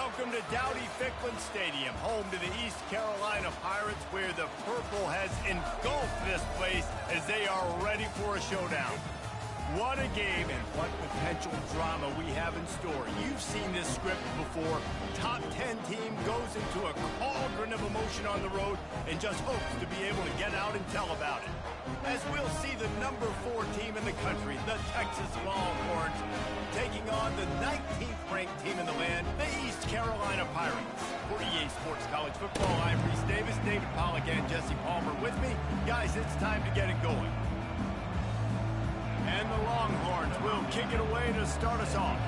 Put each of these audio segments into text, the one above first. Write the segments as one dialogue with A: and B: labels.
A: Welcome to Dowdy-Ficklen Stadium, home to the East Carolina Pirates, where the purple has engulfed this place as they are ready for a showdown. What a game and what potential drama we have in store. You've seen this script before. Top 10 team goes into a cauldron of emotion on the road and just hopes to be able to get out and tell about it. As we'll see the number 4 team in the country, the Texas Longhorns, taking on the 19th ranked team in the land, the East Carolina Pirates. For EA Sports College Football, I'm Reese Davis, David Pollack, and Jesse Palmer with me. Guys, it's time to get it going. And the Longhorns will kick it away to start us off.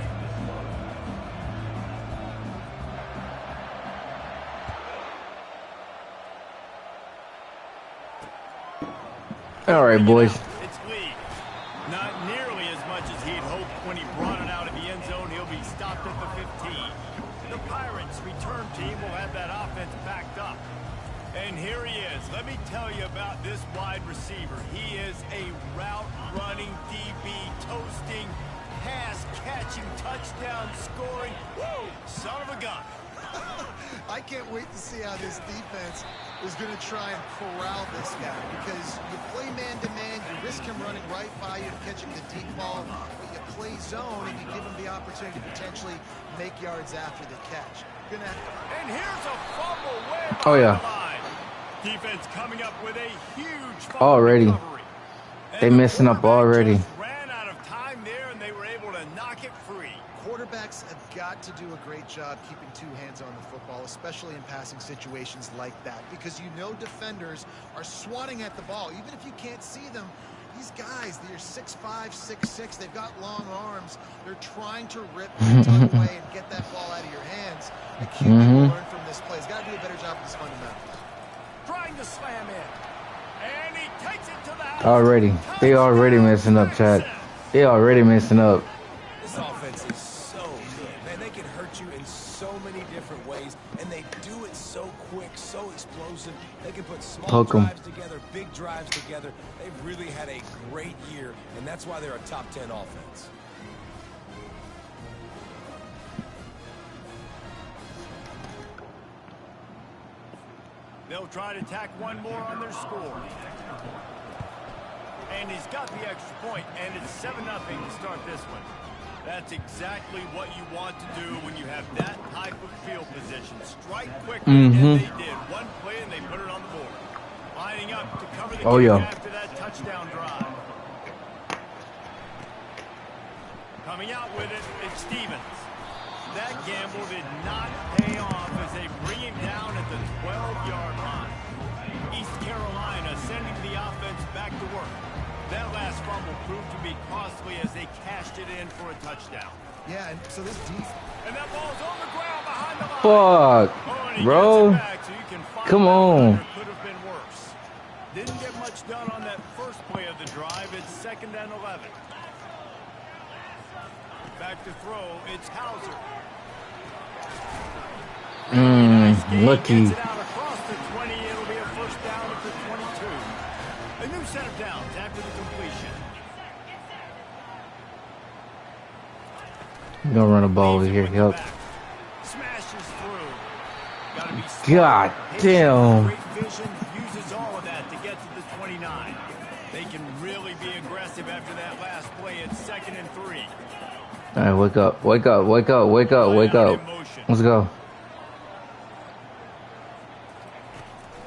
B: All right, boys.
A: It's Lee. Not nearly as much as he'd hoped when he brought it out of the end zone. He'll be stopped at the 15. The Pirates' return team will have that offense backed up. And here he is. Let me tell you about this wide receiver. He is a route-running DB, toasting, pass-catching, touchdown-scoring, son of a gun.
C: I can't wait to see how this defense is going to try and corral this guy, because you play man-to-man, you risk him running right by you and catching the deep ball, but you play zone and you give him the opportunity to potentially make yards after the catch.
A: And here's a fumble way
B: Oh, yeah.
A: the line. Defense coming up with a huge
B: Already.
A: recovery.
B: They messing up already.
A: Ran out of time there, and they were able to knock it free.
C: Quarterbacks have got to do a great job keeping two hands on the football, especially in passing situations like that, because you know defenders are swatting at the ball. Even if you can't see them, these guys, they're 6'5", 6'6", they've got long arms. They're trying to rip and tug away and get that ball out of your hands. The QB learn from this play. He's got to do a better job with his fundamentals.
A: Trying to slam in. And he takes it to the house.
B: Already. They already messing up, Chad. They already messing up.
D: This offense is so good, man. They can hurt you in so many different ways, and they do it so quick, so explosive. They can put small drives together, big drives together. They've really had a great year, and that's why they're a top 10 offense.
A: They'll try to tack one more on their score. And he's got the extra point, and it's 7-0 to start this one. That's exactly what you want to do when you have that type of field position. Strike quickly, and they did. One play, and they put it on the board. Lining up to cover the kick after that touchdown drive. Coming out with it, it's Stevens. That gamble did not pay off as they bring him down at the 12-yard line. East Carolina sending the offense back to work. That last fumble proved to be costly as they cashed it in for a touchdown.
C: Yeah, and so this defense.
A: And that ball's on the ground behind the line.
B: Fuck, bro.
A: So you can find
B: Come on.
A: could have been worse. Didn't get much done on that first play of the drive. It's 2nd and 11. Back to throw. It's Hauser.
B: Lucky.
A: Gets it out across the 20. It'll be a first down at the 22. A new set of downs after the completion.
B: You're gonna run a ball over here. Help.
A: Smashes through. Gotta be smart.
B: God damn.
A: Great vision uses all of that to get to the 29. They can really be aggressive after that last play. It's 2nd and 3.
B: All right, wake up, wake up, wake up, wake up, wake up. Let's go.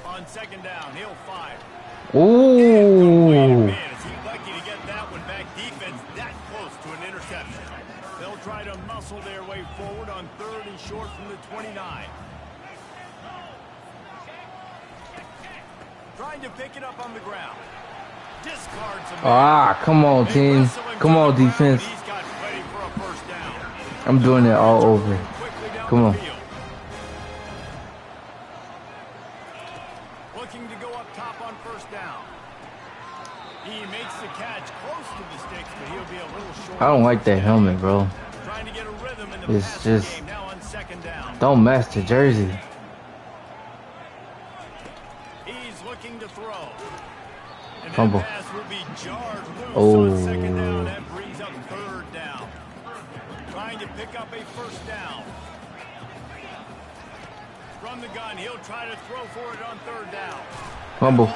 A: On 2nd down, he'll fire.
B: Ooh.
A: Man, is he lucky to get that one back? Defense that close to an interception. They'll try to muscle their way forward on 3rd and short from the 29. Trying to pick it up on the ground. Discards him.
B: Ah, come on, team. Come on, defense.
A: He's got plenty for a first down.
B: I'm doing it all over. Come on.
A: Looking to go up top on 1st down. He makes the catch close to the sticks, but he'll be a little short.
B: I don't like that helmet, bro.
A: Trying to get a rhythm in the
B: It's
A: passing
B: just
A: game now on 2nd down.
B: don't match the jersey.
A: He's looking to throw. And that
B: Fumble.
A: pass will be jarred loose
B: Oh.
A: on 2nd down. That brings up 3rd down. Trying to pick up a first down. From the gun, he'll try to throw for it on third down.
B: Fumble.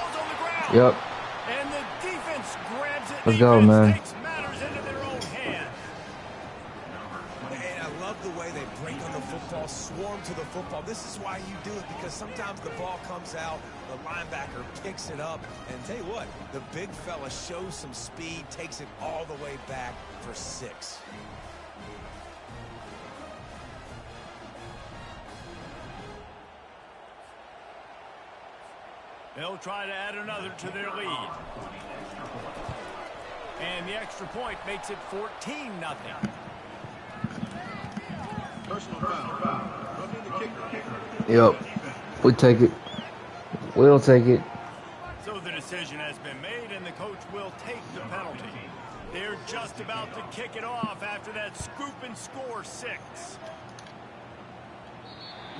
B: Yep.
A: And the defense grabs it.
B: Let's go, man.
A: Takes matters into their own hands.
D: And I love the way they break on the football, swarm to the football. This is why you do it, because sometimes the ball comes out, the linebacker picks it up, and tell you what, the big fella shows some speed, takes it all the way back for 6.
A: They'll try to add another to their lead. And the extra point makes it 14-0.
E: Personal foul. The kicker.
B: Yep. We take it. We'll take it.
A: So the decision has been made, and the coach will take the penalty. They're just about to kick it off after that scoop and score 6.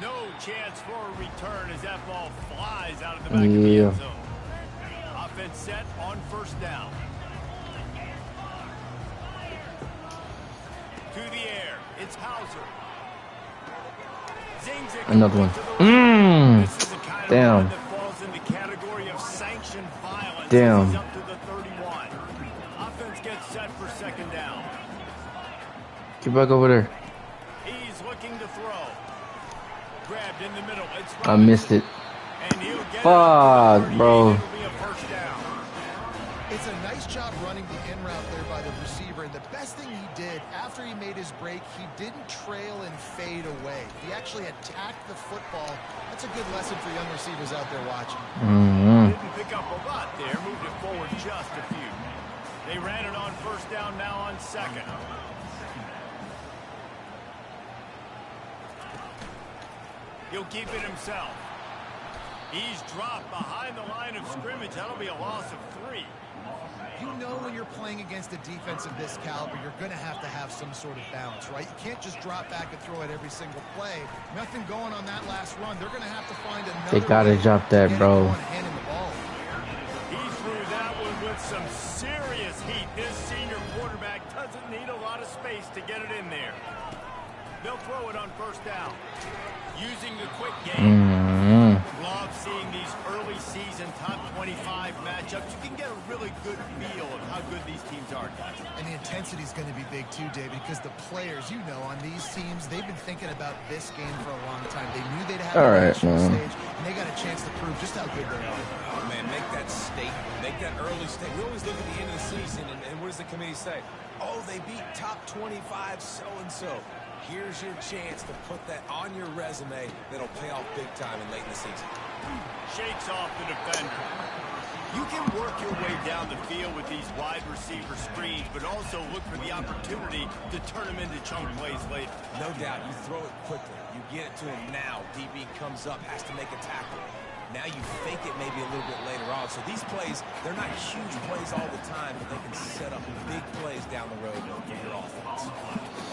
A: No chance for a return as that ball flies out of the back of the end zone. Offense set on first down. To the air. It's Hauser. Zings it.
B: Another one.
A: This is the kind of
B: Damn.
A: one that falls in the category of sanctioned violence.
B: Damn.
A: He's up to the 31. Offense gets set for second down.
B: Get back over there.
A: He's looking to throw. Grabbed in the middle. It's
B: I missed it.
A: And he'll get
B: Fuck,
A: it.
B: bro.
A: It'll be a first down.
C: It's a nice job running the in route there by the receiver, and the best thing he did after he made his break, he didn't trail and fade away. He actually attacked the football. That's a good lesson for young receivers out there watching.
A: Didn't pick up a lot there, moved it forward just a few. They ran it on first down, now on second. He'll keep it himself. He's dropped behind the line of scrimmage. That'll be a loss of 3.
C: You know when you're playing against a defense of this caliber, you're going to have some sort of balance, right? You can't just drop back and throw it every single play. Nothing going on that last run. They're going to have to find another.
B: They gotta drop that, bro.
C: Handing the ball.
A: He threw that one with some serious heat. This senior quarterback doesn't need a lot of space to get it in there. They'll throw it on first down. Using the quick game. Love seeing these early season top 25 matchups. You can get a really good feel of how good these teams are, guys.
C: And the intensity is going to be big too, David, because the players, you know, on these teams, they've been thinking about this game for a long time. They knew they'd have a national stage, and they got a chance to prove just how good they are.
D: Oh, man, make that statement. Make that early statement. We always look at the end of the season, and what does the committee say? Oh, they beat top 25 so-and-so. Here's your chance to put that on your resume that'll pay off big time and late in the season.
A: Shakes off the defender. You can work your way down the field with these wide receiver screens, but also look for the opportunity to turn them into chunk plays later.
D: No doubt. You throw it quickly. You get it to him now. DB comes up, has to make a tackle. Now you fake it maybe a little bit later on. So these plays, they're not huge plays all the time, but they can set up big plays down the road for your offense.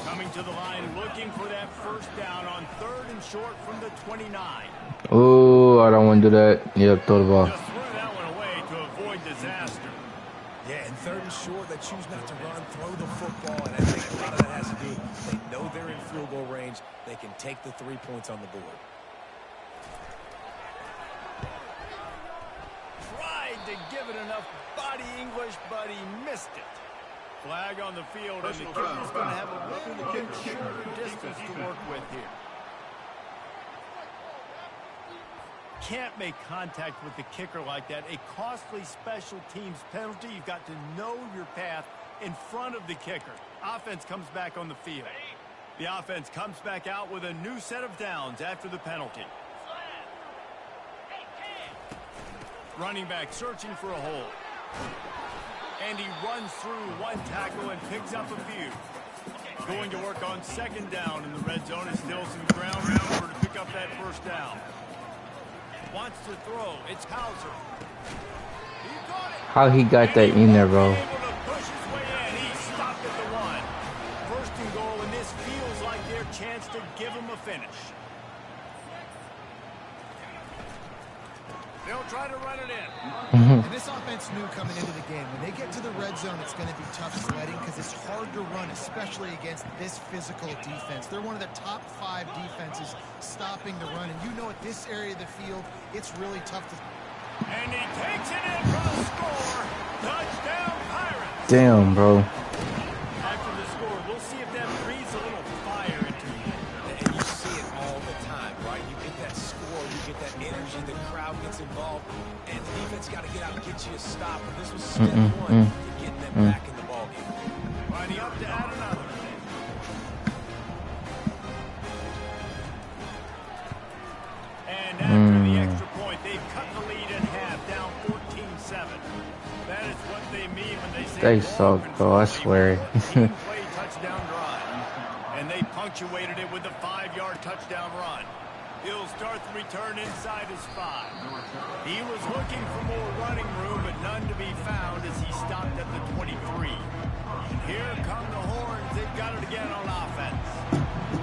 A: Coming to the line, looking for that first down on third and short from the 29.
B: Oh, I don't want to do that. Yep, throw the ball.
A: Just threw that one away to avoid disaster.
D: Yeah, and third and short, they choose not to run, throw the football, and I think a lot of that has to do with they know they're in field goal range. They can take the 3 points on the board.
A: Tried to give it enough body English, but he missed it. Flag on the field, and the kicker's going to have a little bit shorter distance to work with here. Can't make contact with the kicker like that. A costly special teams penalty. You've got to know your path in front of the kicker. Offense comes back on the field. The offense comes back out with a new set of downs after the penalty. Running back searching for a hole. And he runs through one tackle and picks up a few. Going to work on second down in the red zone. Is still some ground cover to pick up that first down. Wants to throw. It's Hauser.
B: How he got that in there, bro?
A: Able to push his way in. He stopped at the 1. First and goal, and this feels like their chance to give him a finish. They'll He'll try to run it in.
C: And this offense knew coming into the game, when they get to the red zone, it's going to be tough sledding because it's hard to run, especially against this physical defense. They're one of the top 5 defenses stopping the run. And you know at this area of the field, it's really tough to...
A: And he takes it in for the score. Touchdown, Pirates.
B: Damn, bro.
A: After the score, we'll see if that breathes a little fire into you.
D: And you see it all the time, right? You get that score, you get that energy, the crowd gets involved, and the defense got to get out and get you a stop. And this was step one to getting them back in the ballgame.
A: Lining up to add another. And after the extra point, they've cut the lead in half, down 14-7. That is what they mean when they say
B: They suck, bro, I swear.
A: team play touchdown drive. And they punctuated it with a 5-yard touchdown run. He'll start the return inside his 5. He was looking for more running room, but none to be found as he stopped at the 23. And here come the Horns. They've got it again on offense.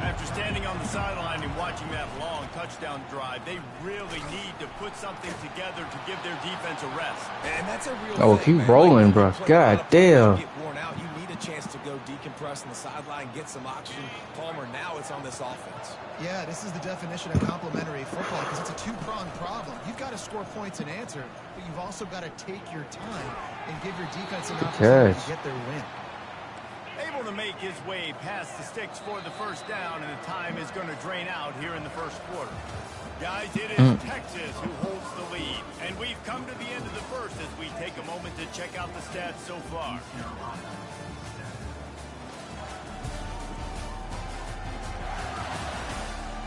A: After standing on the sideline and watching that long touchdown drive, they really need to put something together to give their defense a rest.
D: And that's a real
B: Oh,
D: thing,
B: keep
D: man.
B: rolling,
D: Like,
B: bro.
D: you play a
B: God
D: lot of players,
B: damn.
D: you get worn out. You need a chance to go decompress on the sideline, get some oxygen. Palmer, now it's on this offense.
C: Yeah, this is the definition of complementary football because it's a two-pronged problem. You've got to score points and answer, but you've also got to take your time and give your defense an opportunity to get their win.
A: Able to make his way past the sticks for the first down, and the time is going to drain out here in the first quarter. Guys, it is Texas who holds the lead, and we've come to the end of the first as we take a moment to check out the stats so far.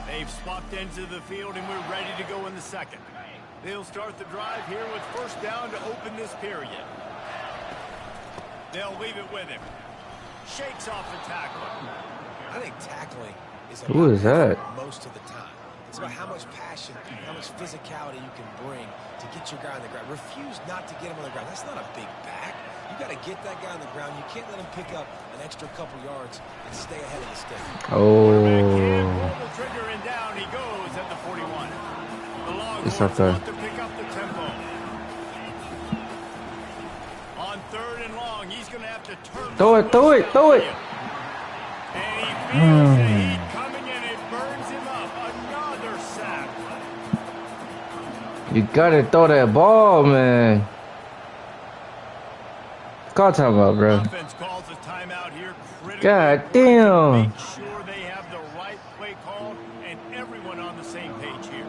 A: They've swapped into the field, and we're ready to go in the second. They'll start the drive here with first down to open this period. They'll leave it with him. Shakes off the tackler.
D: I think tackling is
B: Who is that?
D: most of the time. It's about how much passion, how much physicality you can bring to get your guy on the ground. Refuse not to get him on the ground. That's not a big back. You got to get that guy on the ground. You can't let him pick up an extra couple yards and stay ahead of the stick.
B: Oh.
A: Pull the trigger and down he goes at the 41. The
B: It's
A: Longhorns
B: up there.
A: want to pick up the tempo. On 3rd and long, he's going to have to turn.
B: Throw it, throw it, throw it.
A: And he feels the heat coming in. It burns him up. Another sack.
B: You gotta throw that ball, man. Call timeout, bro.
A: Offense calls a timeout here.
B: God damn.
A: Make sure they have the right play call and everyone on the same page here.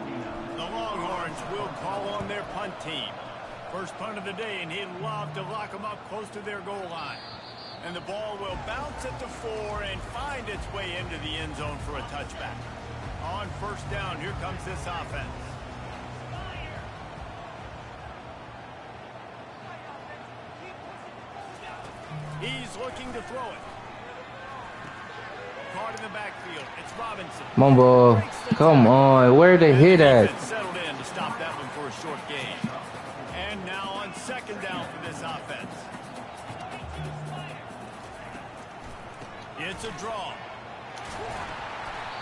A: The Longhorns will call on their punt team. First punt of the day, and he'd love to lock them up close to their goal line. And the ball will bounce at the 4 and find its way into the end zone for a touchback. On first down, here comes this offense. He's looking to throw it. Caught in the backfield. It's Robinson.
B: Come on, bro. Come on. Where they hit at?
A: Settled in to stop that one for a short gain. And now on second down for this offense. It's a draw.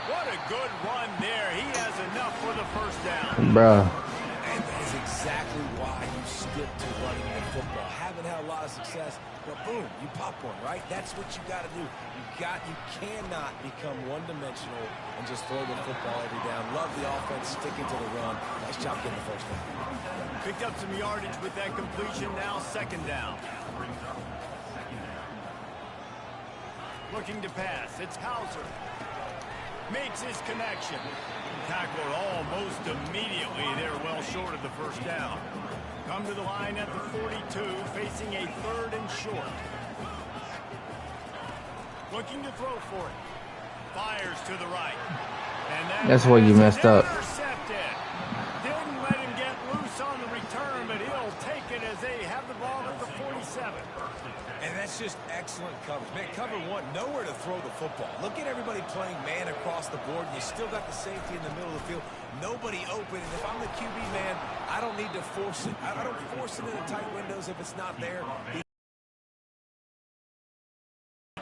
A: What a good run there. He has enough for the first down.
B: Bruh.
D: And that is exactly why you stick to running the football. Haven't had a lot of success, but boom, you pop one, right? That's what you got to do. You cannot become one-dimensional and just throw the football every down. Love the offense, sticking to the run. Nice job getting the first down.
A: Picked up some yardage with that completion. Now second down. Looking to pass. It's Hauser. Makes his connection. Tackled almost immediately. They're well short of the first down. Come to the line at the 42, facing a 3rd and short. Looking to throw for it. Fires to the right. And
B: That's where you messed up.
A: Intercepted. Didn't let him get loose on the return, but he'll take it as they have the ball at the 47.
D: And that's just excellent coverage. Man, cover one, nowhere to throw the football. Look at everybody playing man across the board. You still got the safety in the middle of the field. Nobody open. And if I'm the QB, man, I don't need to force it. I don't force it into tight windows if it's not there.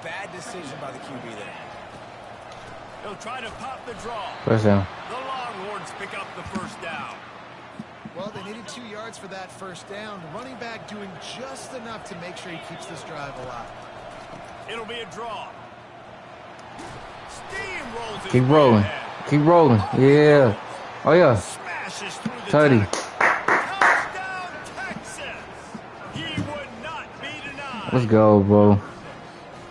D: Bad decision by the QB there.
A: He'll try to pop the draw.
B: First down.
A: The Longhorns pick up the first down.
C: Well, they needed 2 yards for that first down. The running back doing just enough to make sure he keeps this drive alive.
A: It'll be a draw. Steamrolls.
B: Keep rolling. Keep rolling. Yeah. Oh, yeah.
A: Smashes through the
B: Teddy.
A: touchdown, Texas. He would not be denied.
B: Let's go, bro.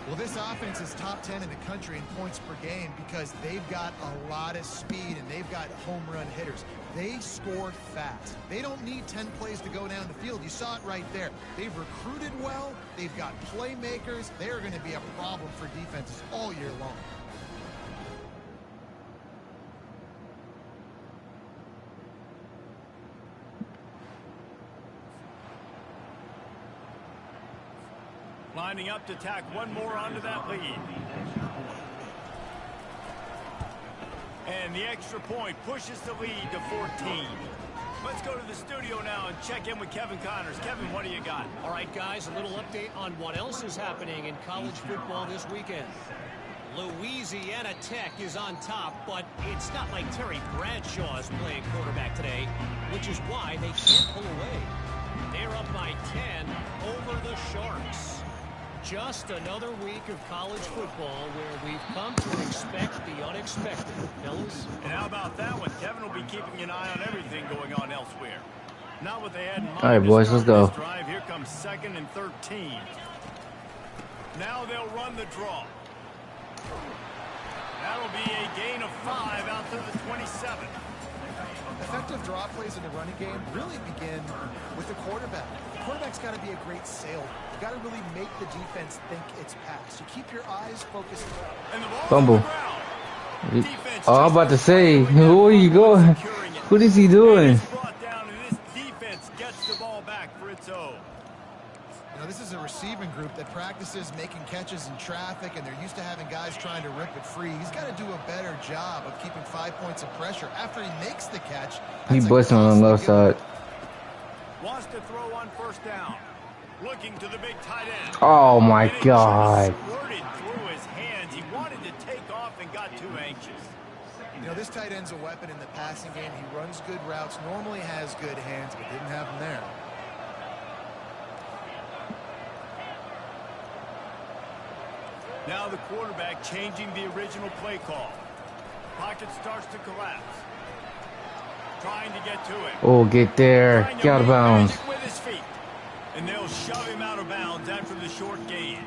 C: Well, this offense is top 10 in the country in points per game because they've got a lot of speed and they've got home run hitters. They score fast. They don't need 10 plays to go down the field. You saw it right there. They've recruited well. They've got playmakers. They're going to be a problem for defenses all year long.
A: Lining up to tack one more onto that lead. And the extra point pushes the lead to 14. Let's go to the studio now and check in with Kevin Connors. Kevin, what do you got?
F: All right, guys, a little update on what else is happening in college football this weekend. Louisiana Tech is on top, but it's not like Terry Bradshaw is playing quarterback today, which is why they can't pull away. They're up by 10 over the Sharks. Just another week of college football where we've come to expect the unexpected, fellas.
A: And how about that one? Kevin will be keeping an eye on everything going on elsewhere. Not what they had in mind.
B: All right, boys, let's go.
A: Drive. Here comes 2nd and 13. Now they'll run the draw. That'll be a gain of 5 out to the 27.
C: Effective draw plays in the running game really begin with the quarterback. The quarterback's got to be a great sailor. You got to really make the defense think it's pass. You keep your eyes focused.
A: And the ball
B: Fumble.
A: on the ground. Defense
B: Oh, I'm about to say, who are you going? What is he doing?
A: Brought down, and this defense gets the ball back for its own.
C: You know, this is a receiving group that practices making catches in traffic, and they're used to having guys trying to rip it free. He's got to do a better job of keeping 5 points of pressure after he makes the catch.
B: He busting on the left side.
A: Wants to throw on first down. Looking to the big tight end.
B: Oh my God.
A: Squirted through his hands. He wanted to take off and got too anxious.
C: You know, this tight end's a weapon in the passing game. He runs good routes, normally has good hands, but didn't have them there.
A: Now the quarterback changing the original play call. Pocket starts to collapse. Trying to get to it.
B: Oh, get there. Get out of bounds.
A: With his feet. And they'll shove him out of bounds after the short gain.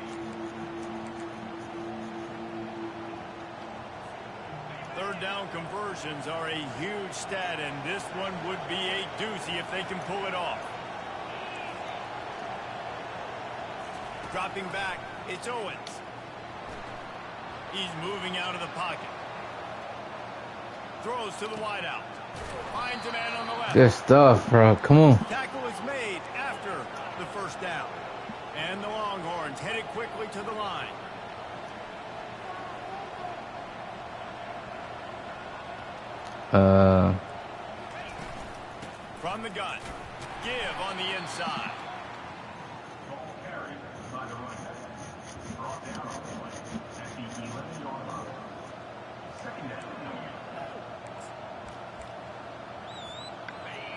A: Third down conversions are a huge stat, and this one would be a doozy if they can pull it off. Dropping back, it's Owens. He's moving out of the pocket. Throws to the wideout. Finds a man on the left.
B: Good stuff, bro. Come on.
A: Tackle is made after the first down. And the Longhorns headed quickly to the line. From the gun. Give on the inside.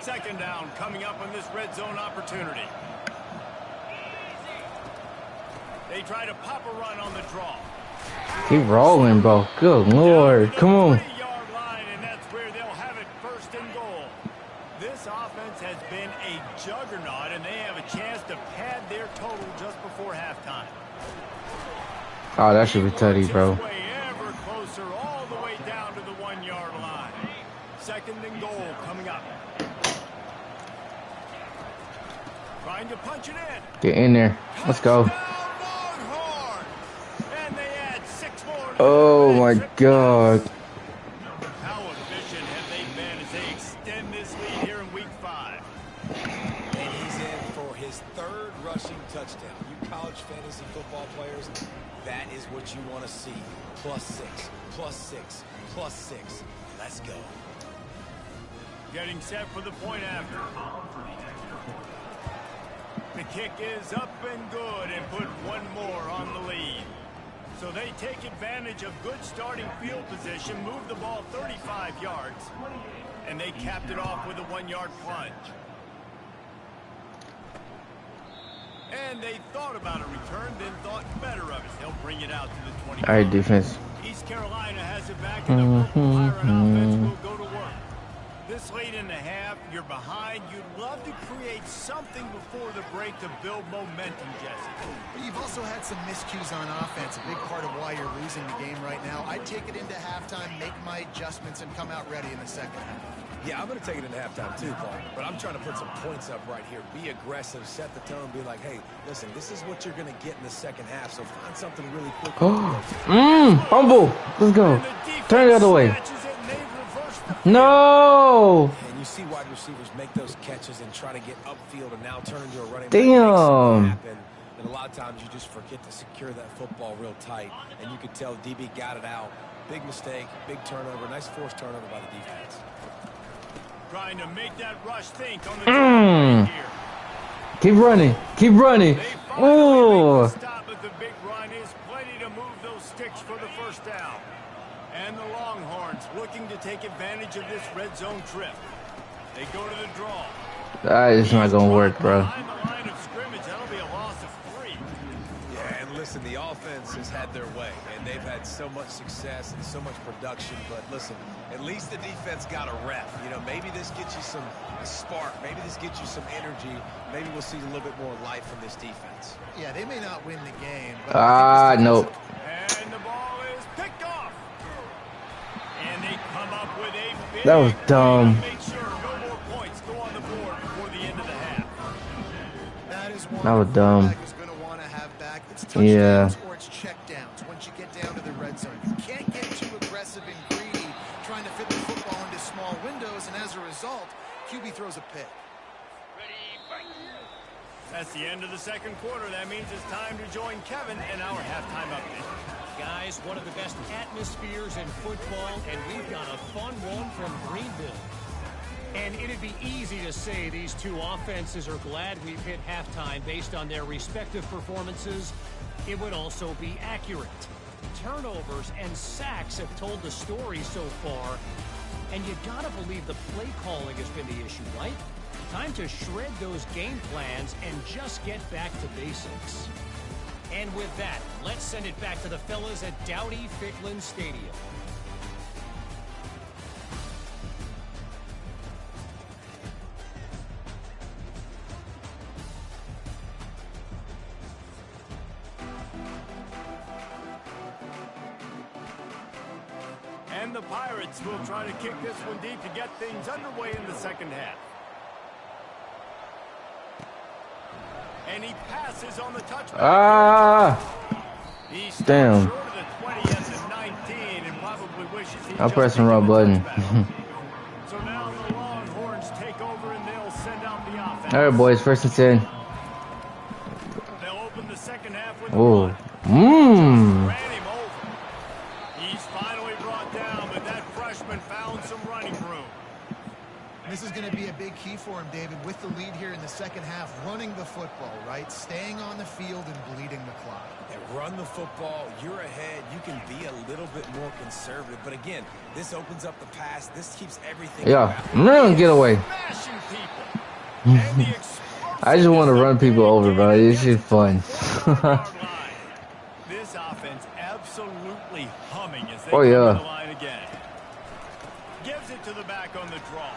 A: Second down coming up on this red zone opportunity. They try to pop a run on the draw.
B: Keep rolling, bro. Good Lord. Come on.
A: 3-yard line, and that's where they'll have it, 1st and goal. This offense has been a juggernaut, and they have a chance to pad their total just before halftime.
B: Oh, that should be tutty, bro.
A: Ever closer, all the way down to the 1-yard line. 2nd and goal coming up. Trying to punch it in.
B: Get in there. Let's go.
A: Longhorns. And they add 6 more.
B: Oh my God.
A: How efficient have they been as they extend this lead here in week 5?
D: And he's in for his 3rd rushing touchdown. You college fantasy football players, that is what you want to see. +6, +6, +6. Let's go.
A: Getting set for the point after. The kick is up and good and put one more on the lead. So they take advantage of good starting field position, move the ball 35 yards. and they capped it off with a 1-yard plunge. And they thought about a return, then thought better of it. They'll bring it out to the 20.
B: All right, defense.
A: East Carolina has it back, and the Purple Pirate offense will go to work. This late in the half, you're behind. You'd love to create something before the break to build momentum, Jesse.
C: But you've also had some miscues on offense, a big part of why you're losing the game right now. I'd take it into halftime, make my adjustments, and come out ready in the second half.
D: Yeah, I'm going to take it into halftime too, Paul. But I'm trying to put some points up right here. Be aggressive, set the tone, be like, hey, listen, this is what you're going to get in the second half, so find something really quick.
B: Fumble. Let's go. Turn the other way. No.
D: And you see wide receivers make those catches and try to get upfield and now turn into a running back.
B: Damn.
D: And a lot of times you just forget to secure that football real tight, and you could tell DB got it out. Big mistake, big turnover, nice forced turnover by the defense.
A: Trying to make that rush think on the here.
B: Keep running. Keep running. Oh.
A: Stop at the big run is plenty to move those sticks for the first down. And the Longhorns looking to take advantage of this red zone trip. They go to the draw.
B: That is not gonna work, bro.
A: Behind the line of scrimmage, that'll be a loss of 3.
D: Yeah, and listen, the offense has had their way, and they've had so much success and so much production. But listen, at least the defense got a rep. You know, maybe this gets you some spark. Maybe this gets you some energy. Maybe we'll see a little bit more life from this defense.
C: Yeah, they may not win the game. But
B: nope.
A: And the ball is picked off. And they come up with a big
B: That was dumb.
A: make sure no more points go on the board before the end of the half.
C: That is one
B: That was dumb.
C: is going to want to have back. It's touchdowns or it's checkdowns once you get down to the red zone. You can't get too aggressive and greedy trying to fit the football into small windows, and as a result, QB throws a pick.
A: That's the end of the second quarter. That means it's time to join Kevin in our halftime update.
F: Guys, one of the best atmospheres in football, and we've got a fun one from Greenville. And it'd be easy to say these two offenses are glad we've hit halftime based on their respective performances. It would also be accurate. Turnovers and sacks have told the story so far. And you gotta believe the play calling has been the issue, right? Time to shred those game plans and just get back to basics. And with that, let's send it back to the fellas at Dowdy-Ficklin Stadium.
A: And the Pirates will try to kick this one deep to get things underway in the second half. And he passes on the touchback. He's
B: damn.
A: short of the 20 at the 19 and probably wishes he
B: I'm
A: just
B: pressing
A: taken
B: wrong
A: the
B: button.
A: touchback. So now the Longhorns take over and they'll send out the offense.
B: All right, boys. First and 10.
A: They'll open the second half with
B: Oh.
A: ran him over. He's finally brought down, but that freshman found some running room.
C: This is going to be a big key for him, David, with the lead here in the second half, running the football, right? Staying on the field and bleeding the clock.
D: And run the football, you're ahead, you can be a little bit more conservative. But again, this opens up the pass, this keeps everything.
B: Yeah, run, get away.
A: Smashing people. And the
B: I just want to run people over, bro. It's just fun.
A: This offense absolutely humming as they
B: Oh,
A: come to
B: yeah.
A: the line again. Gives it to the back on the draw.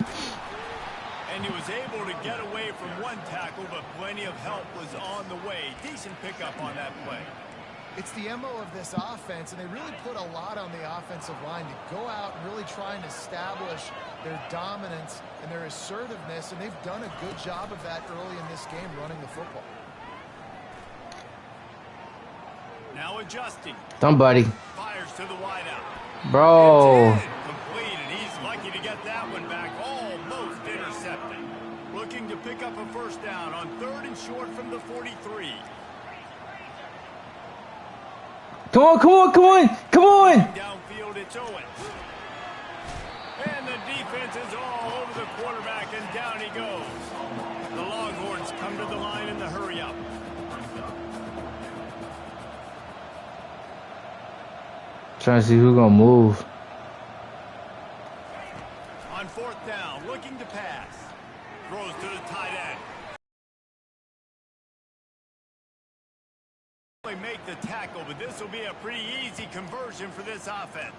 A: And he was able to get away from one tackle, but plenty of help was on the way. Decent pickup on that play.
C: It's the MO of this offense, and they really put a lot on the offensive line to go out and really try and establish their dominance and their assertiveness, and they've done a good job of that early in this game, running the football.
A: Now adjusting.
B: Somebody.
A: Fires to the wideout.
B: Bro.
A: Completed. He's lucky to get that one back. Almost intercepted. Looking to pick up a first down on 3rd and short from the 43.
B: Come on, come on, come on, come on.
A: Downfield, it's Owens. And the defense is all over the quarterback, and down he goes. The Longhorns come to the line in the hurry-up.
B: Trying to see who's gonna move.
A: On 4th down. throws to the tight end. They make the tackle, but this will be a pretty easy conversion for this offense.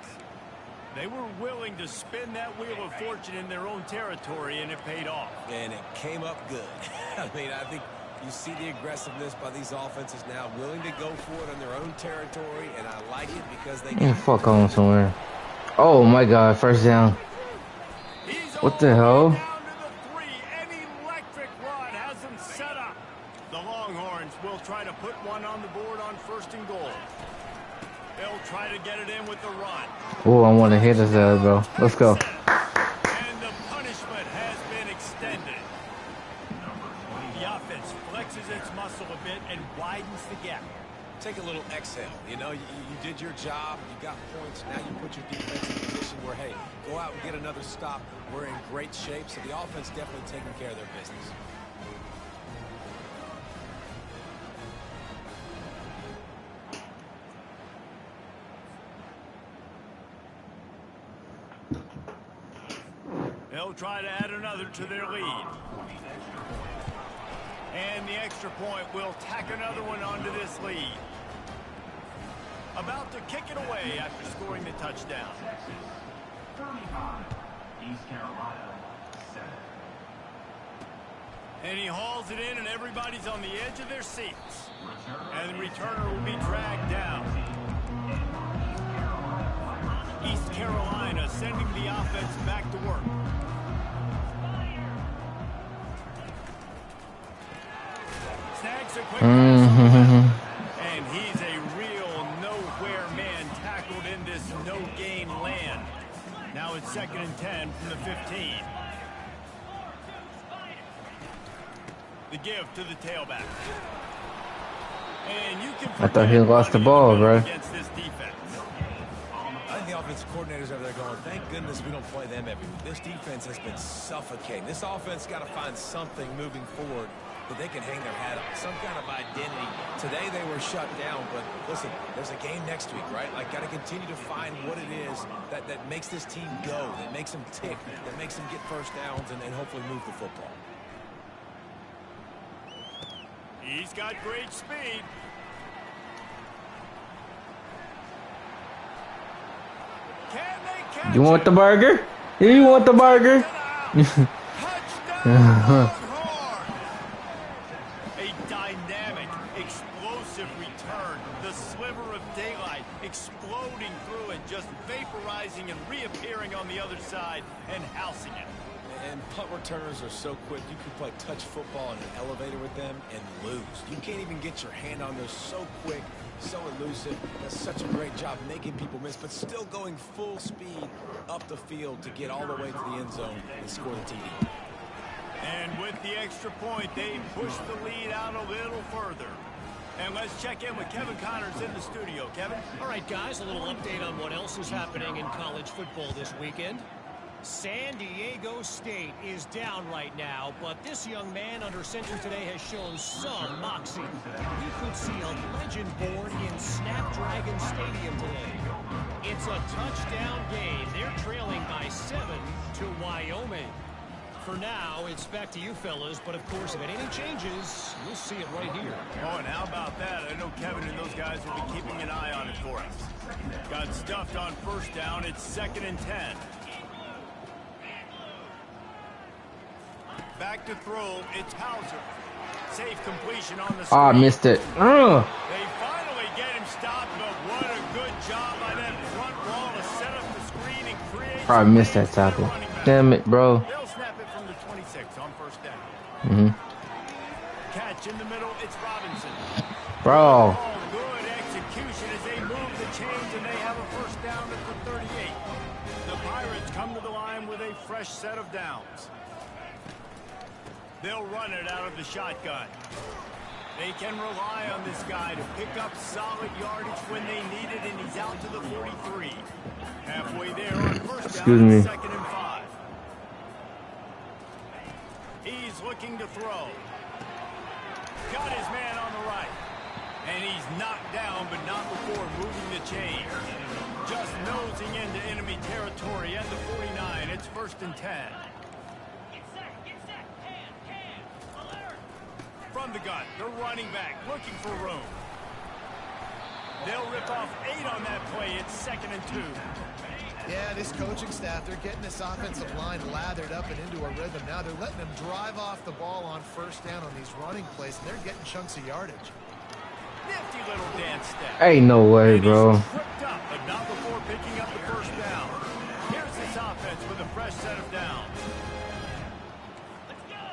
A: They were willing to spin that wheel of fortune in their own territory, and it paid off.
D: And it came up good. I mean, I think you see the aggressiveness by these offenses now, willing to go for it on their own territory, and I like it because they can
B: fuck on somewhere. Oh my God, first down. What the hell?
A: Down to the 3. An electric run has them set up. The Longhorns will try to put one on the board on 1st and goal. They'll try to get it in with the run.
B: Oh, I want to hit this ass, bro. Let's go.
A: And the punishment has been extended. The offense flexes its muscle a bit and widens the gap.
D: take a little exhale. You know, you did your job. You got points. Now you put your defense in a position where, hey, go out and get another stop. We're in great shape. So the offense definitely taking care of their business.
A: They'll try to add another to their lead. And the extra point will tack another one onto this lead. About to kick it away after scoring the touchdown.
G: 35, East Carolina, 7.
A: And he hauls it in, and everybody's on the edge of their seats. And the returner will be dragged down. East Carolina sending the offense back to work. Snags a quick pass, and he's a real nowhere man tackled in this no-gain land. Now it's 2nd and 10 from the 15. The give to the tailback. And you can
B: I thought he lost the ball, bro.
A: Against this defense.
D: I think the offensive coordinators over there going, thank goodness we don't play them every week. This defense has been suffocating. This offense got to find something moving forward that they can hang their hat on, some kind of identity. Today they were shut down, but listen, there's a game next week, right? Like, got to continue to find what it is that makes this team go, that makes them tick, that makes them get first downs and hopefully move the football.
A: He's got great speed. Can they catch
B: You want
A: him?
B: the burger? You want the burger?
A: Touchdown, a dynamic, explosive return. The sliver of daylight exploding through it, just vaporizing and reappearing on the other side and housing it.
D: And punt returners are so quick, you can play touch football in an elevator with them and lose. You can't even get your hand on those, so quick, so elusive. Does such a great job making people miss, but still going full speed up the field to get all the way to the end zone and score the TD.
A: And with the extra point, they push the lead out a little further. And let's check in with Kevin Connors in the studio. Kevin?
F: All right, guys, a little update on what else is happening in college football this weekend. San Diego State is down right now, but this young man under center today has shown some moxie. We could see a legend born in Snapdragon Stadium today. It's a touchdown game. They're trailing by 7 to Wyoming. For now, it's back to you fellas, but of course, if anything changes, you'll see it right here.
A: Oh, and how about that? I know Kevin and those guys will be keeping an eye on it for us. Got stuffed on first down. It's 2nd and 10. Back to throw, it's Hauser. Safe completion on the screen.
B: Oh, I missed it.
A: They finally get him stopped, but what a good job by that front wall to set up the screen and create.
B: I missed that tackle. Damn it, bro.
A: They'll snap it from the 26 on first down. Catch in the middle, it's Robinson.
B: Bro.
A: Oh, good execution as they move the chains and they have a first down at the 38. The Pirates come to the line with a fresh set of downs. They'll run it out of the shotgun. They can rely on this guy to pick up solid yardage when they need it, and he's out to the 43. Halfway there on first down, 2nd and 5. He's looking to throw. Got his man on the right. And he's knocked down, but not before moving the chain. Just nosing into enemy territory at the 49. It's 1st and 10. from the gun. The running back looking for room. They'll rip off 8 on that play. It's 2nd and 2.
C: Yeah, this coaching staff, they're getting this offensive line lathered up and into a rhythm. Now they're letting them drive off the ball on 1st down on these running plays, and they're getting chunks of yardage.
A: Nifty little dance step.
B: Ain't no way, bro.
A: Tripped up, but not before picking up the 1st down. Here's this offense with a fresh set of downs. Let's go.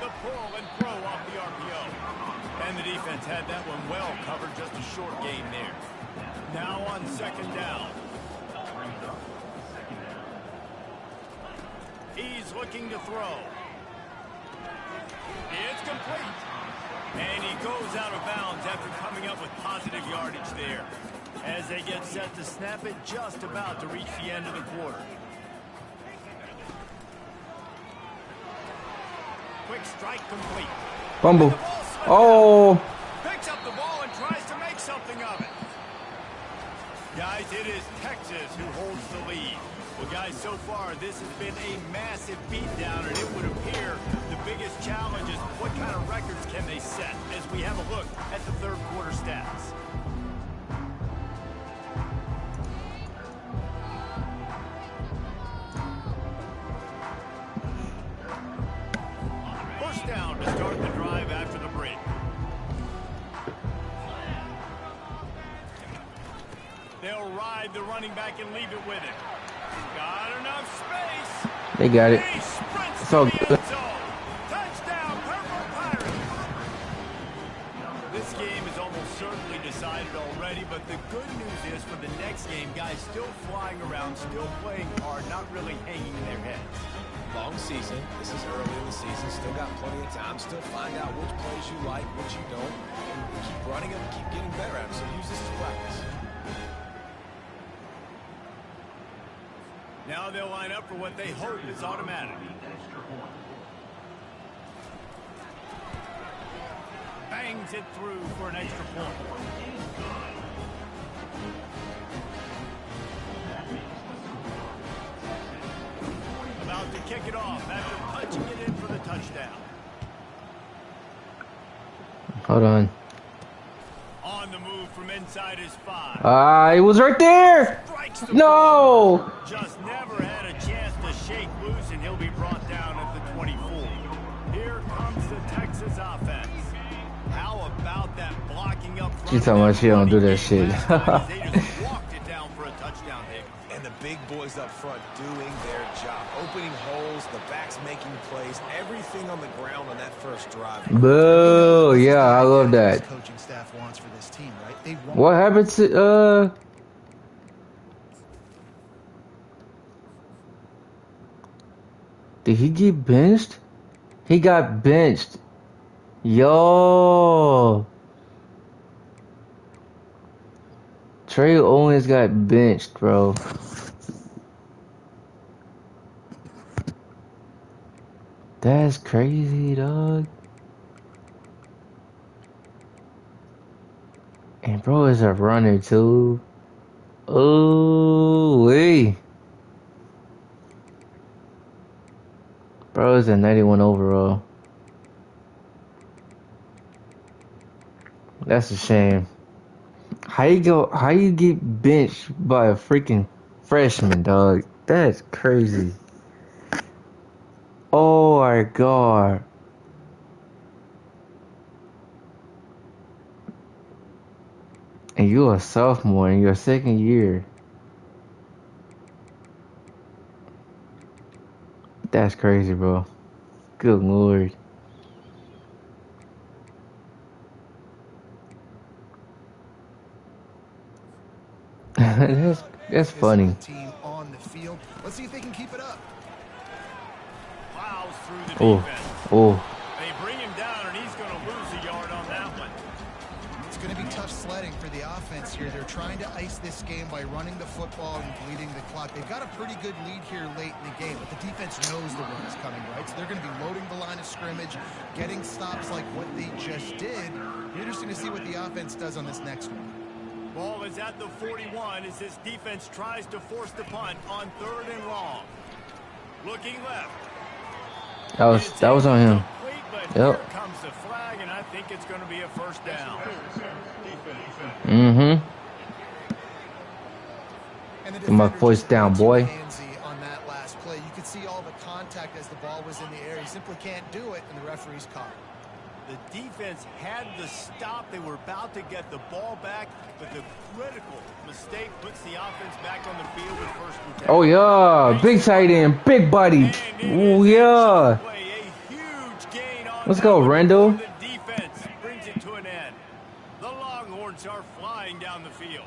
A: The pull and throw off the RPO. And the defense had that one well covered, just a short gain there. Now on 2nd down. He's looking to throw. It's complete. And he goes out of bounds after coming up with positive yardage there. As they get set to snap it, just about to reach the end of the quarter. Quick strike complete.
B: Fumble. Oh.
A: Picks up the ball and tries to make something of it. Guys, it is Texas who holds the lead. Well, guys, so far, this has been a massive beatdown, and it would appear the biggest challenge is what kind of records can they set as we have a look at the 3rd quarter stats. First down to start the drive after the break. They'll ride the running back and leave it with him. Got enough space.
B: They got it. So good.
A: Touchdown, Purple Pirates. This game is almost certainly decided already, but the good news is for the next game, guys still flying around, still playing hard, not really hanging their heads.
D: Long season. This is early in the season. Still got plenty of time. Still find out which plays you like, which you don't. And keep running them, keep getting better at them. So use this as practice.
A: Now they'll line up for what they hope is automatic. Bangs it through for an extra point. About to kick it off after punching it in for the touchdown.
B: Hold on.
A: On the move from inside his 5.
B: It was right there. No.
A: Just never had a chance to shake loose, and he'll be brought down at the 24. Here comes the Texas offense. How about that blocking up front?
B: She's talking about she don't do that shit.
A: They just walked it down for a touchdown hit.
D: And the big boys up front doing their job. Opening holes, the backs making plays, everything on the ground on that first drive.
B: Boo. Yeah, I love that.
C: Coaching staff wants for this team, right? They want
B: What happened to Did he get benched? He got benched. Yo. Trey Owens got benched, bro. That's crazy, dog. And bro is a runner too. Oh, wait. Bro is a 91 overall. That's a shame. How you get benched by a freaking freshman, dog? That's crazy. Oh my god. And you're a sophomore in your 2nd year. That's crazy, bro. Good lord. that's funny.
C: team on the field. Let's see if they can keep it up.
A: Plows through the defense.
B: Oh.
A: They bring him down, and he's going to lose a yard on that one.
C: It's going to be tough sledding for the offense here. They're trying to ice this game by running the football and bleeding the clock. They've got a pretty good lead here late in the game, but the defense knows the run is coming, right? So they're going to be loading the line of scrimmage, getting stops like what they just did. Interesting to see what the offense does on this next one.
A: Ball is at the 41 as this defense tries to force the punt on 3rd and long. Looking left.
B: That was on him. Yep.
A: Here comes the flag, and I think it's going to be a first down.
B: Mm-hmm. Get my voice down, boy.
C: On that last play, you could see all the contact as the ball was in the air. He simply can't do it, and the referee's caught.
A: The defense had the stop. They were about to get the ball back, but the critical mistake puts the offense back on the field with first and 10.
B: Oh yeah, big tight end, big body. Oh yeah. Let's go, Randall.
A: The defense brings it to an end. The Longhorns are flying down the field.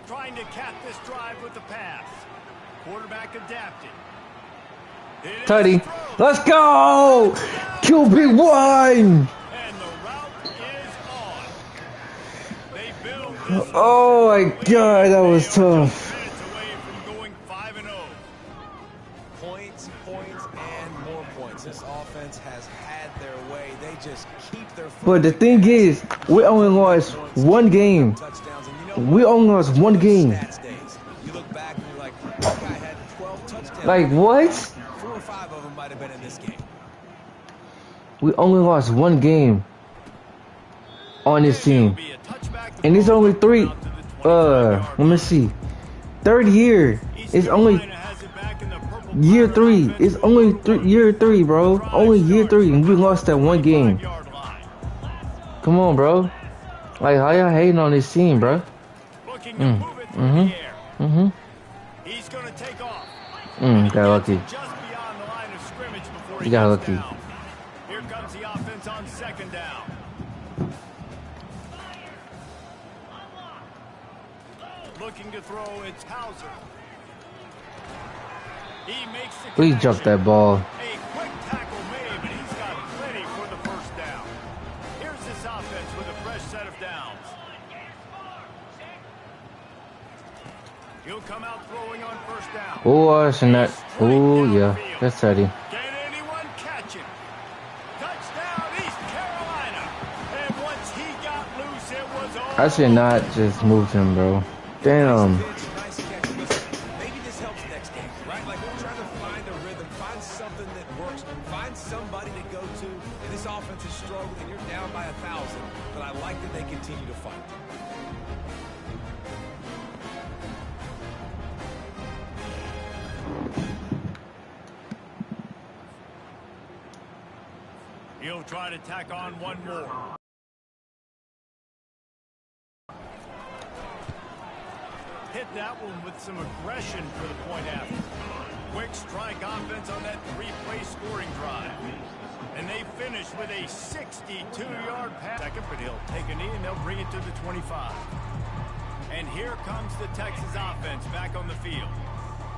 A: Trying to cap this drive with the pass. Quarterback adapted.
B: Tutty. Let's go! QB1!
A: And the route is on. They build this.
B: Oh my god, that was tough.
A: Away from going 5-0.
D: Points, and more points. This offense has had their way. They just keep their foot.
B: But the thing is, we only lost one game. We only lost one game.
D: You look back and you're like, that guy had 12 touchdowns.
B: Like what?
D: 4 or 5 of them might have been in this game.
B: We only lost one game on this team. And it's only 3. Let me see. Third year. It's only year 3. It's only year 3, bro. Only year 3, and we lost that one game. Come on, bro. Like, how y'all hating on this team, bro?
A: He's gonna take off.
B: Got lucky.
A: Just beyond the line of scrimmage before
B: You got lucky.
A: down. Here comes the offense on second down. Looking to throw, it's Hauser. He makes the
B: Please jump that ball.
A: A quick tackle made, but he's got plenty for the first down. Here's this offense with a fresh set of downs. He'll come out throwing on first down.
B: Oh, that's not. Oh, yeah. That's Teddy.
A: Can anyone catch him? Touchdown, East Carolina. And once he got loose, it was all.
B: I should not just move him, bro. Damn.
D: Nice catch. Listen, maybe this helps next game, right? Like, we're trying to find a rhythm, find something that works, find somebody to go to. And this offense is struggling, and you're down by 1,000. But I like that they continue to fight.
A: He'll try to tack on one more. Hit that one with some aggression for the point after. Quick strike offense on that 3-play scoring drive. And they finish with a 62-yard pass. Second, but he'll take a knee and they'll bring it to the 25. And here comes the Texas offense back on the field.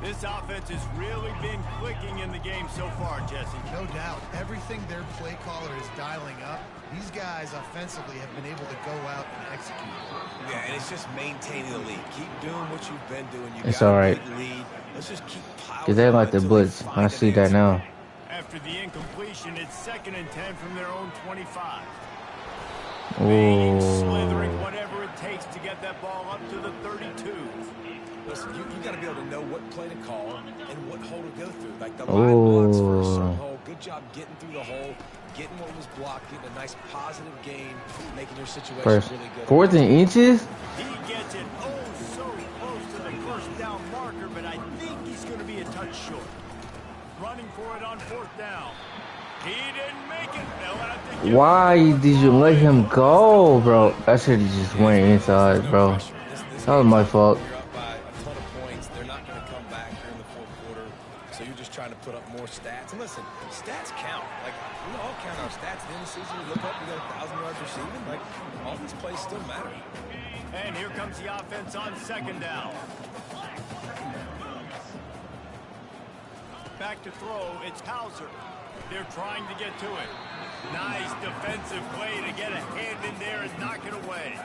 A: This offense has really been clicking in the game so far, Jesse.
C: No doubt. Everything their play caller is dialing up, these guys offensively have been able to go out and execute.
D: Yeah, and it's just maintaining the lead. Keep doing what you've been doing.
B: It's all right.
D: Lead. Let's just keep piling.
B: Cause they like the blitz. I see that now.
A: After the incompletion, it's 2nd and 10 from their own 25. Slithering
B: Oh.
A: whatever it takes to get that ball up to the 32.
D: Listen, you got to be able to know what play to call and what hole to go through. Like the line blocks for a certain hole. Good job getting through the hole, getting what was blocked, getting a nice positive gain, making your situation really good.
B: 4th and inches?
A: He gets it so close to the first down marker, but I think he's going to be a touch short. Running for it on 4th down. He didn't make it.
B: Why did you let him go, bro? I should have just went inside, bro. That was my fault.
D: You're up by a ton of points. They're not going to come back here in the 4th quarter, so you're just trying to put up more stats. And listen, stats count. Like, we all count our stats. At the end of the season, we look up, we got 1,000 yards receiving. Like, all these plays still matter.
A: And here comes the offense on 2nd down. Back to throw, it's Hauser. They're trying to get to it. Nice defensive play to get a hand in there and knock it away.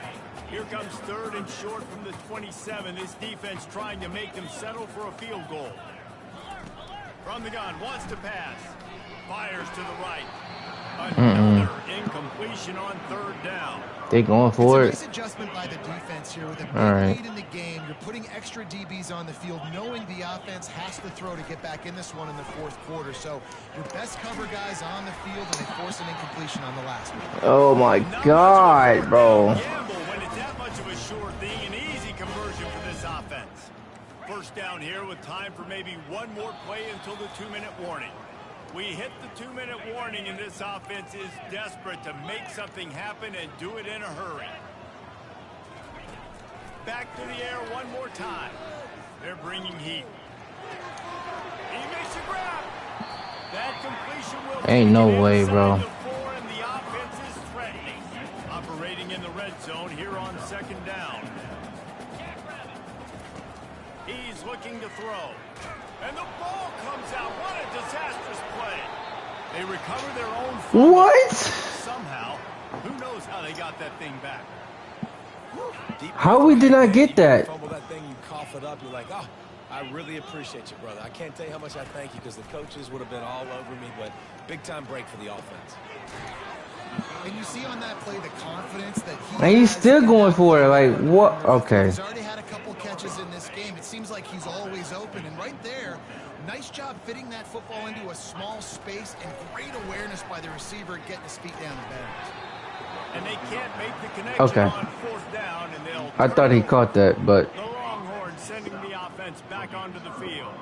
A: Here comes 3rd and short from the 27. This defense trying to make them settle for a field goal. From the gun, wants to pass. Fires to the right. Another incompletion on third down.
B: They going
C: It's a
B: for it.
C: nice adjustment by the defense here with a big
B: All right.
C: lead in the game. You're putting extra DBs on the field, knowing the offense has to throw to get back in this one in the fourth quarter. So your best cover guys on the field, and they force an incompletion on the last one.
B: Oh my God, bro.
A: Gamble when it's that much of a sure thing. An easy conversion for this offense. First down here with time for maybe one more play until the 2-minute warning. We hit the 2-minute warning, and this offense is desperate to make something happen and do it in a hurry. Back to the air one more time. They're bringing heat. He makes a grab. That completion will
B: Ain't no way,
A: inside
B: bro.
A: the 4, and the offense is threatening. Operating in the red zone here on second down. He's looking to throw. And the ball comes out. What a disastrous play. They recover their own fumble.
B: What?
A: Somehow. Who knows how they got that thing back.
B: How we did not get that?
D: Fumble that thing, you cough it up. You're like, oh, I really appreciate you, brother. I can't tell you how much I thank you because the coaches would have been all over me, but big-time break for the offense.
C: And you see on that play the confidence that he
B: And he's
C: has
B: still
C: in
B: going
C: that
B: for it.
C: play.
B: Like, what? Okay.
C: He's already had a couple catches in this game. It seems like he's always open. And right there, nice job fitting that football into a small space, and great awareness by the receiver getting his feet down the bounds.
A: And they can't make the connection
B: Okay.
A: on fourth down, and they'll
B: I thought he caught that, but
A: the Longhorns sending the offense back onto the field.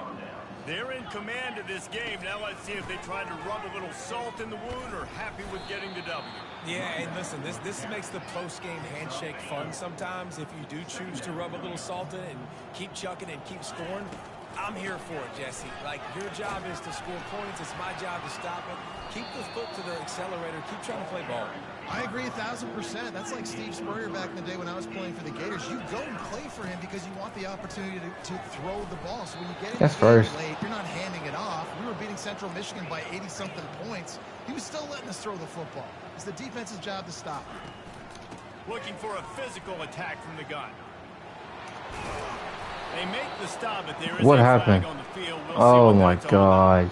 A: They're in command of this game. Now let's see if they try to rub a little salt in the wound or happy with getting the W.
D: Yeah, and listen, this makes the post-game handshake fun sometimes. If you do choose to rub a little salt in it and keep chucking and keep scoring, I'm here for it, Jesse. Like, your job is to score points. It's my job to stop it. Keep the foot to the accelerator. Keep trying to play ball.
C: I agree 1,000%. That's like Steve Spurrier back in the day when I was playing for the Gators. You go and play for him because you want the opportunity to throw the ball. So when you get in
B: That's
C: the game
B: first.
C: late, you're not handing it off. We were beating Central Michigan by 80-something points. He was still letting us throw the football. It's the defense's job to stop.
A: Looking for a physical attack from the gun. They make the stop, but there is
B: what
A: a
B: happened?
A: flag on the field. We'll see
B: Oh
A: what
B: my
A: that's all about.
B: God.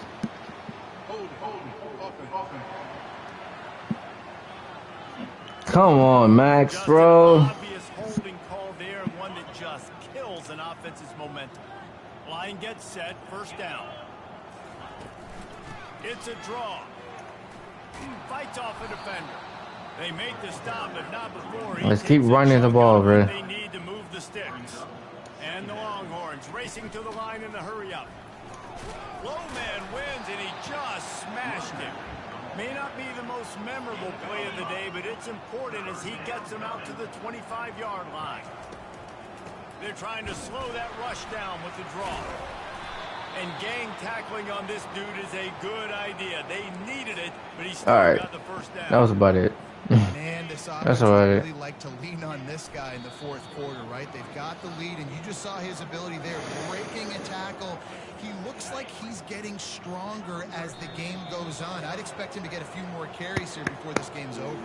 E: Offense.
B: Come on, Max,
A: Just
B: bro.
A: an obvious holding call there, and one that just kills an offense's momentum. Line gets set, first down. It's a draw. Fights off a defender. They make the stop, but not before. He
B: Let's keep
A: takes a
B: running the
A: chunk
B: ball,
A: out
B: bro.
A: when They need to move the sticks. And the Longhorns racing to the line in the hurry up. Low man wins, and he just smashed him. May not be the most memorable play of the day, but it's important as he gets him out to the 25-yard line. They're trying to slow that rush down with the draw. And gang tackling on this dude is a good idea. They needed it, but he still
B: All right.
A: got the first down.
B: That was about it.
C: Man, this offense
B: That's all right.
C: really like to lean on this guy in the fourth quarter, right? They've got the lead, and you just saw his ability there, breaking a tackle. He looks like he's getting stronger as the game goes on. I'd expect him to get a few more carries here before this game's over.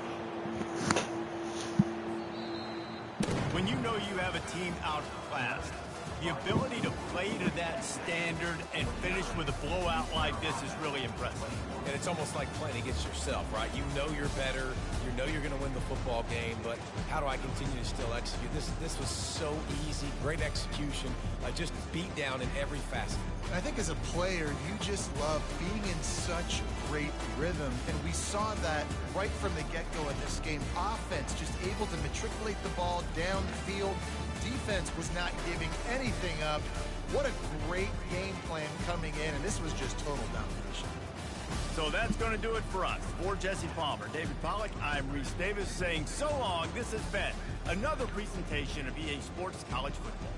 A: When you know you have a team outclassed, the ability to play to that standard and finish with a blowout like this is really impressive.
D: And it's almost like playing against yourself, right? You know you're better. You know you're going to win the football game, but how do I continue to still execute? This was so easy. Great execution. Just beat down in every facet.
C: I think as a player, you just love being in such great rhythm, and we saw that right from the get-go in this game. Offense just able to matriculate the ball down the field. Defense was not giving anything up. What a great game plan coming in, and this was just total domination.
A: So that's going to do it for us. For Jesse Palmer, David Pollack, I'm Reese Davis saying so long. This has been another presentation of EA Sports College Football.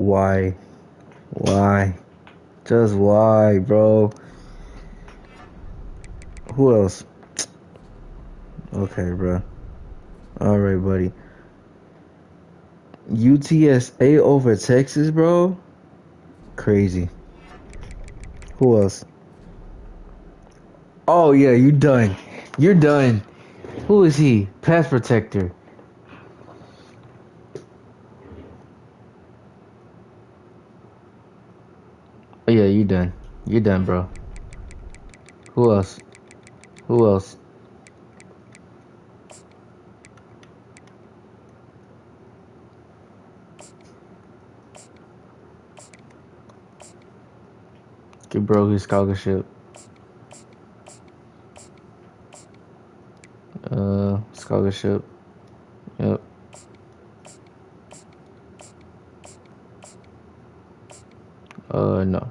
B: Why? Why? Just why, bro? Who else? Okay, bro. Alright, buddy. UTSA over Texas, bro? Crazy. Who else? Oh, yeah, you done. You're done. Who is he? Pass protector. Oh, yeah, you done. You're done, bro. Who else? Who else? Give bro his scholarship. Scholarship. Yep. No.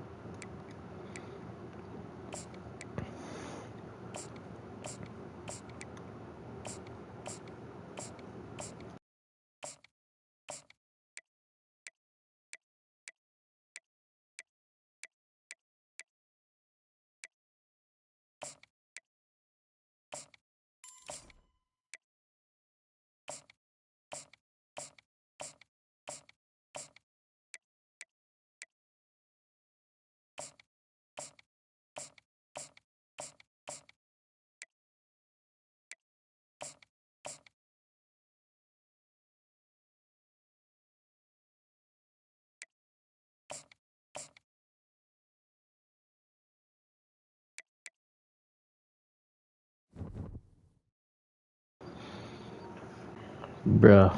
B: Bro.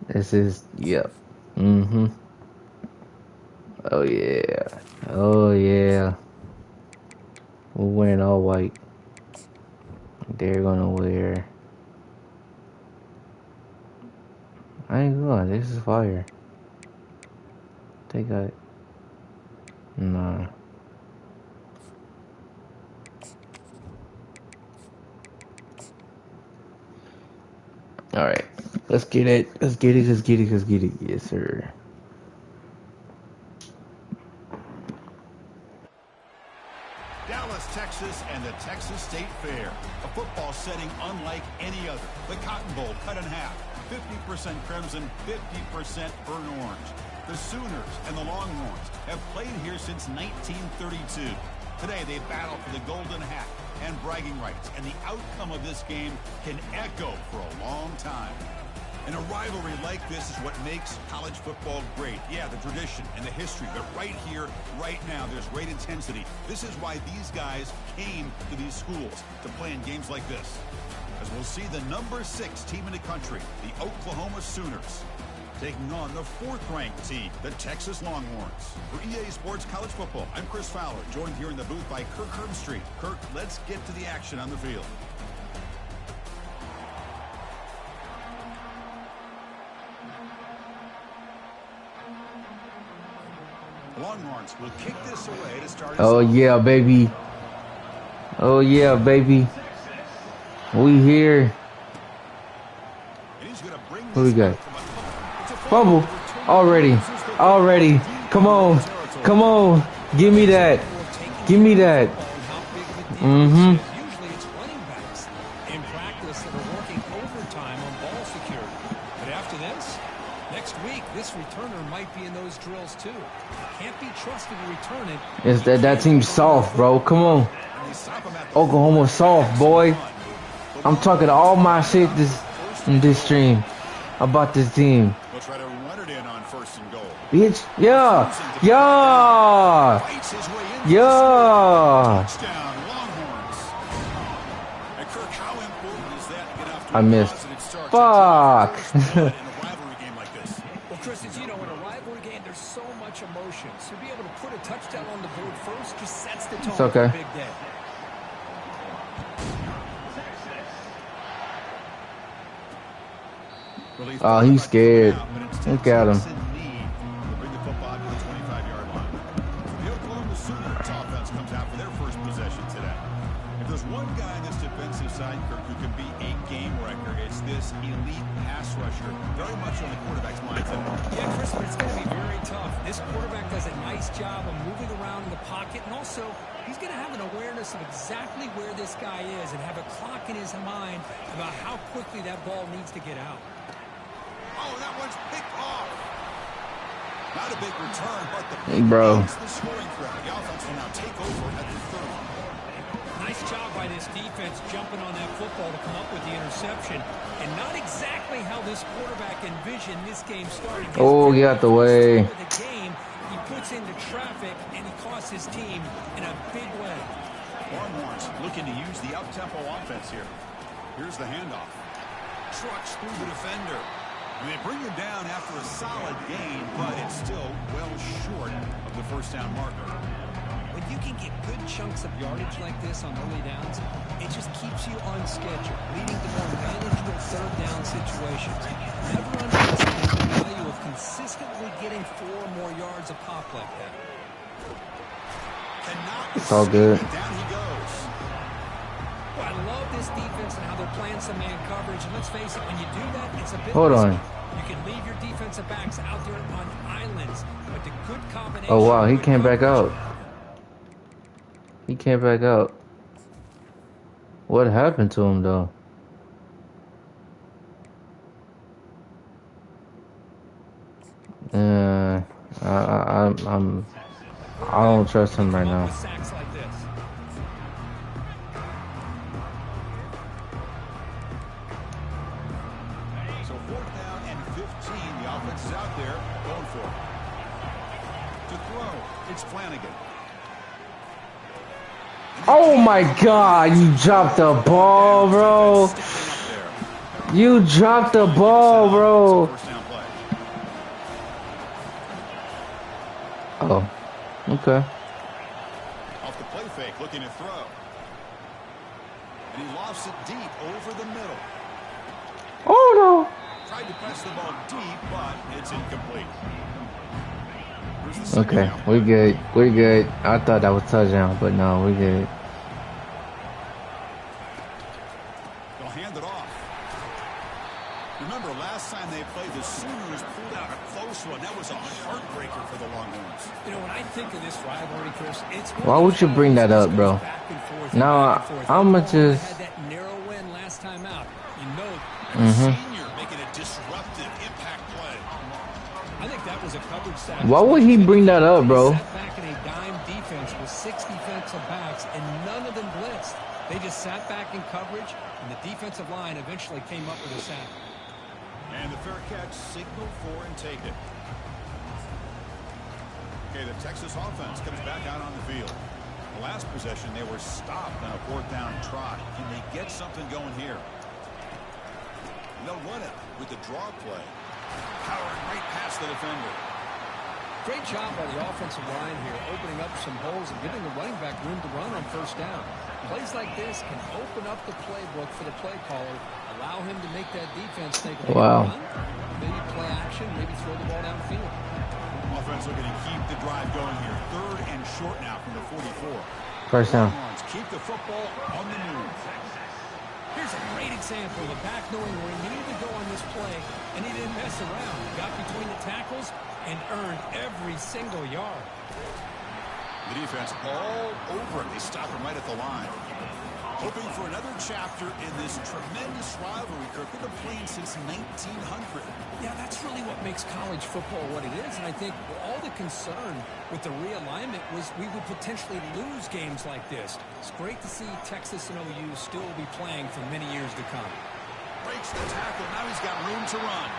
B: This is, yep. Mm-hmm. Oh, yeah. Oh, yeah. We're wearing all white. They're gonna wear... I ain't going. This is fire. They got... Nah. Alright. Let's get it. Let's get it. Let's get it. Let's get it. Yes, sir.
E: Dallas, Texas, and the Texas State Fair. A football setting unlike any other. The Cotton Bowl cut in half. 50% crimson, 50% burnt orange. The Sooners and the Longhorns have played here since 1932. Today they battle for the golden hat and bragging rights, and the outcome of this game can echo for a long time. And a rivalry like this is what makes college football great. Yeah, the tradition and the history, but right here, right now, there's great intensity. This is why these guys came to these schools to play in games like this. As we'll see the number 6 team in the country, the Oklahoma Sooners, taking on the 4th-ranked team, the Texas Longhorns. For EA Sports College Football, I'm Chris Fowler, joined here in the booth by Kirk Herbstreit. Kirk, let's get to the action on the field. Longhorns will kick this away to start.
B: Oh, yeah, baby. Oh, yeah, baby. We here. Who we got? Fumble. Already. Already. Come on. Come on. Give me that. Give me that. Mm-hmm.
F: Usually it's running backs in practice that are working overtime on ball security. But after this, next week, this returner might be in those drills too. Can't be trusted to return it.
B: It's that team's soft, bro. Come on. Oklahoma soft, boy. I'm talking all my shit in this stream about this team.
E: We'll try to run it in on 1st and goal.
B: Bitch. Yeah. Yeah. Yeah. I missed. Fuck.
F: Chris, as you know, in a rivalry game, there's so much emotion. So to be able to put a touchdown on the board first just sets the tone
B: It's okay.
F: for a big day.
B: Oh, he's scared. Look at him.
E: Bring the football to the 25-yard line. The Oklahoma Sooners offense comes out for their first possession today. If there's there's one guy on this defensive side, Kirk, who can be a game wrecker. It's this elite pass rusher. Very much on the quarterback's mindset.
H: Yeah, Chris, but it's going to be very tough. This quarterback does a nice job of moving around in the pocket, and also he's going to have an awareness of exactly where this guy is and have a clock in his mind about how quickly that ball needs to get out.
E: Oh, that one's picked off. Not a big return, but the scoring threat. The offense will now take over at the 30.
H: Nice job by this defense jumping on that football to come up with the interception. And not exactly how this quarterback envisioned this game starting.
B: Oh, get out the way.
H: The game he puts into traffic, and he costs his team in a big way.
E: Longhorns looking to use the up-tempo offense here. Here's the handoff. Trucks through the defender. And they bring him down after a solid gain, but it's still well short of the first down marker.
H: When you can get good chunks of yardage like this on early downs, it just keeps you on schedule, leading to more manageable third down situations. Never underestimate the value of consistently getting 4 or more yards a pop like that.
B: It's all good.
E: Down he goes.
H: Well, I love this defense and how they're playing some man coverage. And let's face it, when you do that, it's a bit
B: Hold on.
H: You can leave your defensive backs out there on islands, but the good combination.
B: Oh wow, he came back out. He came back out. What happened to him though? I don't trust him right now.
E: So 4th down and 15. The offense is out there going for it. To throw, it's Flanagan.
B: Oh my God, you dropped the ball, bro. You dropped the ball, bro. Oh, okay.
E: Off the play fake, looking to throw. And he lofts it deep over the middle.
B: Oh no.
E: Tried to press the ball deep, but it's incomplete.
B: Okay, we good. We good. I thought that was touchdown, but no, we good.
E: They'll hand it off. Remember, last time they played, the Sooners pulled out a close one. That was a heartbreaker for the Longhorns.
H: You know, when I think of this rivalry, Chris, it's
B: why would you bring that up, bro? Now, I'm gonna just.
H: Had that narrow win last time out. You know,
E: senior making a disruptive impact play.
H: I think that was a coverage sack.
B: Why would he bring that up, bro?
H: Sat back in a dime defense with 6 defensive backs, and none of them blitzed. They just sat back in coverage, and the defensive line eventually came up with a sack.
E: And the fair catch signal for and take it. Okay, the Texas offense comes back out on the field. The last possession, they were stopped on a 4th down try. Can they get something going here? And they'll run it with the draw play. Powering right past the defender.
H: Great job by the offensive line here, opening up some holes and giving the running back room to run on 1st down. Plays like this can open up the playbook for the play caller, allow him to make that defense think,
B: wow,
H: run, maybe play action, maybe throw the ball downfield.
E: Offense looking to keep the drive going here. 3rd and short now from the 44.
B: 1st down.
E: Keep the football on the move.
H: Here's a great example of the back knowing where he needed to go on this play, and he didn't mess around. He got between the tackles and earned every single yard.
E: The defense all over it. They stop him right at the line. Hoping for another chapter in this tremendous rivalry, Kirk. They've been playing since 1900.
H: Yeah, that's really what makes college football what it is. And I think all the concern with the realignment was we would potentially lose games like this. It's great to see Texas and OU still be playing for many years to come.
E: Breaks the tackle. Now he's got room to run.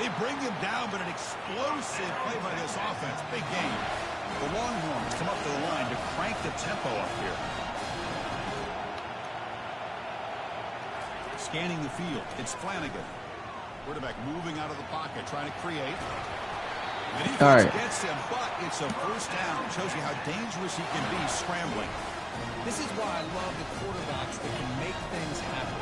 E: They bring him down, but an explosive play by this offense. Big game. The Longhorns come up to the line to crank the tempo up here. Scanning the field. It's Flanagan. Quarterback moving out of the pocket, trying to create. The defense gets him, but it's a 1st down. Shows you how dangerous he can be scrambling.
H: This is why I love the quarterbacks that can make things happen.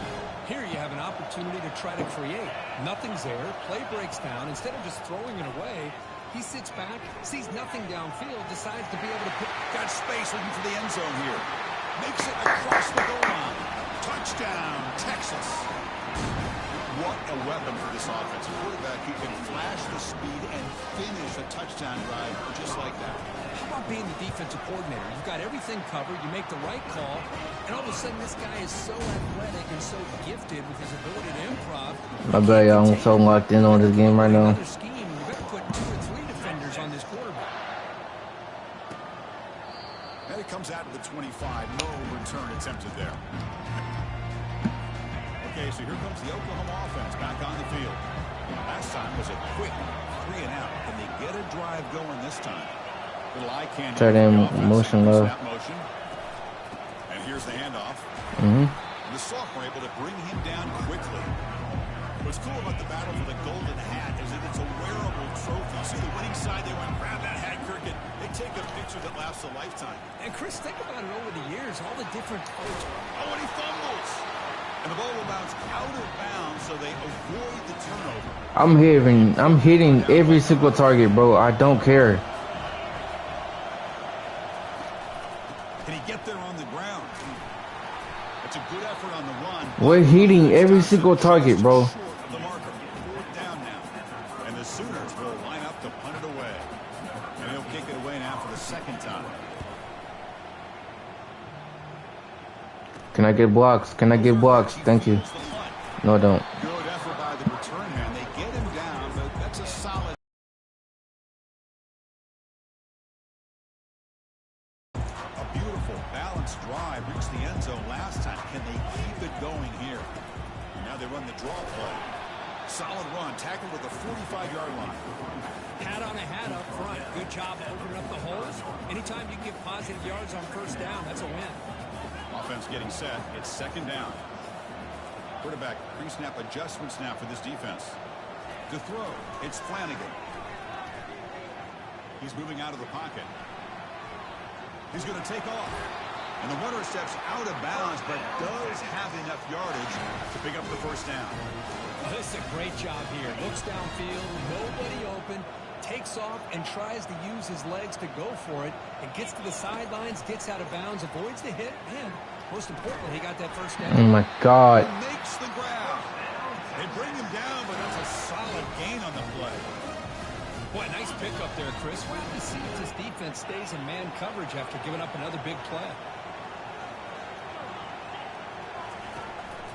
H: Here you have an opportunity to try to create. Nothing's there. Play breaks down. Instead of just throwing it away, he sits back, sees nothing downfield, decides to be able to put...
E: Got space looking for the end zone here. Makes it across the goal line. Touchdown, Texas. What a weapon for this offense. A quarterback who can flash the speed and finish a touchdown drive just like that.
H: How about being the defensive coordinator? You've got everything covered. You make the right call. And all of a sudden, this guy is so athletic and so gifted with his ability to improv.
B: I bet y'all I'm so locked in on this game right now.
H: Another scheme, you better put 2 or 3 defenders on this quarterback.
E: And it comes out to the 25. No return attempted there. Okay, so here comes the Oklahoma offense back on the field. Last time was a quick 3 and out. Can they get a drive going this time? Little eye candy.
B: Try that motion low.
E: Motion. And here's the handoff. The sophomore able to bring him down quickly. What's cool about the battle for the golden hat is that it's a wearable trophy. See the winning side, they went grab that hat, Kirk, and they take a picture that lasts a lifetime.
H: And Chris, think about it over the years, all the different coaches.
E: Oh, and he fumbles. And the ball will bounce out of bounds, so they avoid the turnover.
B: I'm hitting every single target, bro. I don't care.
E: Can he get there on the ground? It's a good effort on the run.
B: We're hitting every single target, bro.
E: Short of the marker. 4th down now. And the Sooners will line up to punt it away. And he'll kick it away now for the 2nd time.
B: Can I get blocks? Can I get blocks? Thank you. No, I don't.
E: Good effort by the return man. They get him down, but that's a solid. A beautiful balanced drive. Reached the end zone last time. Can they keep it going here? And now they run the draw play. Solid run. Tackled with the 45-yard line.
H: Hat on a hat up front. Good job opening up the holes. Anytime you get positive yards on 1st down, that's a win.
E: Offense getting set. It's 2nd down. Quarterback pre-snap adjustments now for this defense. To throw, it's Flanagan. He's moving out of the pocket. He's going to take off. And the runner steps out of bounds, but does have enough yardage to pick up the 1st down.
H: Oh, this is a great job here. Looks downfield, nobody open, takes off and tries to use his legs to go for it, and gets to the sidelines, gets out of bounds, avoids the hit, and most importantly, he got that 1st down.
B: Oh my God.
E: He makes the grab. They bring him down, but that's a solid gain on the play.
H: Boy, nice pickup there, Chris. We're going to see if this defense stays in man coverage after giving up another big play.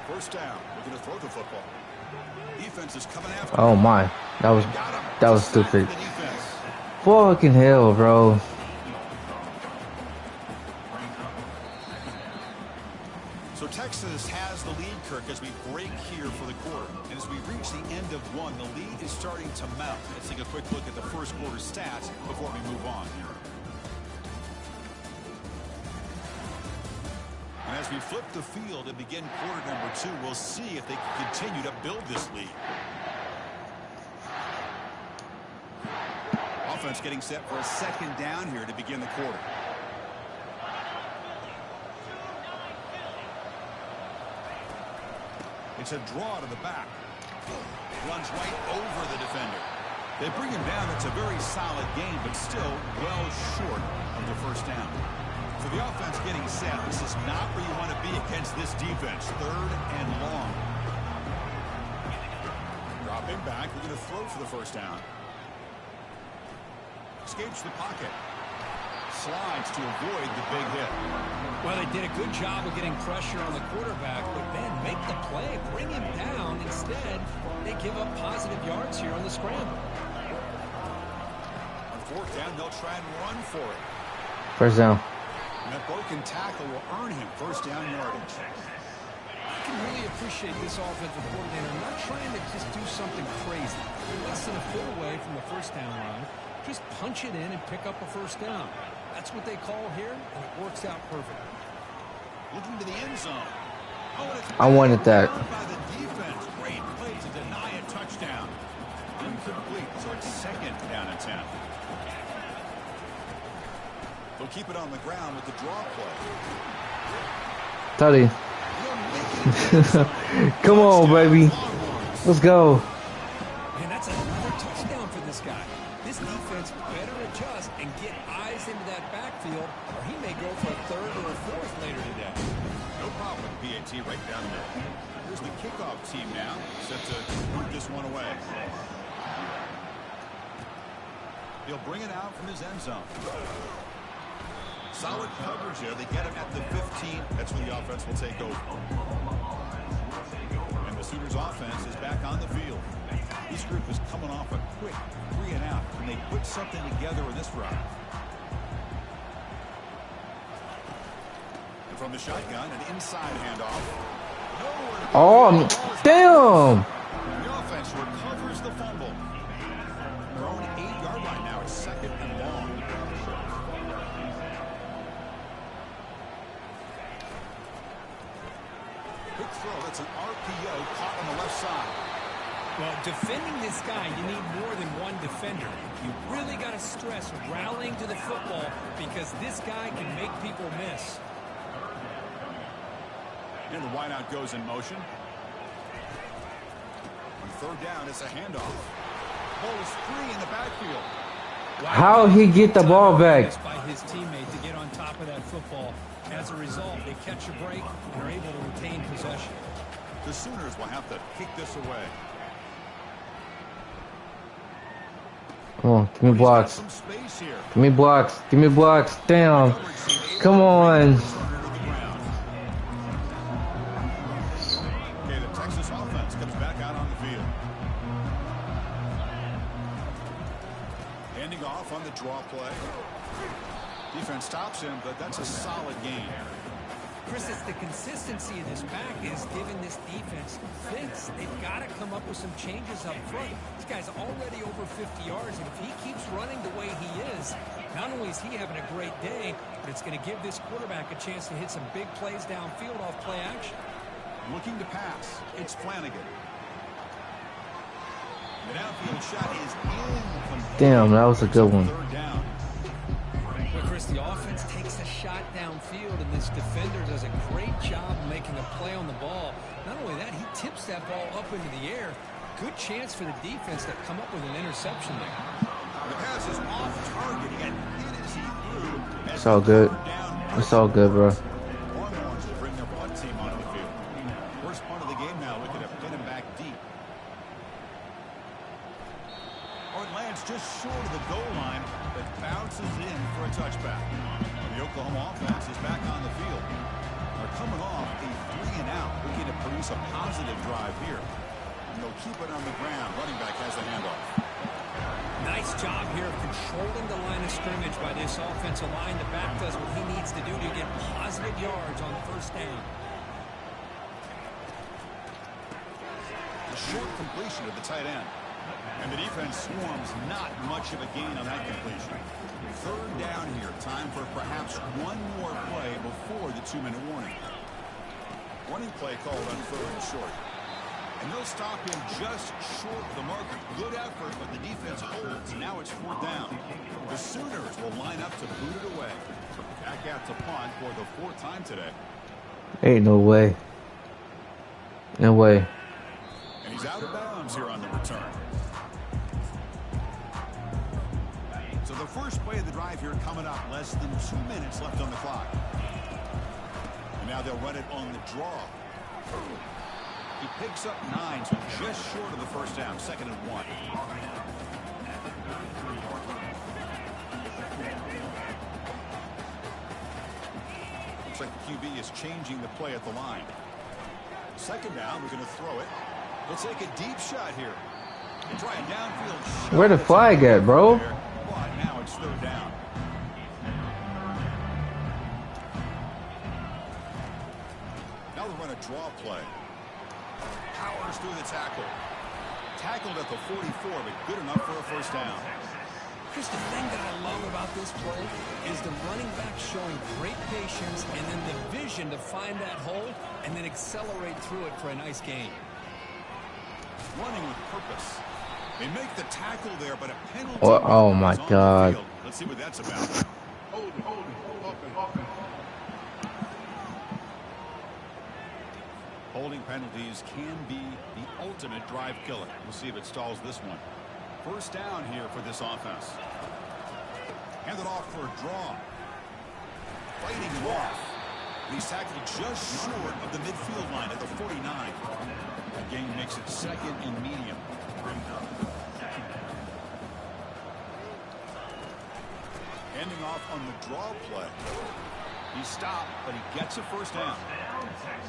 E: 1st down. We're going to throw the football. Defense is coming after.
B: Oh my. That was stupid. Fucking hell, bro.
E: So Texas has the lead, Kirk, as we break here for the quarter. And as we reach the end of one, the lead is starting to mount. Let's take a quick look at the 1st quarter stats before we move on here. And as we flip the field and begin quarter number 2, we'll see if they can continue to build this lead. Offense getting set for a 2nd down here to begin the quarter. It's a draw to the back. Runs right over the defender. They bring him down. It's a very solid game, but still well short of the 1st down. So the offense getting set. This is not where you want to be against this defense. 3rd and long. Dropping back. We're going to throw for the 1st down. Escapes the pocket. Slides to avoid the big hit.
H: Well, they did a good job of getting pressure on the quarterback, but then make the play, bring him down. Instead, they give up positive yards here on the scramble.
E: On 4th down, they'll try and run for it.
B: 1st down.
E: And that broken tackle will earn him 1st down yardage.
H: I can really appreciate this offensive coordinator not trying to just do something crazy. They're less than a foot away from the 1st down line. Just punch it in and pick up a 1st down. That's what they call here, and it works out perfectly.
E: Looking to the end zone. Oh,
B: I wanted that.
E: By the defense. Great play to deny a touchdown. Incomplete. So it's 2nd down and 10. They'll keep it on the ground with the draw play.
B: Tutty. Come on, baby. Let's go.
H: And that's another touchdown for this guy. This defense better adjust and get out eyes into that backfield, or he may go for a third or a fourth later today.
E: No problem, PAT right down there. Here's the kickoff team now, set to move this one away. He'll bring it out from his end zone. Solid coverage there. They get him at the 15. That's where the offense will take over. And the Sooners offense is back on the field. This group is coming off a quick 3 and out, and they put something together in this drive. And from the shotgun, an inside handoff.
B: Oh, damn!
E: The offense recovers the fumble. Their own 8-yard line now. It's 2nd and long. Quick throw. That's an RPO caught on the left side.
H: Well, defending this guy, you need more than one defender. You really got to stress rallying to the football because this guy can make people miss.
E: And the wideout goes in motion. On 3rd down, it's a handoff. Ball is free in the backfield.
B: How he get the ball back?
H: By his teammate to get on top of that football. As a result, they catch a break and are able to retain possession.
E: The Sooners will have to kick this away.
B: Come on, give me blocks. Give me blocks. Give me blocks. Damn. Come on.
E: Okay, the Texas offense comes back out on the field. Handing off on the draw play. Defense stops him, but that's a solid gain.
H: Chris, it's the consistency of this back is giving this defense fits. They've got to come up with some changes up front. This guy's already over 50 yards, and if he keeps running the way he is, not only is he having a great day, but it's going to give this quarterback a chance to hit some big plays downfield off play action.
E: Looking to pass. It's Flanagan. The downfield shot is incomplete.
B: Damn, that was a good one.
E: 3rd down.
H: Well, Chris, the offense takes a shot downfield, and this defender does a great job making a play on the ball. Not only that, he tips that ball up into the air. Good chance for the defense to come up with an interception there.
E: The pass is off target. He got hit as he threw.
B: It's all good. It's all good, bro.
E: Longhorns will bring their punt team onto the field. First punt of the game now, looking to pin him back deep. Or it lands just short of the goal line, but bounces in for a touchback. The Oklahoma offense is back on the field. They're coming off a 3 and out, looking to produce a positive drive here. And they'll keep it on the ground. Running back has the handoff.
H: Nice job here of controlling the line of scrimmage by this offensive line. The back does what he needs to do to get positive yards on 1st down.
E: A short completion of the tight end. And the defense swarms not much of a gain on that completion. 3rd down here. Time for perhaps one more play before the 2-minute warning. Running play called on 3rd and short. And they'll stop him just short of the marker. Good effort, but the defense holds. Now it's 4th down. The Sooners will line up to boot it away. Back out to punt for the 4th time today.
B: Ain't no way. No way.
E: And he's out of bounds here on the return. So the first play of the drive here coming up. Less than 2 minutes left on the clock. And now they'll run it on the draw. He picks up 9, so just short of the 1st down. 2nd and 1. Looks like the QB is changing the play at the line. 2nd down, we're going to throw it. We'll take a deep shot here. And try a downfield shot.
B: Where the flag at, bro?
E: But now it's 3rd down. Now they'll run a draw play. Powers through the tackle. Tackled at the 44, but good enough for a 1st down.
H: Chris, the thing that I love about this play is the running back showing great patience and then the vision to find that hole and then accelerate through it for a nice gain.
E: Running with purpose. They make the tackle there, but a penalty.
B: Oh my God.
E: Let's see what that's about. Holding penalties can be the ultimate drive killer. We'll see if it stalls this one. 1st down here for this offense. Handed off for a draw. Fighting him off. He's tackled just short of the midfield line at the 49. The game makes it second and medium. Ending off on the draw play. He stopped, but he gets a first down.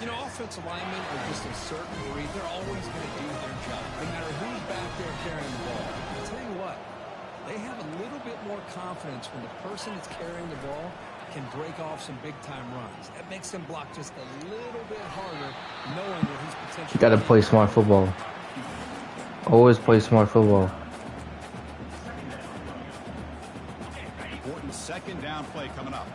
H: You know, offensive linemen are just a certain breed. They're always going to do their job, no matter who's back there carrying the ball. I'll tell you what, they have a little bit more confidence when the person that's carrying the ball can break off some big-time runs. That makes them block just a little bit harder, knowing that he's potentially...
B: You got to play smart football. Always play smart football.
E: Important second down play coming up.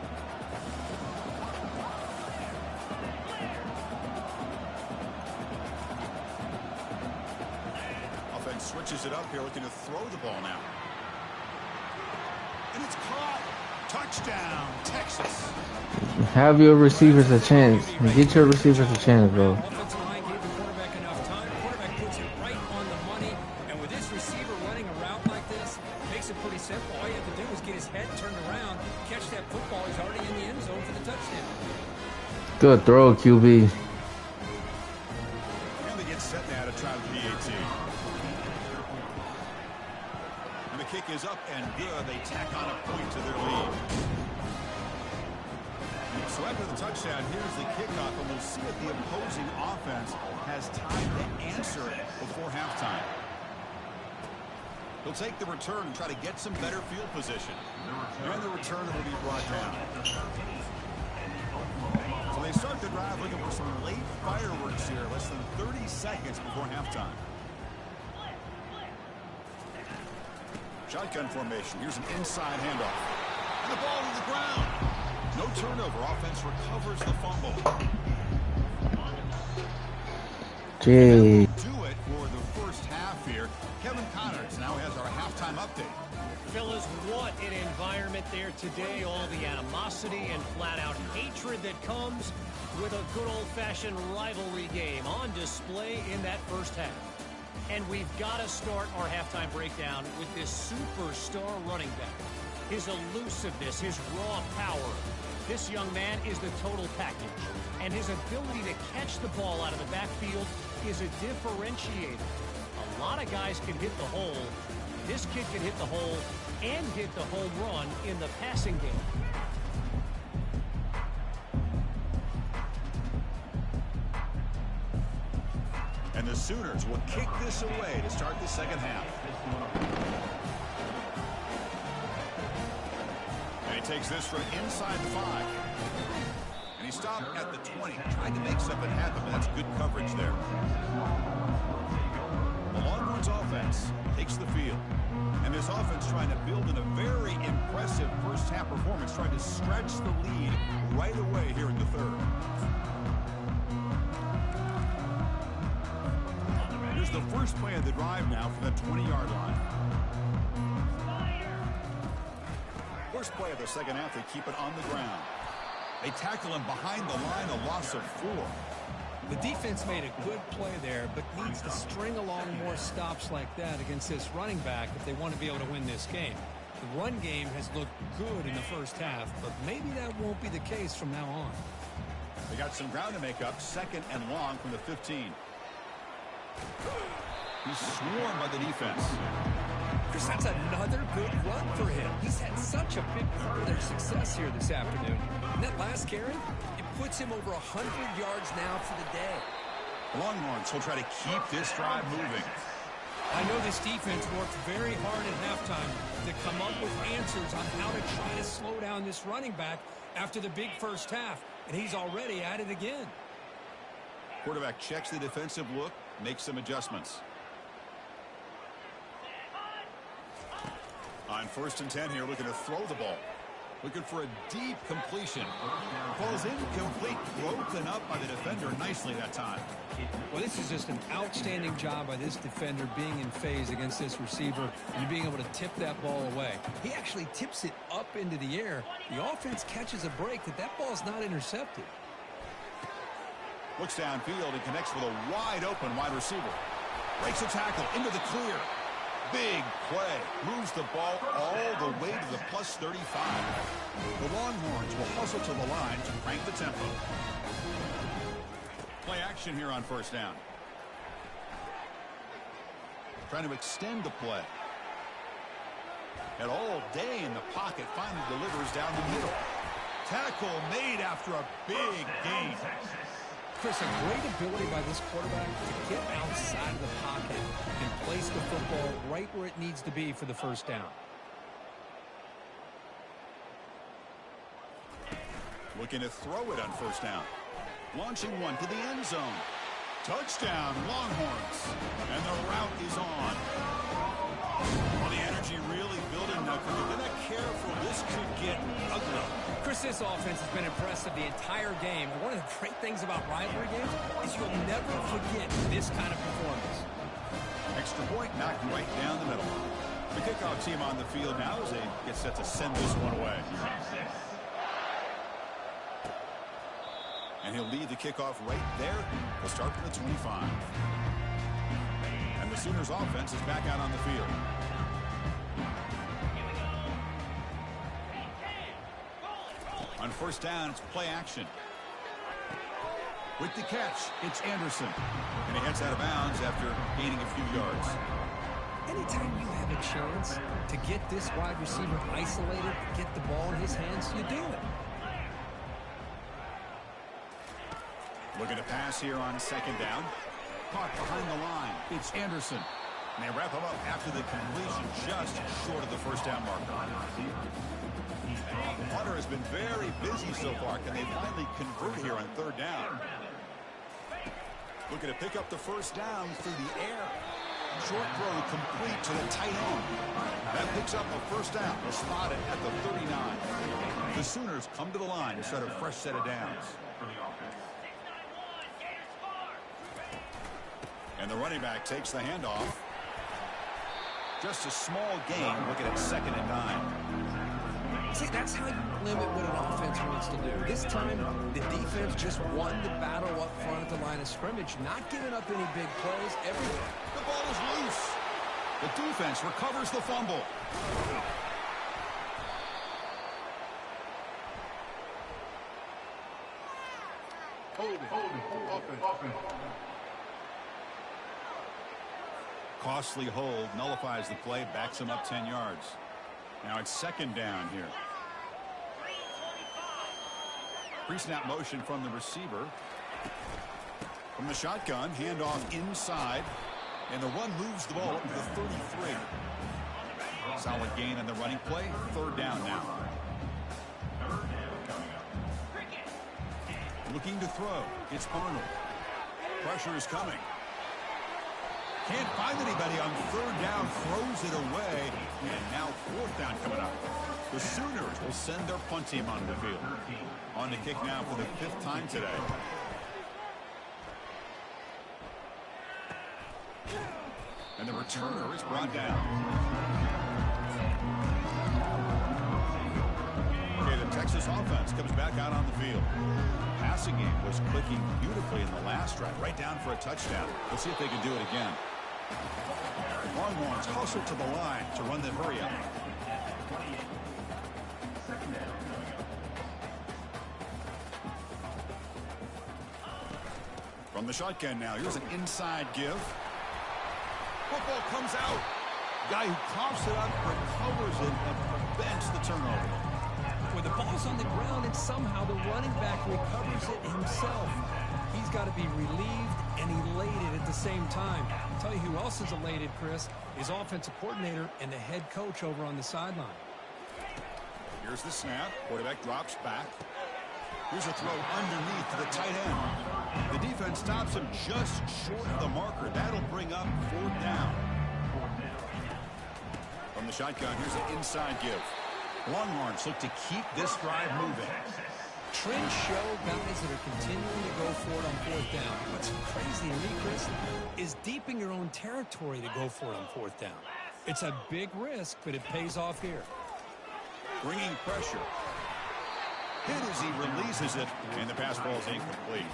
E: Offense switches it up here, looking to throw the ball now. And it's caught. Touchdown, Texas.
B: Have your receivers a chance. Get your receivers a chance, bro.
H: Offensive line gave the quarterback enough time. The quarterback puts it right on the money. And with this receiver running a route like this, makes it pretty simple. All you have to do is get his head turned around, catch that football. He's already in the end zone for the touchdown.
B: Good throw, QB.
E: And they get set now to try the PAT. And the kick is up and good. They tack on a point to their lead. So after the touchdown, here's the kickoff, and we'll see if the opposing offense has time to answer it before halftime. He'll take the return and try to get some better field position. And the return will be brought down. So they start the drive looking for some late fireworks here, less than 30 seconds before halftime. Shotgun formation. Here's an inside handoff. And the ball to the ground. No turnover. Offense recovers the fumble.
B: Gee.
E: Do it for the first half here. Kevin Connors now has our halftime update.
F: Fellas, what an environment there today. All the animosity and flat-out hatred that comes with a good old-fashioned rivalry game on display in that first half. And we've got to start our halftime breakdown with this superstar running back. His elusiveness, his raw power. This young man is the total package. And his ability to catch the ball out of the backfield is a differentiator. A lot of guys can hit the hole. This kid can hit the hole and hit the home run in the passing game.
E: And the Sooners will kick this away to start the second half. And he takes this from inside the 5. And he stopped at the 20. Tried to make something happen, but that's good coverage there. The Longhorns offense takes the field. And this offense trying to build in a very impressive first half performance, trying to stretch the lead right away here in the third. Here's the first play of the drive now for the 20-yard line. First play of the second half, they keep it on the ground. They tackle him behind the line, a loss of 4.
H: The defense made a good play there, but needs to string along more stops like that against this running back if they want to be able to win this game. The run game has looked good in the first half, but maybe that won't be the case from now on.
E: They got some ground to make up, second and long from the 15. He's swarmed by the defense.
H: Chris, that's another good run for him. He's had such a big part of their success here this afternoon. And that last carry, it puts him over 100 yards now for the day.
E: Longhorns will try to keep this drive moving.
H: I know this defense worked very hard at halftime to come up with answers on how to try to slow down this running back after the big first half. And he's already at it again.
E: Quarterback checks the defensive look, makes some adjustments. On 1st and 10 here, looking to throw the ball. Looking for a deep completion. Falls incomplete, broken up by the defender nicely that time.
H: Well, this is just an outstanding job by this defender being in phase against this receiver and being able to tip that ball away. He actually tips it up into the air. The offense catches a break that ball's not intercepted.
E: Looks downfield and connects with a wide open wide receiver. Breaks a tackle into the clear. Big play. Moves the ball all the way to the plus 35. The Longhorns will hustle to the line to crank the tempo. Play action here on first down. Trying to extend the play. And all day in the pocket, finally delivers down the middle. Tackle made after a big gain.
H: Chris, a great ability by this quarterback to get outside of the pocket and place the football right where it needs to be for the first down.
E: Looking to throw it on first down. Launching one to the end zone. Touchdown, Longhorns. And the route is on. Well, the energy really building now. If they're not careful, this could get ugly.
H: Chris, this offense has been impressive the entire game. And one of the great things about rivalry games is you'll never forget this kind of performance.
E: Extra point knocked right down the middle. The kickoff team on the field now as they get set to send this one away. And he'll lead the kickoff right there. We'll start from the 25. And the Sooners offense is back out on the field. On first down, it's play action. With the catch, it's Anderson. And he heads out of bounds after gaining a few yards.
H: Anytime you have a chance to get this wide receiver isolated, get the ball in his hands, you do it.
E: Looking to pass here on second down. Caught behind the line. It's Anderson. And they wrap him up after the completion just short of the first down marker. Hunter has been very busy so far. Can they finally convert here on third down? Looking to pick up the first down through the air. Short throw complete to the tight end. That picks up a first down. They'll spot it at the 39. The Sooners come to the line to start a fresh set of downs. And the running back takes the handoff. Just a small gain, looking at 2nd and 9.
H: See, that's how you limit what an offense wants to do. This time, the defense just won the battle up front at the line of scrimmage, not giving up any big plays.
E: The ball is loose. The defense recovers the fumble.
I: Hold it. Offense.
E: Costly hold, nullifies the play, backs him up 10 yards. Now it's second down here. Pre-snap motion from the receiver. From the shotgun, handoff inside. And the run moves the ball up to the 33. Solid gain on the running play. Third down now. Looking to throw. It's Arnold. Pressure is coming. Can't find anybody on third down, throws it away, and now fourth down coming up. The Sooners will send their punt team onto the field. On the kick now for the 5th time today. And the returner is brought down. Okay, the Texas offense comes back out on the field. Passing game was clicking beautifully in the last drive, right down for a touchdown. Let's see if they can do it again. Longhorns hustle to the line to run the hurry up. From the shotgun now, here's an inside give. Football comes out. Guy who coughs it up, recovers it, and prevents the turnover.
H: When the ball's on the ground and somehow the running back recovers it himself, he's got to be relieved and elated at the same time. I'll tell you who else is elated, Chris, is offensive coordinator and the head coach over on the sideline.
E: Here's the snap. Quarterback drops back. Here's a throw underneath to the tight end. The defense stops him just short of the marker. That'll bring up fourth down. From the shotgun, here's an inside give. Longhorns look to keep this drive moving.
H: Trends show guys that are continuing to go for it on fourth down. What's crazy to me, Chris, is deep in your own territory to go for it on fourth down. It's a big risk, but it pays off here.
E: Bringing pressure. Hit as he releases it, and the pass ball is incomplete.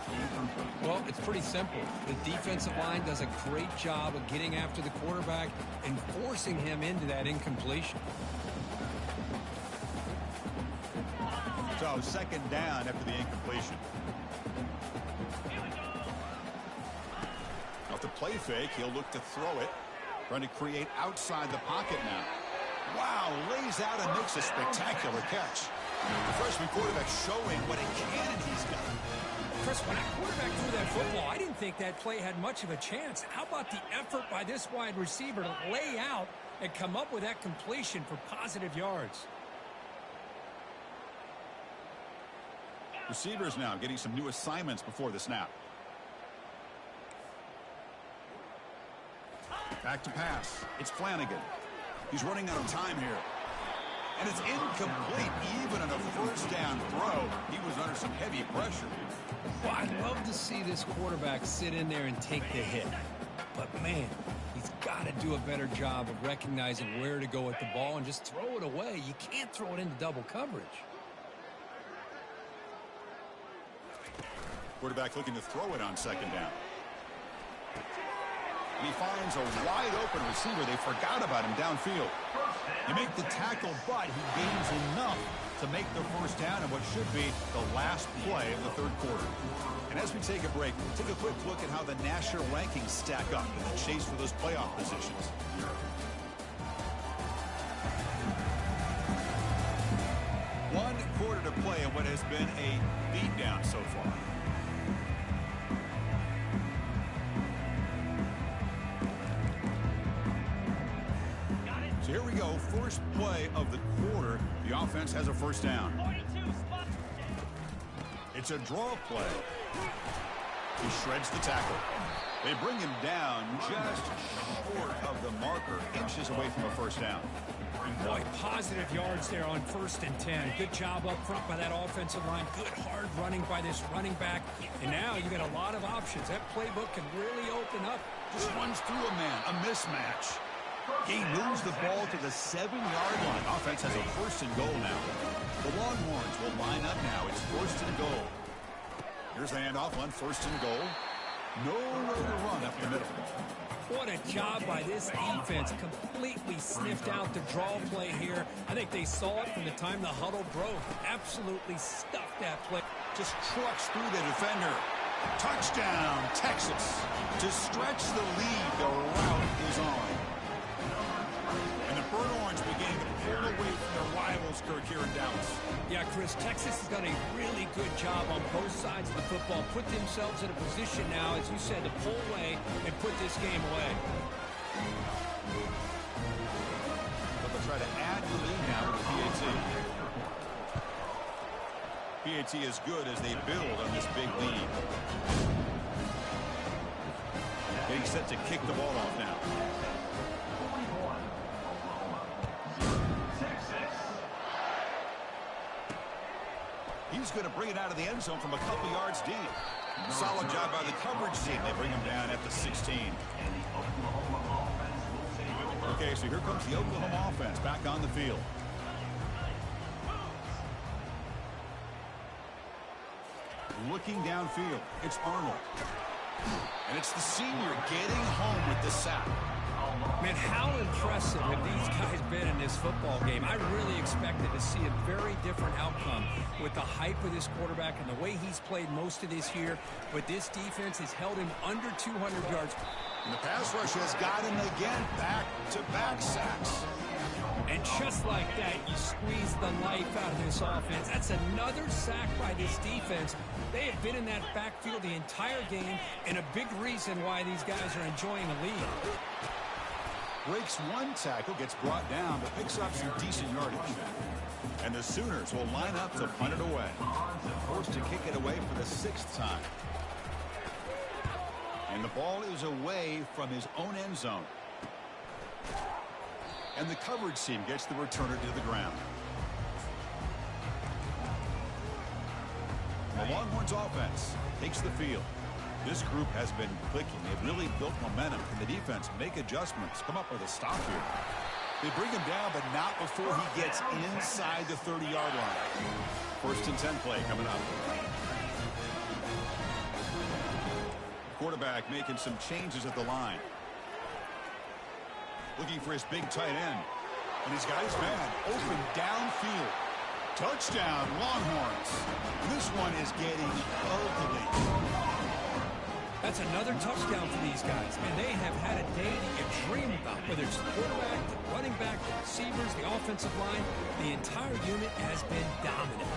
H: Well, it's pretty simple. The defensive line does a great job of getting after the quarterback and forcing him into that incompletion.
E: So second down after the incompletion. Off the play fake, he'll look to throw it. Trying to create outside the pocket now. Wow, lays out and makes a spectacular catch. The freshman quarterback showing what a cannon he's got.
H: Chris, when that quarterback threw that football, I didn't think that play had much of a chance. How about the effort by this wide receiver to lay out and come up with that completion for positive yards?
E: Receivers now getting some new assignments before the snap. Back to pass. It's Flanagan. He's running out of time here. And it's incomplete. Even on a first down throw, he was under some heavy pressure.
H: Well, I'd love to see this quarterback sit in there and take the hit. But, man, he's got to do a better job of recognizing where to go with the ball and just throw it away. You can't throw it into double coverage.
E: Quarterback looking to throw it on second down. And he finds a wide-open receiver. They forgot about him downfield. You make the tackle, but he gains enough to make the first down in what should be the last play of the third quarter. And as we take a break, we'll take a quick look at how the national rankings stack up in the chase for those playoff positions. One quarter to play in what has been a beatdown so far. So here we go, first play of the quarter. The offense has a first down. It's a draw play. He shreds the tackle. They bring him down just short of the marker, inches away from a first down.
H: Boy, positive yards there on 1st and 10. Good job up front by that offensive line. Good hard running by this running back. And now you got a lot of options. That playbook can really open up.
E: Just runs through a man, a mismatch. He moves the ball to the 7-yard line. Offense has a 1st and goal now. The Longhorns will line up now. It's 1st and goal. Here's the handoff on 1st and goal. Nowhere to run up the middle.
H: What a job by this defense. Completely sniffed out the draw play here. I think they saw it from the time the huddle broke. Absolutely stuffed that play.
E: Just trucks through the defender. Touchdown, Texas. To stretch the lead, the route is on. And the Burnt Orange beginning to pull away from their rivals, Kirk, here in Dallas.
H: Yeah, Chris, Texas has done a really good job on both sides of the football. Put themselves in a position now, as you said, to pull away and put this game away.
E: But they'll try to add to the lead now with PAT. PAT is good as they build on this big lead. Getting set to kick the ball off now. He's going to bring it out of the end zone from a couple yards deep. Solid job by the coverage team. They bring him down at the 16. Okay, so here comes the Oklahoma offense back on the field. Looking downfield, it's Arnold. And it's the senior getting home with the sack.
H: Man, how impressive have these guys been in this football game? I really expected to see a very different outcome with the hype of this quarterback and the way he's played most of this year. But this defense has held him under 200 yards.
E: And the pass rush has got him again, back-to-back sacks.
H: And just like that, you squeeze the life out of this offense. That's another sack by this defense. They have been in that backfield the entire game, and a big reason why these guys are enjoying a lead.
E: Breaks one tackle, gets brought down, but picks up some decent yardage. And the Sooners will line up to punt it away. Forced to kick it away for the 6th time. And the ball is away from his own end zone. And the coverage team gets the returner to the ground. The Longhorns offense takes the field. This group has been clicking. They've really built momentum. Can the defense make adjustments? Come up with a stop here. They bring him down, but not before he gets inside the 30-yard line. First and 10 play coming up. Quarterback making some changes at the line. Looking for his big tight end. And he's got his man open downfield. Touchdown, Longhorns. This one is getting ugly.
H: That's another touchdown for these guys. And they have had a day that you dream about, whether it's the quarterback, the running back, the receivers, the offensive line. The entire unit has been dominant.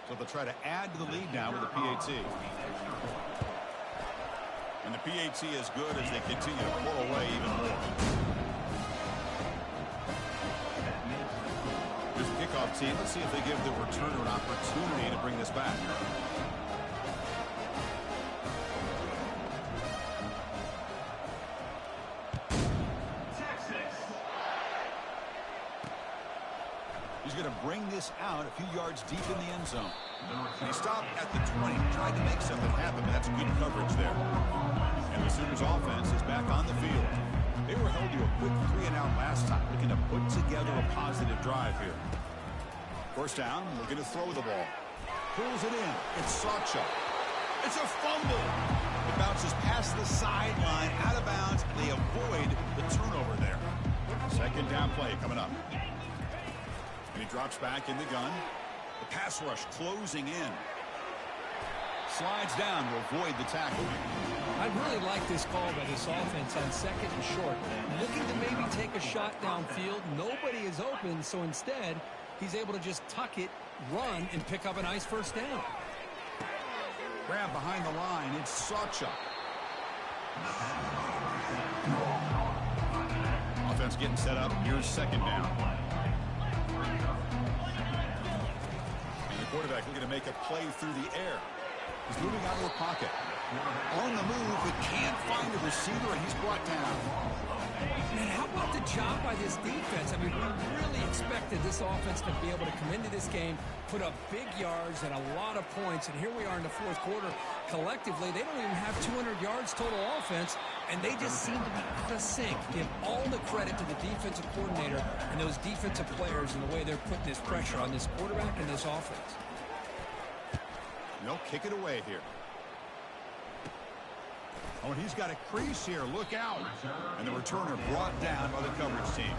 E: So they'll try to add to the lead now with the PAT. And the PAT is good as they continue to pull away even more. Here's the kickoff team. Let's see if they give the returner an opportunity to bring this back. He's going to bring this out a few yards deep in the end zone. And he stopped at the 20, tried to make something happen, but that's good coverage there. And the Sooners offense is back on the field. They were held to a quick 3-and-out last time, looking to put together a positive drive here. First down, looking to throw the ball. Pulls it in. It's Sacha. It's a fumble. It bounces past the sideline, out of bounds. They avoid the turnover there. Second down play coming up. And he drops back in the gun. The pass rush closing in. Slides down to avoid the tackle.
H: I really like this call by this offense on second and short. Looking to maybe take a shot downfield. Nobody is open, so instead, he's able to just tuck it, run, and pick up a nice first down.
E: Grab behind the line. It's Sacha. Offense getting set up. Here's second down. And the quarterback looking to make a play through the air. He's moving out of the pocket. On the move, but can't find a receiver, and he's brought down.
H: Man, how about the job by this defense? I mean, we really expected this offense to be able to come into this game, put up big yards and a lot of points, and here we are in the fourth quarter. Collectively, they don't even have 200 yards total offense, and they just seem to be out of sync. Give all the credit to the defensive coordinator and those defensive players and the way they're putting this pressure on this quarterback and this offense.
E: They'll kick it away here. Oh, and he's got a crease here. Look out. And the returner brought down by the coverage team.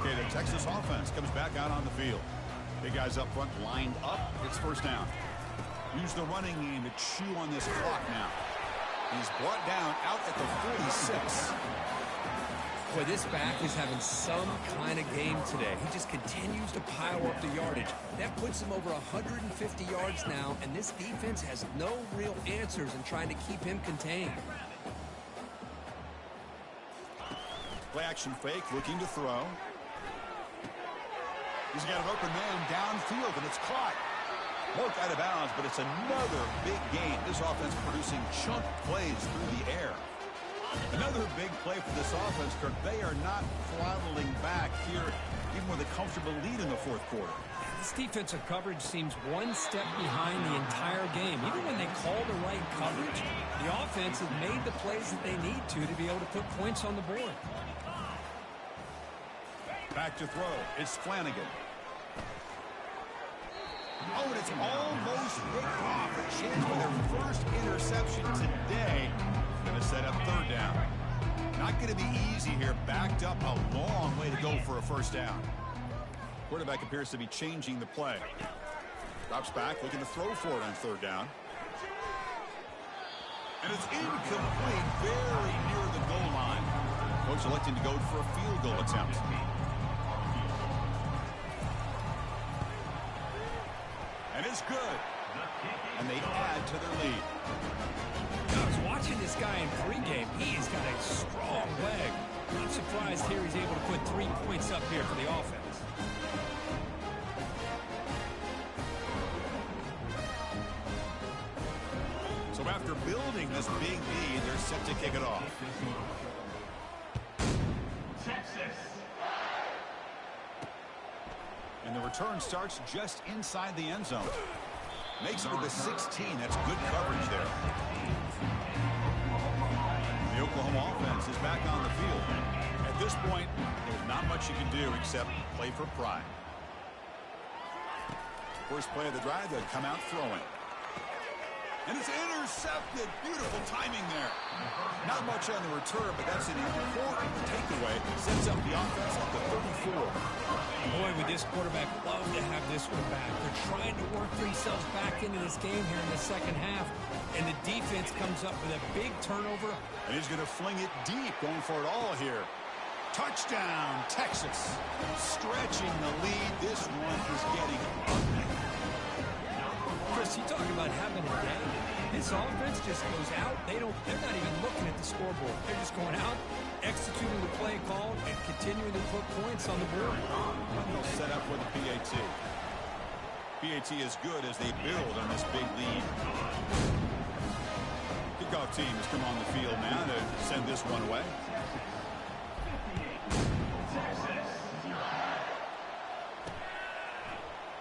E: Okay, the Texas offense comes back out on the field. Big guys up front lined up. It's first down. Use the running game to chew on this clock now. He's brought down out at the 46.
H: Boy, this back is having some kind of game today. He just continues to pile up the yardage. That puts him over 150 yards now, and this defense has no real answers in trying to keep him contained.
E: Play action fake, looking to throw. He's got an open man downfield, and it's caught. Marked out of bounds, but it's another big game. This offense producing chunk plays through the air. Another big play for this offense, Kirk. They are not throttling back here, even with a comfortable lead in the fourth quarter.
H: This defensive coverage seems one step behind the entire game. Even when they call the right coverage, the offense has made the plays that they need to be able to put points on the board.
E: Back to throw. It's Flanagan. Oh, and it's almost picked off. A chance for their first interception today. Going to set up third down. Not going to be easy here. Backed up a long way to go for a first down. Quarterback appears to be changing the play. Drops back, looking to throw for it on third down. And it's incomplete, very near the goal line. Coach electing to go for a field goal attempt. And it's good. And they add to their lead.
H: I was watching this guy in pregame. He's got a strong leg. I'm surprised here he's able to put 3 points up here for the offense.
E: So after building this big lead, they're set to kick it off.
G: Texas.
E: And the Return starts just inside the end zone. Makes it to the 16. That's good coverage there. The Oklahoma offense is back on the field. At this point, there's not much you can do except play for pride. First play of the drive, they'll come out throwing. And it's intercepted. Beautiful timing there. Not much on the return, but that's an important takeaway. Sets up the offense at the 34.
H: Boy, would this quarterback love to have this one back. They're trying to work themselves back into this game here in the second half. And the defense comes up with a big turnover.
E: And he's going to fling it deep, going for it all here. Touchdown, Texas. Stretching the lead. This one is getting ugly.
H: Chris, you talk about having a day. This offense just goes out. They're not even looking at the scoreboard. They're just going out, executing the play call, and continuing to put points on the board.
E: They'll set up for the PAT. PAT is good as they build on this big lead. Kickoff team has come on the field now to send this one away.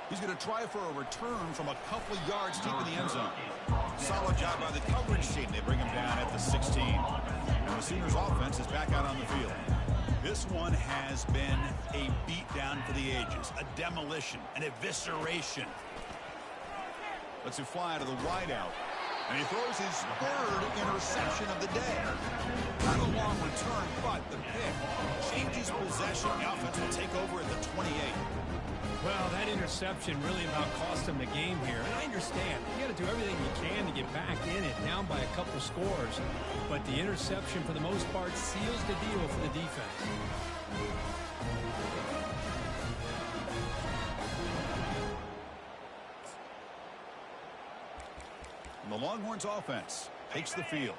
E: He's going to try for a return from a couple of yards deep in the end zone. Solid job by the coverage team. They bring him down at the 16. And the Sooners offense is back out on the field. This one has been a beatdown for the ages. A demolition, an evisceration. Lets him fly out of the wideout. And he throws his third interception of the day. Not a long return, but the pick changes possession. The offense will take over at the 28.
H: Well, that interception really about cost him the game here. And I understand. You got to do everything you can to get back in it, down by a couple scores. But the interception, for the most part, seals the deal for the defense.
E: And the Longhorns offense takes the field.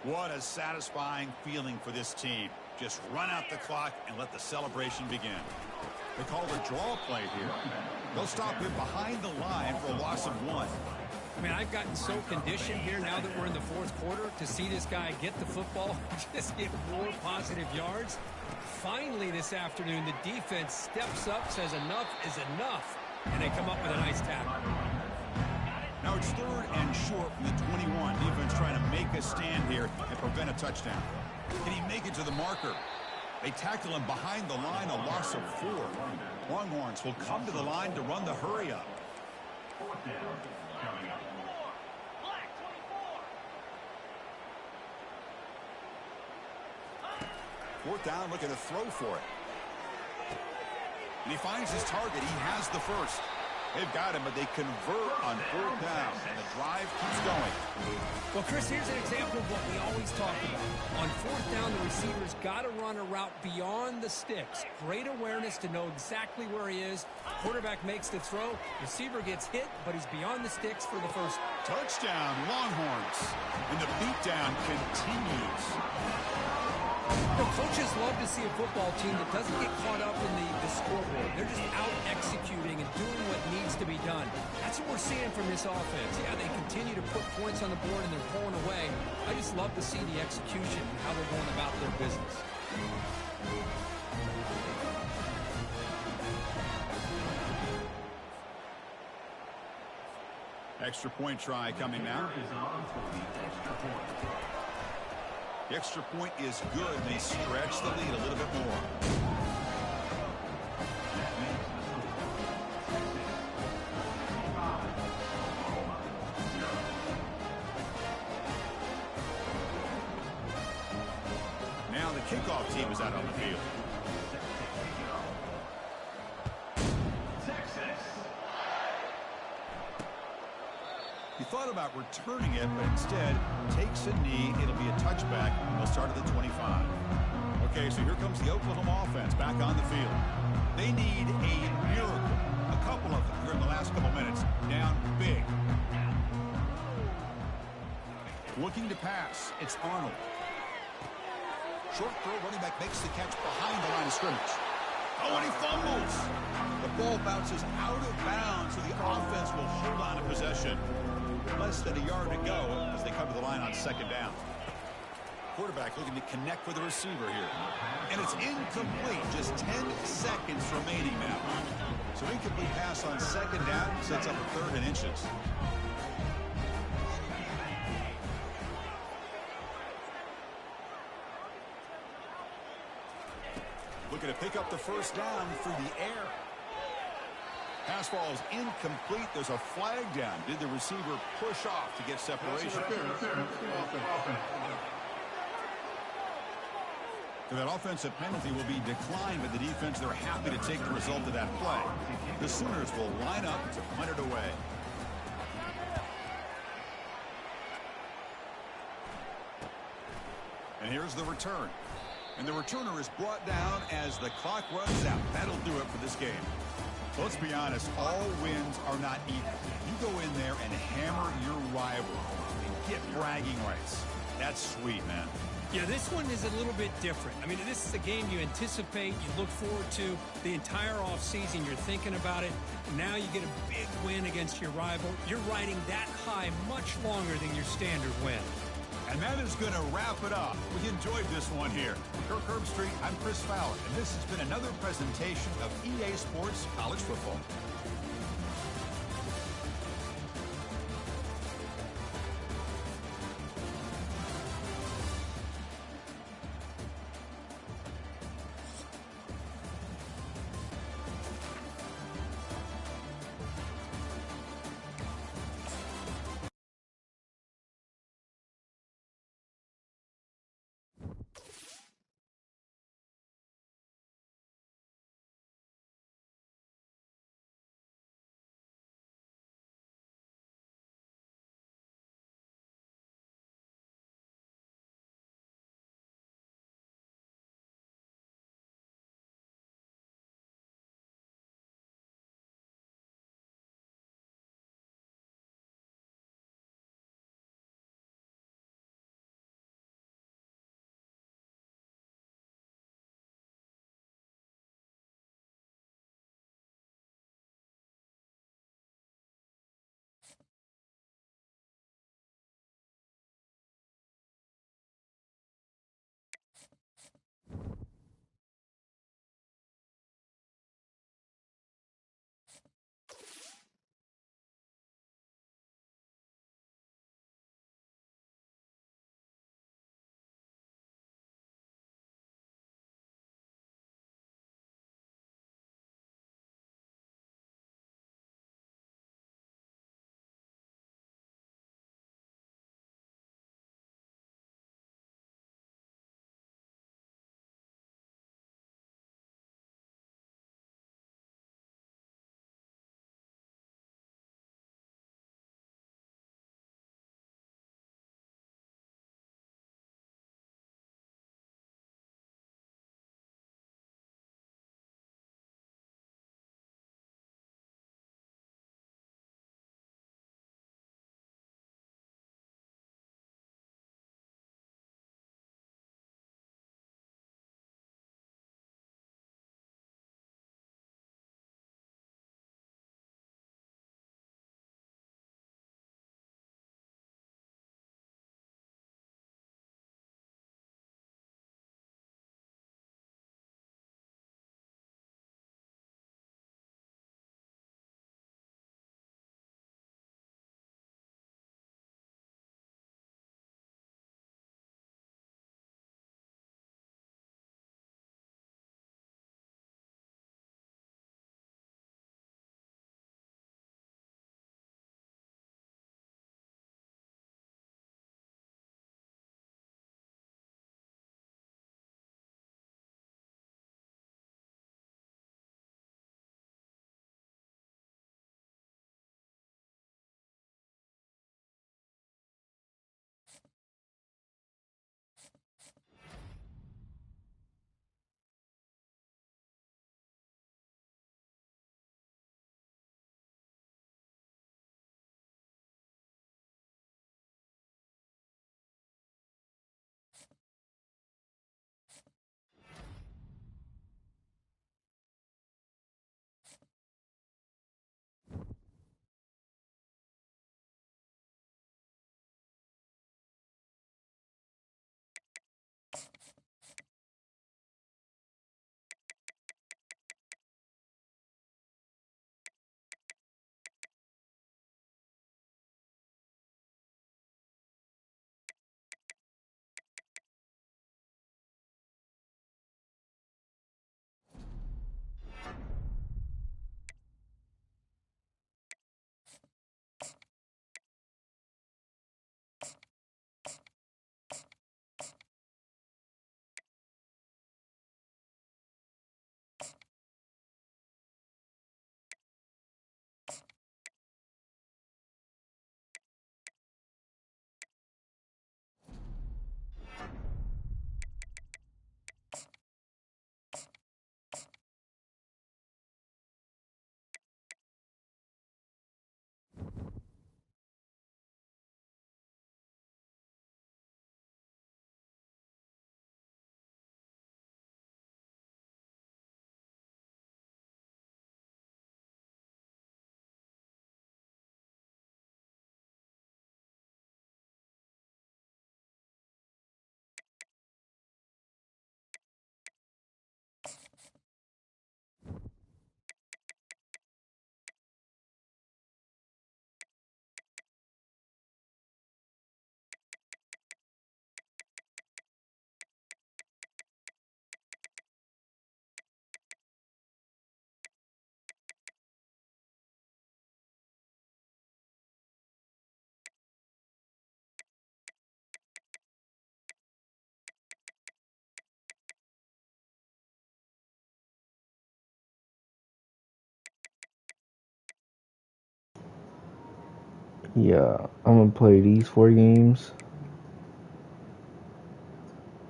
E: What a satisfying feeling for this team. Just run out the clock and let the celebration begin. They call the draw play here. They'll stop him behind the line for a loss of 1.
H: I mean, I've gotten so conditioned here now that we're in the fourth quarter to see this guy get the football, just get more positive yards. Finally this afternoon, the defense steps up, says enough is enough, and they come up with a nice tackle.
E: Now it's 3rd and short from the 21. Defense trying to make a stand here and prevent a touchdown. Can he make it to the marker? They tackle him behind the line, a loss of 4. Longhorns will come to the line to run the hurry up.
G: 4th down coming up.
E: Fourth down, looking to throw for it. And he finds his target. He has the first. They've got him, but they convert on 4th down, and the drive keeps going.
H: Well, Chris, here's an example of what we always talk about. On 4th down, the receiver's got to run a route beyond the sticks. Great awareness to know exactly where he is. Quarterback makes the throw. Receiver gets hit, but he's beyond the sticks for the first.
E: Touchdown, Longhorns. And the beatdown continues.
H: The coaches love to see a football team that doesn't get caught up in the scoreboard. They're just out executing and doing what needs to be done. That's what we're seeing from this offense. Yeah, they continue to put points on the board and they're pulling away. I just love to see the execution and how they're going about their business.
E: Extra point try coming now. The extra point is good. They stretch the lead a little bit more. Now the kickoff team is out on the field. He thought about returning it, but instead takes a knee. It'll be a touchback. They'll start at the 25. Okay, so here comes the Oklahoma offense back on the field. They need a miracle. A couple of them here in the last couple minutes. Down big. Looking to pass. It's Arnold. Short throw. Running back makes the catch behind the line of scrimmage. Oh, and he fumbles. The ball bounces out of bounds, so the offense will hold on to possession. Less than a yard to go as they come to the line on 2nd down. Quarterback looking to connect with the receiver here. And it's incomplete. Just 10 seconds remaining now. So incomplete pass on second down sets up a 3rd and inches. Looking to pick up the first down through the air. Pass ball is incomplete. There's a flag down. Did the receiver push off to get separation? So that offensive penalty will be declined by the defense. They're happy to take the result of that play. The Sooners will line up to punt it away. And here's the return. And the returner is brought down as the clock runs out. That'll do it for this game. Let's be honest, all wins are not equal. You go in there and hammer your rival and get bragging rights. That's sweet, man.
H: Yeah, this one is a little bit different. I mean, this is a game you anticipate, you look forward to the entire offseason. You're thinking about it. Now you get a big win against your rival. You're riding that high much longer than your standard win.
E: And that is going to wrap it up. We enjoyed this one here. Kirk Herbstreit, I'm Chris Fowler, and this has been another presentation of EA Sports College Football.
B: Yeah, I'm gonna play these 4 games.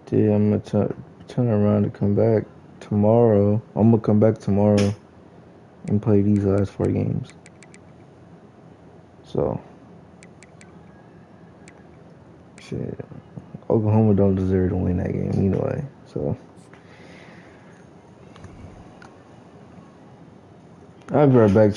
B: Then I'm gonna turn around and come back tomorrow. I'm gonna come back tomorrow and play these last 4 games. So, shit. Oklahoma don't deserve to win that game anyway. So, I'll be right back.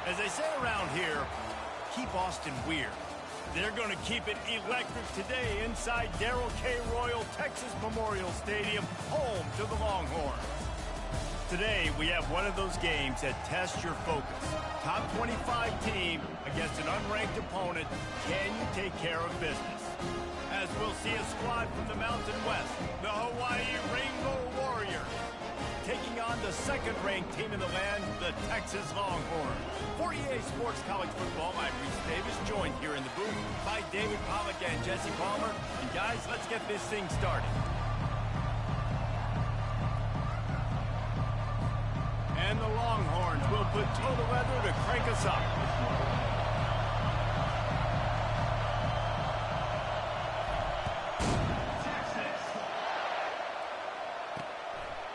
A: As they say around here, keep Austin weird. They're going to keep it electric today inside Darrell K. Royal Texas Memorial Stadium, home to the Longhorns. Today, we have one of those games that tests your focus. Top 25 team against an unranked opponent. Can you take care of business? As we'll see a squad from the Mountain West, the Hawaii Rainbow Warriors, taking on the second-ranked team in the land, the Texas Longhorns. For EA Sports College Football, I'm Reese Davis, joined here in the booth by David Pollack and Jesse Palmer. And guys, let's get this thing started. And the Longhorns will put total weather to crank us up.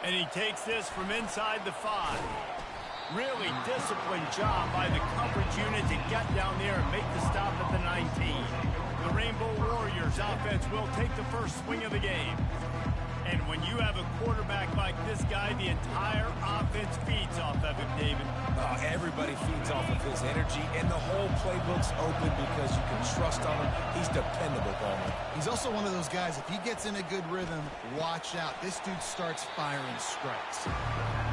A: And he takes this from inside the 5. Really disciplined job by the coverage unit to get down there and make the stop at the 19. The Rainbow Warriors offense will take the first swing of the game. And when you have a quarterback like this guy, the entire offense feeds off of him, David.
D: Everybody feeds off of his energy, and the whole playbook's open because you can trust on him. He's dependable, Palmer.
C: He's also one of those guys, if he gets in a good rhythm, watch out. This dude starts firing strikes.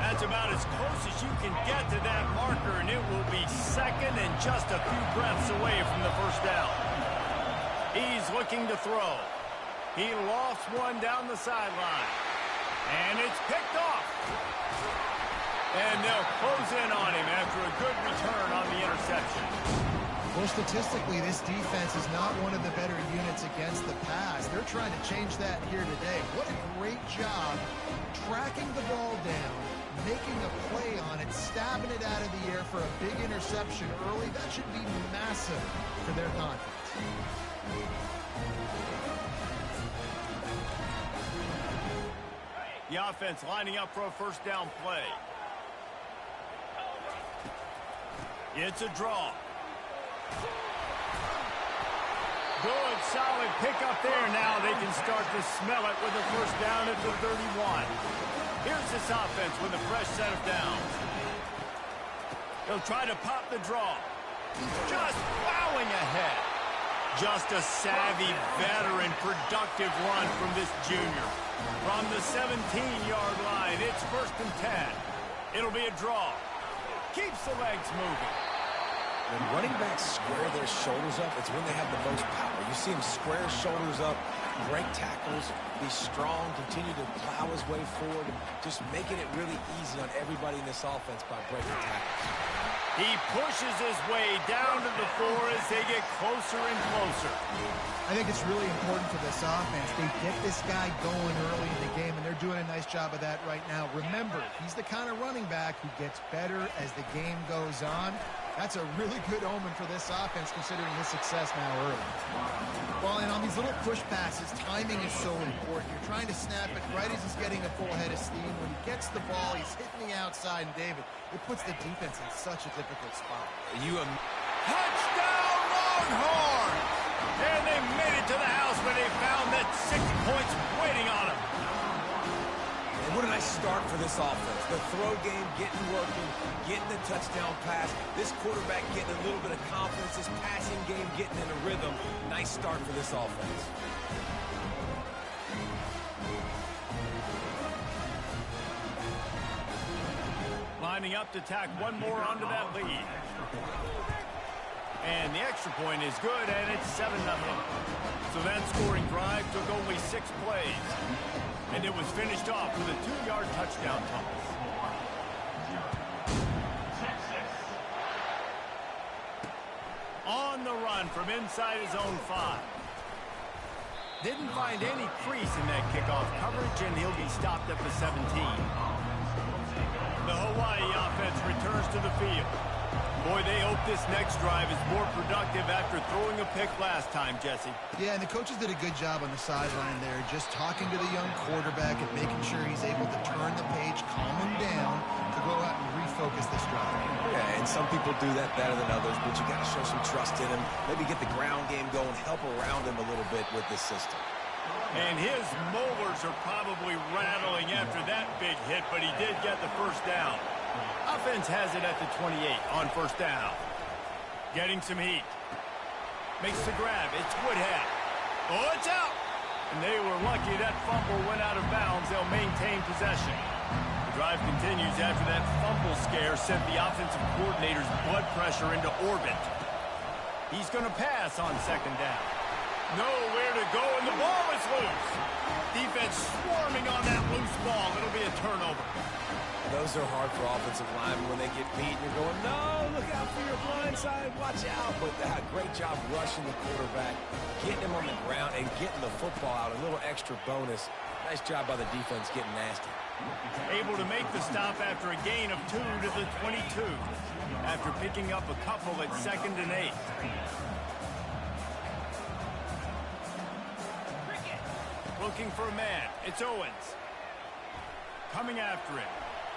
A: That's about as close as you can get to that marker, and it will be second and just a few breaths away from the first down. He's looking to throw. He lofts one down the sideline. And it's picked off. And they'll close in on him after a good return on the interception.
C: Well, statistically, this defense is not one of the better units against the pass. They're trying to change that here today. What a great job tracking the ball down, making a play on it, stabbing it out of the air for a big interception early. That should be massive for their confidence.
A: The offense lining up for a first down play. It's a draw. Good, solid pickup there. Now they can start to smell it with a first down at the 31. Here's this offense with a fresh set of downs. They'll try to pop the draw. Just plowing ahead. Just a savvy, veteran, productive run from this junior. From the 17-yard line, it's 1st and 10. It'll be a draw. Keeps the legs moving.
D: When running backs square their shoulders up, it's when they have the most power. You see him square his shoulders up, break tackles, be strong, continue to plow his way forward, just making it really easy on everybody in this offense by breaking tackles.
A: He pushes his way down to the 4 as they get closer and closer.
C: I think it's really important for this offense. They get this guy going early in the game, and they're doing a nice job of that right now. Remember, he's the kind of running back who gets better as the game goes on. That's a really good omen for this offense, considering his success now early. Well, and on these little push passes, timing is so important. You're trying to snap it right as he's getting a full head of steam. When he gets the ball, he's hitting the outside, and David, it puts the defense in such a difficult spot.
A: Touchdown, Longhorns! And they made it to the house where they found that 6 points waiting on them.
D: And what a nice start for this offense. The throw game getting working, getting the touchdown pass. This quarterback getting a little bit of confidence. This passing game getting in a rhythm. Nice start for this offense.
A: Lining up to tack one more onto that lead. And the extra point is good, and it's 7-0. So that scoring drive took only 6 plays. And it was finished off with a 2-yard touchdown toss. On the run from inside his own 5. Didn't find any crease in that kickoff coverage, and he'll be stopped at the 17. The Hawaii offense returns to the field. Boy, they hope this next drive is more productive after throwing a pick last time, Jesse.
C: Yeah, and the coaches did a good job on the sideline there, just talking to the young quarterback and making sure he's able to turn the page, calm him down, to go out and refocus this drive.
D: Yeah, and some people do that better than others, but you got to show some trust in him. Maybe get the ground game going, help around him a little bit with this system.
A: And his molars are probably rattling after that big hit, but he did get the first down. Offense has it at the 28 on first down. Getting some heat. Makes the grab. It's Woodhead. Oh, it's out. And they were lucky that fumble went out of bounds. They'll maintain possession. The drive continues after that fumble scare sent the offensive coordinator's blood pressure into orbit. He's going to pass on second down. Nowhere to go, and the ball is loose. Defense swarming on that loose ball. It'll be a turnover.
D: Those are hard for offensive linemen when they get beat and you're going, no, look out for your blind side, watch out. But great job rushing the quarterback, getting him on the ground and getting the football out. A little extra bonus. Nice job by the defense getting nasty.
A: Able to make the stop after a gain of 2 to the 22. After picking up a couple at 2nd and 8. Looking for a man. It's Owens. Coming after him.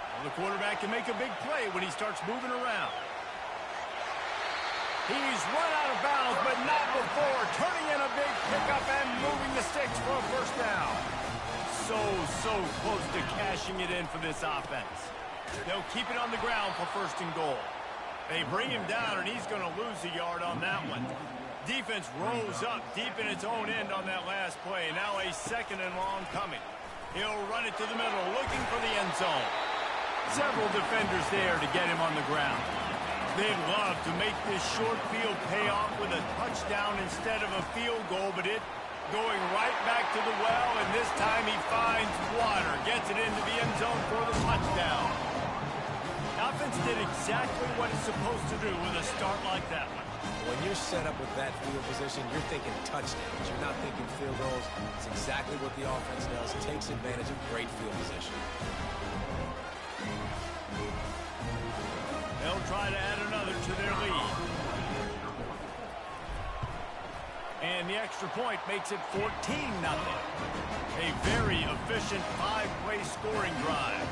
A: Well, the quarterback can make a big play when he starts moving around. He's run out of bounds, but not before. Turning in a big pickup and moving the sticks for a first down. So close to cashing it in for this offense. They'll keep it on the ground for 1st and goal. They bring him down, and he's going to lose a yard on that one. Defense rose up deep in its own end on that last play. Now a 2nd and long coming. He'll run it to the middle, looking for the end zone. Several defenders there to get him on the ground. They'd love to make this short field pay off with a touchdown instead of a field goal, but it going right back to the well, and this time he finds water, gets it into the end zone for the touchdown. Offense did exactly what it's supposed to do with a start like that one.
D: When you're set up with that field position, you're thinking touchdowns. You're not thinking field goals. It's exactly what the offense does. It takes advantage of great field position.
A: They'll try to add another to their lead. And the extra point makes it 14-0. A very efficient 5-play scoring drive.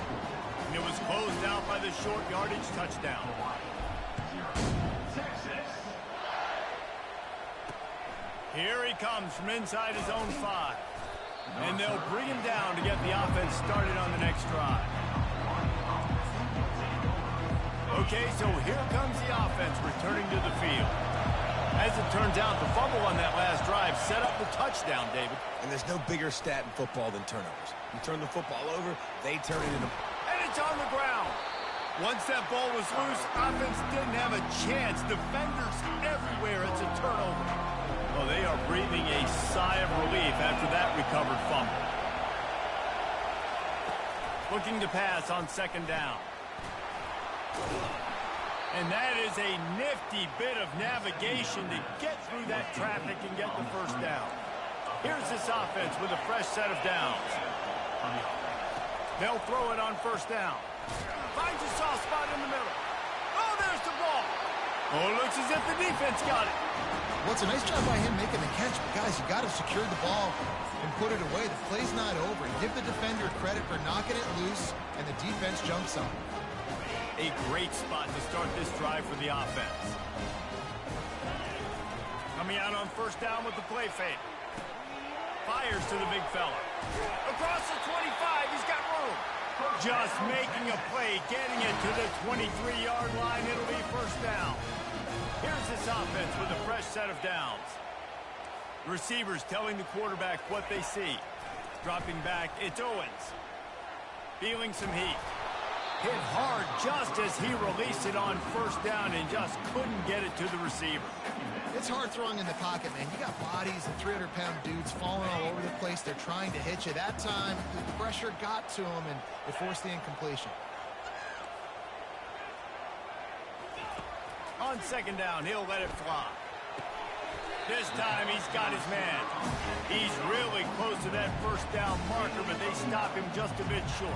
A: And it was closed out by the short yardage touchdown. Here he comes from inside his own 5. And they'll bring him down to get the offense started on the next drive. Okay, so here comes the offense returning to the field. As it turns out, the fumble on that last drive set up the touchdown, David.
D: And there's no bigger stat in football than turnovers. You turn the football over, they turn it into...
A: And it's on the ground. Once that ball was loose, offense didn't have a chance. Defenders everywhere. It's a turnover. Well, they are breathing a sigh of relief after that recovered fumble. Looking to pass on 2nd down. And that is a nifty bit of navigation to get through that traffic and get the first down. Here's this offense with a fresh set of downs. They'll throw it on 1st down. Finds a soft spot in the middle. Oh, there's the ball. Oh, it looks as if the defense got it.
C: Well, it's a nice job by him making the catch, but guys, you got to secure the ball and put it away. The play's not over. Give the defender credit for knocking it loose, and the defense jumps on.
A: A great spot to start this drive for the offense. Coming out on 1st down with the play fake. Fires to the big fella. Across the 25, he's got room. Just making a play, getting it to the 23-yard line. It'll be 1st down. Here's this offense with a fresh set of downs. The receivers telling the quarterback what they see. Dropping back, it's Owens. Feeling some heat. Hit hard just as he released it on 1st down and just couldn't get it to the receiver.
C: It's hard throwing in the pocket, man. You got bodies and 300-pound dudes falling all over the place. They're trying to hit you. That time, the pressure got to him, and it forced the incompletion.
A: On 2nd down, he'll let it fly. This time, he's got his man. He's really close to that 1st down marker, but they stop him just a bit short.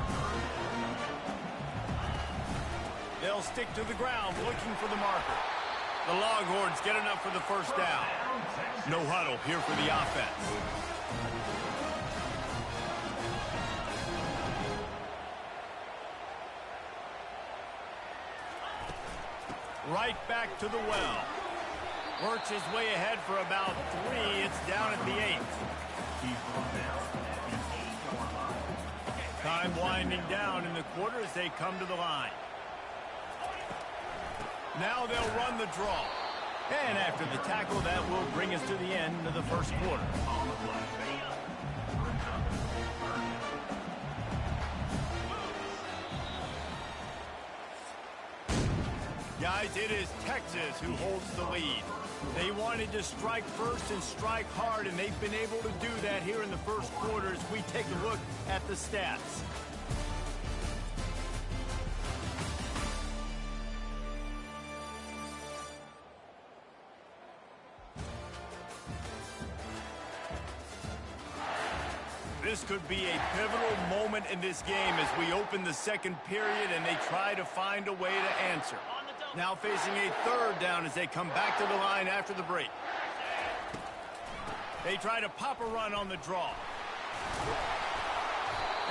A: They'll stick to the ground looking for the marker. The Longhorns get enough for the 1st down. No huddle here for the offense. Right back to the well. Works his way ahead for about 3. It's down at the 8th. Time winding down in the quarter as they come to the line. Now they'll run the draw. And after the tackle, that will bring us to the end of the first quarter. Guys, it is Texas who holds the lead. They wanted to strike first and strike hard, and they've been able to do that here in the first quarter as we take a look at the stats. This could be a pivotal moment in this game as we open the second period and they try to find a way to answer. Now facing a third down as they come back to the line after the break. They try to pop a run on the draw.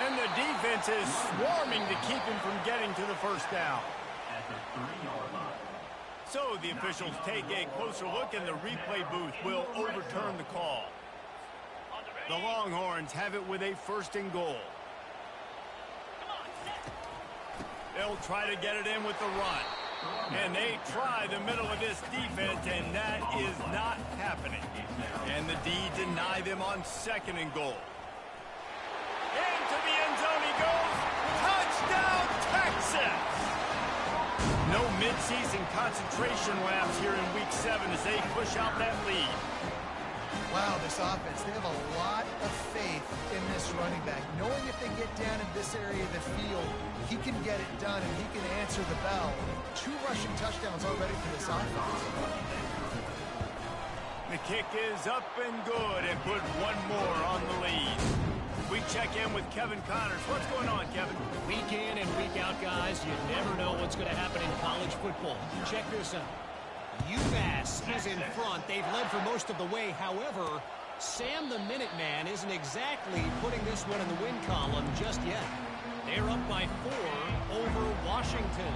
A: And the defense is swarming to keep him from getting to the first down. So the officials take a closer look and the replay booth will overturn the call. The Longhorns have it with a 1st and goal. They'll try to get it in with the run. And they try the middle of this defense, and that is not happening. And the D deny them on 2nd and goal. Into the end zone he goes. Touchdown, Texas! No midseason concentration lapse here in Week 7 as they push out that lead.
C: Wow, this offense, they have a lot of faith in this running back. Knowing if they get down in this area of the field, he can get it done and he can answer the bell. 2 rushing touchdowns already for this offense.
A: The kick is up and good and put one more on the lead. We check in with Kevin Connors. What's going on, Kevin?
F: Week in and week out, guys, you never know what's going to happen in college football. Check this out. UMass is in front. They've led for most of the way. However, Sam the Minuteman isn't exactly putting this one in the win column just yet. They're up by 4 over Washington.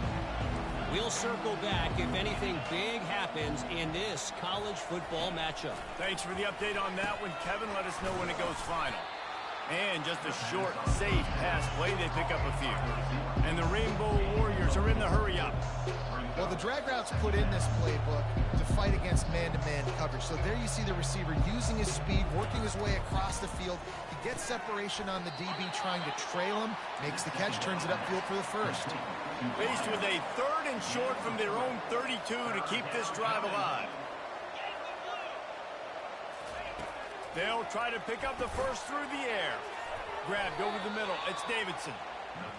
F: We'll circle back if anything big happens in this college football matchup.
A: Thanks for the update on that one, Kevin. Let us know when it goes final. And just a short, safe pass play. They pick up a few. And the Rainbow Warriors are in the hurry-up.
C: Well, the drag routes put in this playbook to fight against man-to-man coverage. So there you see the receiver using his speed, working his way across the field. He gets separation on the DB trying to trail him, makes the catch, turns it upfield for the first.
A: Faced with a 3rd and short from their own 32 to keep this drive alive. They'll try to pick up the first through the air. Grabbed over the middle. It's Davidson.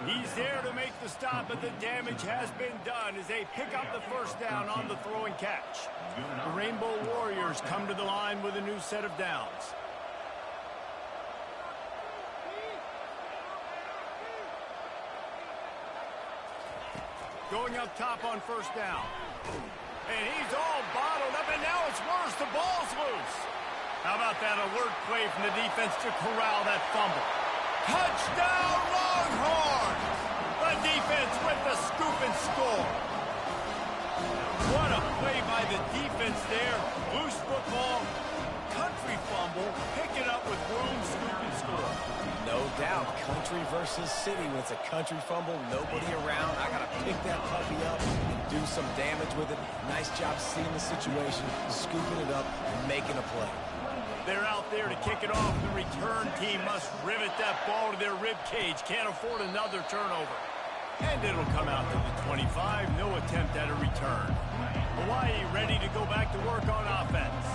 A: He's there to make the stop, but the damage has been done as they pick up the first down on the throw and catch. The Rainbow Warriors come to the line with a new set of downs. Going up top on first down. And he's all bottled up, and now it's worse. The ball's loose. How about that alert play from the defense to corral that fumble? Touchdown, Longhorns! The defense with the scoop and score. What a play by the defense there. Loose football, country fumble, pick it up with room, scoop and score.
D: No doubt, country versus city. When it's a country fumble, nobody around. I got to pick that puppy up and do some damage with it. Nice job seeing the situation, scooping it up, and making a play.
A: They're out there to kick it off. The return team must rivet that ball to their rib cage. Can't afford another turnover. And it'll come out to the 25. No attempt at a return. Hawaii ready to go back to work on offense.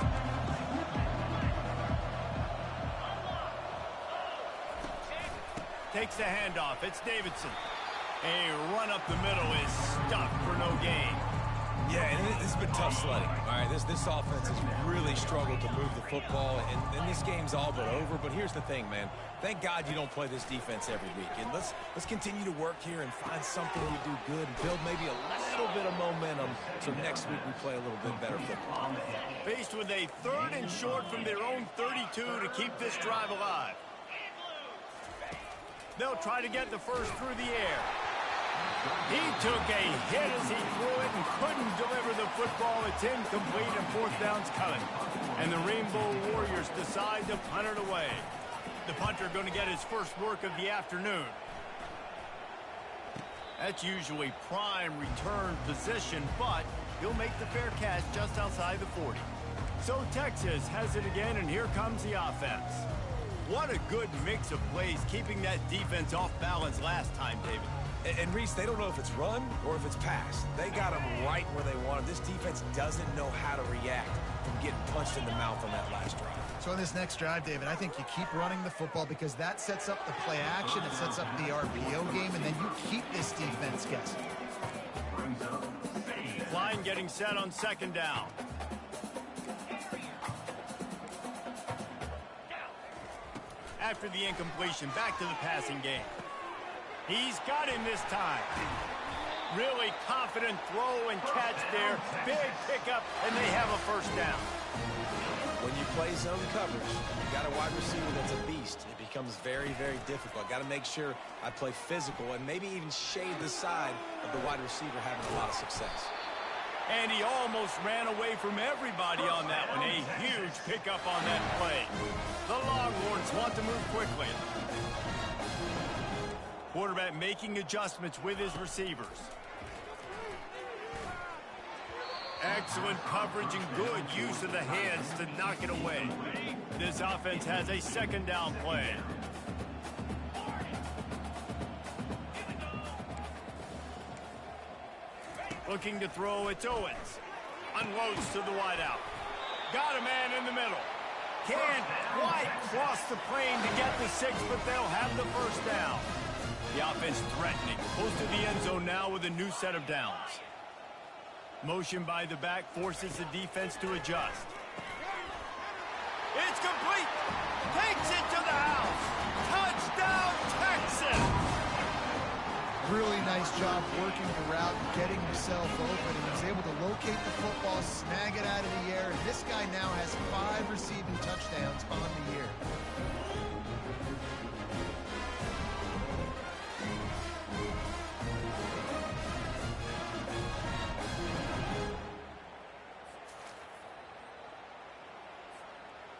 A: Takes the handoff. It's Davidson. A run up the middle is stuffed for no gain.
D: Yeah, and this has been tough sledding. All right, this offense has really struggled to move the football, and this game's all but over. But here's the thing, man. Thank God you don't play this defense every week. And let's continue to work here and find something we do good and build maybe a little bit of momentum so next week we play a little bit better football.
A: Faced with a 3rd and short from their own 32 to keep this drive alive. They'll try to get the first through the air. He took a hit as he threw it and couldn't deliver the football. It's incomplete and 4th down's coming. And the Rainbow Warriors decide to punt it away. The punter going to get his first work of the afternoon. That's usually prime return position, but he'll make the fair catch just outside the 40. So Texas has it again, and here comes the offense. What a good mix of plays, keeping that defense off balance last time, David.
D: And Reese, they don't know if it's run or if it's pass. They got them right where they want them. This defense doesn't know how to react from getting punched in the mouth on that last drive.
C: So in this next drive, David, I think you keep running the football because that sets up the play action, it sets up the RPO game, and then you keep this defense guessing.
A: Line getting set on second down. After the incompletion, back to the passing game. He's got him this time. Really confident throw and catch there. Big pickup, and they have a first down.
D: When you play zone coverage, you got a wide receiver that's a beast. It becomes very, very difficult. Got to make sure I play physical and maybe even shade the side of the wide receiver having a lot of success.
A: And he almost ran away from everybody on that one. A huge pickup on that play. The Longhorns want to move quickly. Quarterback making adjustments with his receivers. Excellent coverage and good use of the hands to knock it away. This offense has a second down play. Looking to throw, it's Owens. Unloads to the wideout. Got a man in the middle. Can't quite cross the plane to get the 6, but they'll have the first down. The offense threatening. Close to the end zone now with a new set of downs. Motion by the back forces the defense to adjust. It's complete. Takes it to the house. Touchdown, Texas.
C: Really nice job working the route, getting himself open, and he's able to locate the football, snag it out of the air, and this guy now has 5 receiving touchdowns on the year.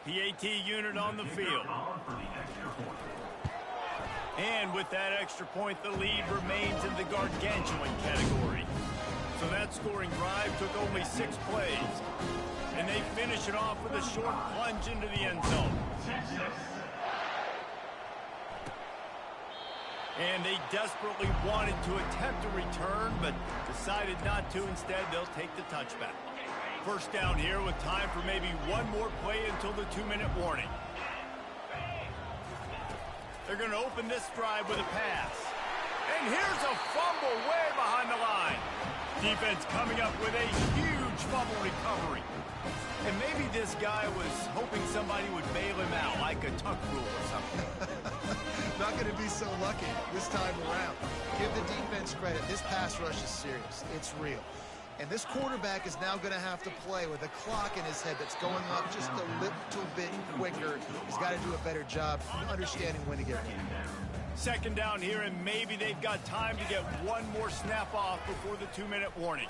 A: PAT unit on the field. And with that extra point, the lead remains in the gargantuan category. So that scoring drive took only 6 plays. And they finish it off with a short plunge into the end zone. And they desperately wanted to attempt a return, but decided not to. Instead, they'll take the touchback. First down here with time for maybe one more play until the 2-minute warning. They're going to open this drive with a pass. And here's a fumble way behind the line. Defense coming up with a huge fumble recovery. And maybe this guy was hoping somebody would bail him out, like a tuck rule or something.
C: Not going to be so lucky this time around. Give the defense credit. This pass rush is serious. It's real. And this quarterback is now going to have to play with a clock in his head that's going up just a little bit quicker. He's got to do a better job understanding when to get it.
A: Second down here, and maybe they've got time to get one more snap off before the 2-minute warning.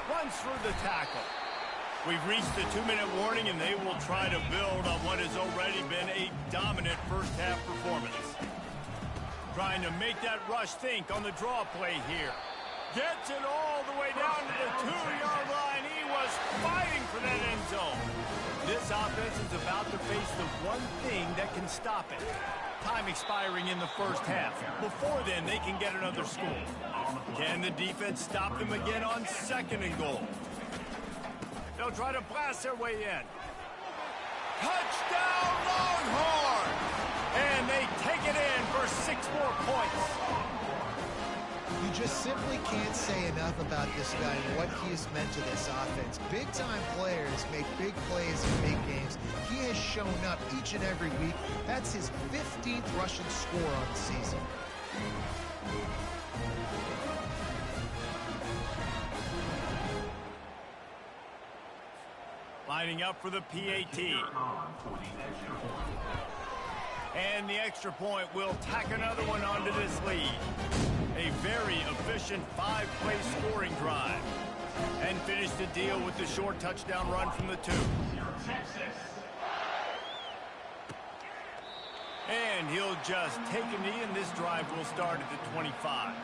A: Runs through the tackle. We've reached the 2-minute warning, and they will try to build on what has already been a dominant first-half performance. Trying to make that rush think on the draw play here. Gets it all the way down to the 2-yard line. He was fighting for that end zone. This offense is about to face the one thing that can stop it. Time expiring in the first half. Before then, they can get another score. Can the defense stop them again on second and goal? They'll try to blast their way in. Touchdown, Longhorns! And they take it in for 6 more points.
C: You just simply can't say enough about this guy and what he has meant to this offense. Big-time players make big plays in big games. He has shown up each and every week. That's his 15th rushing score on the season.
A: Lining up for the PAT. And the extra point will tack another one onto this lead. A very efficient 5-play scoring drive. And finish the deal with the short touchdown run from the 2. And he'll just take a knee, and this drive will start at the 25.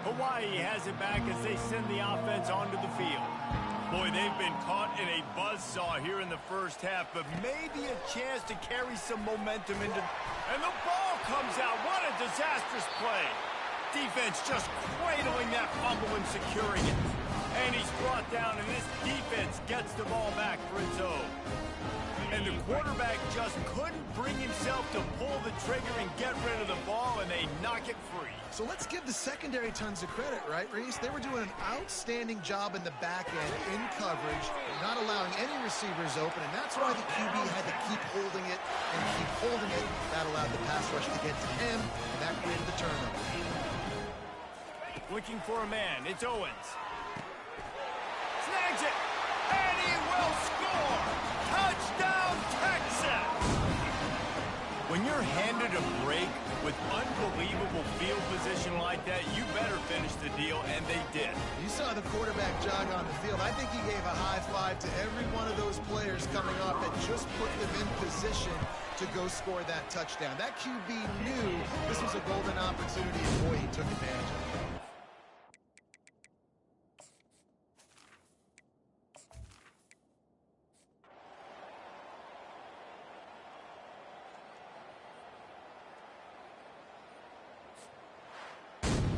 A: Hawaii has it back as they send the offense onto the field. Boy, they've been caught in a buzzsaw here in the first half, but maybe a chance to carry some momentum into... And the ball comes out. What a disastrous play. Defense just cradling that fumble and securing it. And he's brought down, and this defense gets the ball back for its own. And the quarterback just couldn't bring himself to pull the trigger and get rid of the ball, and they knock it free.
C: So let's give the secondary tons of credit, right, Reese? They were doing an outstanding job in the back end in coverage, not allowing any receivers open, and that's why the QB had to keep holding it and keep holding it. That allowed the pass rush to get to him, and that created the turnover.
A: Looking for a man. It's Owens. Snags it, and he will score! Touchdown, Texas! When you're handed a break with unbelievable field position like that, you better finish the deal, and they did.
C: You saw the quarterback jog on the field. I think he gave a high five to every one of those players coming off that just put them in position to go score that touchdown. That QB knew this was a golden opportunity, and boy, he took advantage of it.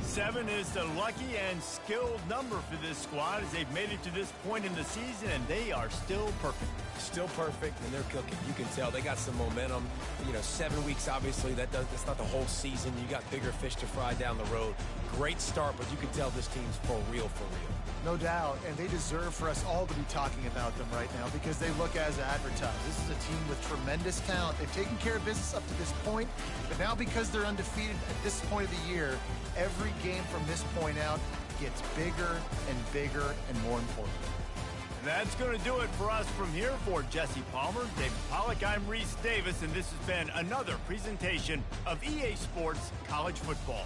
A: Seven is the lucky and skilled number for this squad as they've made it to this point in the season, and they are still perfect.
D: Still perfect, and they're cooking. You can tell they got some momentum. You know, 7 weeks, obviously, that's not the whole season. You got bigger fish to fry down the road. Great start, but you can tell this team's for real, for real.
C: No doubt, and they deserve for us all to be talking about them right now because they look as advertised. This is a team with tremendous talent. They've taken care of business up to this point, but now because they're undefeated at this point of the year, every game from this point out gets bigger and bigger and more important.
A: And that's going to do it for us from here. For Jesse Palmer, David Pollack, I'm Reese Davis, and this has been another presentation of EA Sports College Football.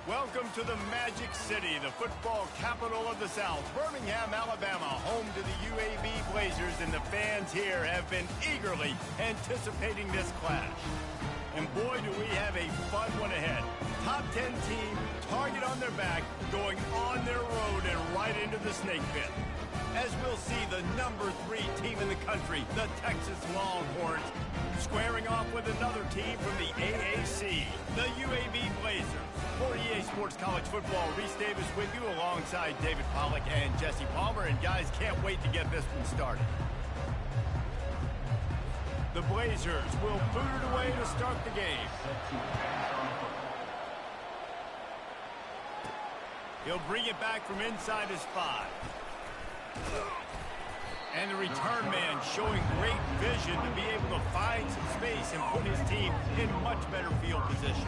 A: Welcome to the Magic City, the football capital of the South, Birmingham, Alabama, home to the UAB Blazers, and the fans here have been eagerly anticipating this clash. And boy, do we have a fun one ahead. Top 10 team, target on their back, going on their road and right into the snake pit. As we'll see the number 3 team in the country, the Texas Longhorns, squaring off with another team from the AAC, the UAB Blazers. For EA Sports College Football, Reese Davis with you alongside David Pollack and Jesse Palmer. And guys, can't wait to get this one started. The Blazers will boot it away to start the game. He'll bring it back from inside his 5. And the return man showing great vision to be able to find some space and put his team in much better field position.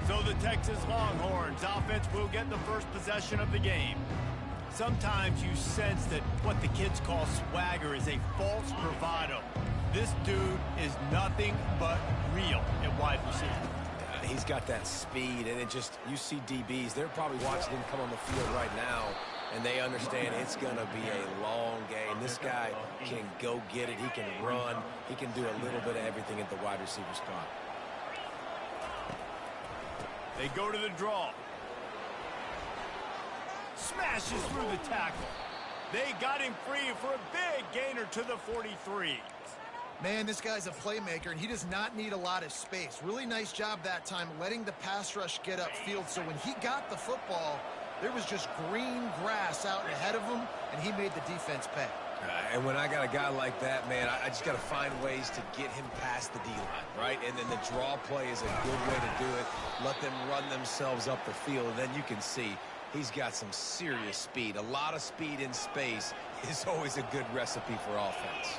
A: So the Texas Longhorns offense will get the first possession of the game. Sometimes you sense that what the kids call swagger is a false bravado. This dude is nothing but real at wide receiver.
D: He's got that speed, and you see DBs, they're probably watching him come on the field right now, and they understand it's going to be a long game. This guy can go get it. He can run. He can do a little bit of everything at the wide receiver spot.
A: They go to the draw. Smashes through the tackle. They got him free for a big gainer to the 43.
C: Man, this guy's a playmaker, and he does not need a lot of space. Really nice job that time letting the pass rush get upfield. So when he got the football, there was just green grass out ahead of him, and he made the defense pay.
D: And when I got a guy like that, man, I just got to find ways to get him past the D-line, right? And then the draw play is a good way to do it. Let them run themselves up the field, and then you can see he's got some serious speed. A lot of speed in space is always a good recipe for offense.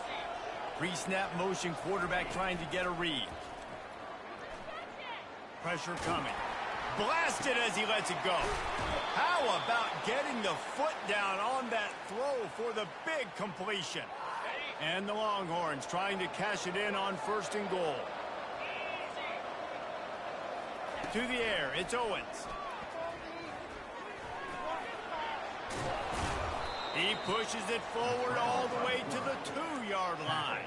A: Pre-snap motion, quarterback trying to get a read. Pressure coming. Blasted as he lets it go. How about getting the foot down on that throw for the big completion? And the Longhorns trying to cash it in on 1st and goal. To the air, it's Owens. He pushes it forward all the way to the 2-yard line.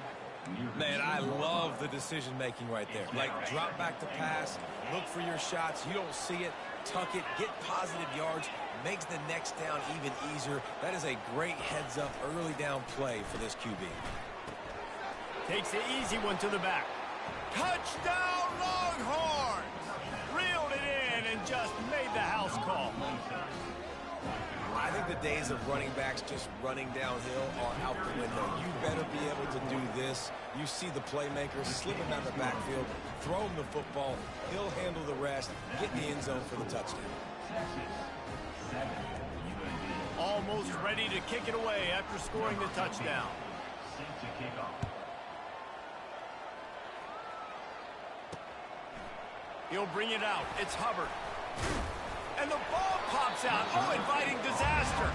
D: Man, I love the decision-making right there. Like, drop back to pass, look for your shots. You don't see it, tuck it, get positive yards, makes the next down even easier. That is a great heads-up early down play for this QB.
A: Takes the easy one to the back. Touchdown, Longhorns! just made the house call.
D: I think the days of running backs just running downhill are out the window. You better be able to do this. You see the playmaker, slip him out of the backfield, throw him the football. He'll handle the rest, get in the end zone for the touchdown.
A: Almost ready to kick it away after scoring the touchdown. He'll bring it out. It's Hubbard. And the ball pops out. Oh, inviting disaster.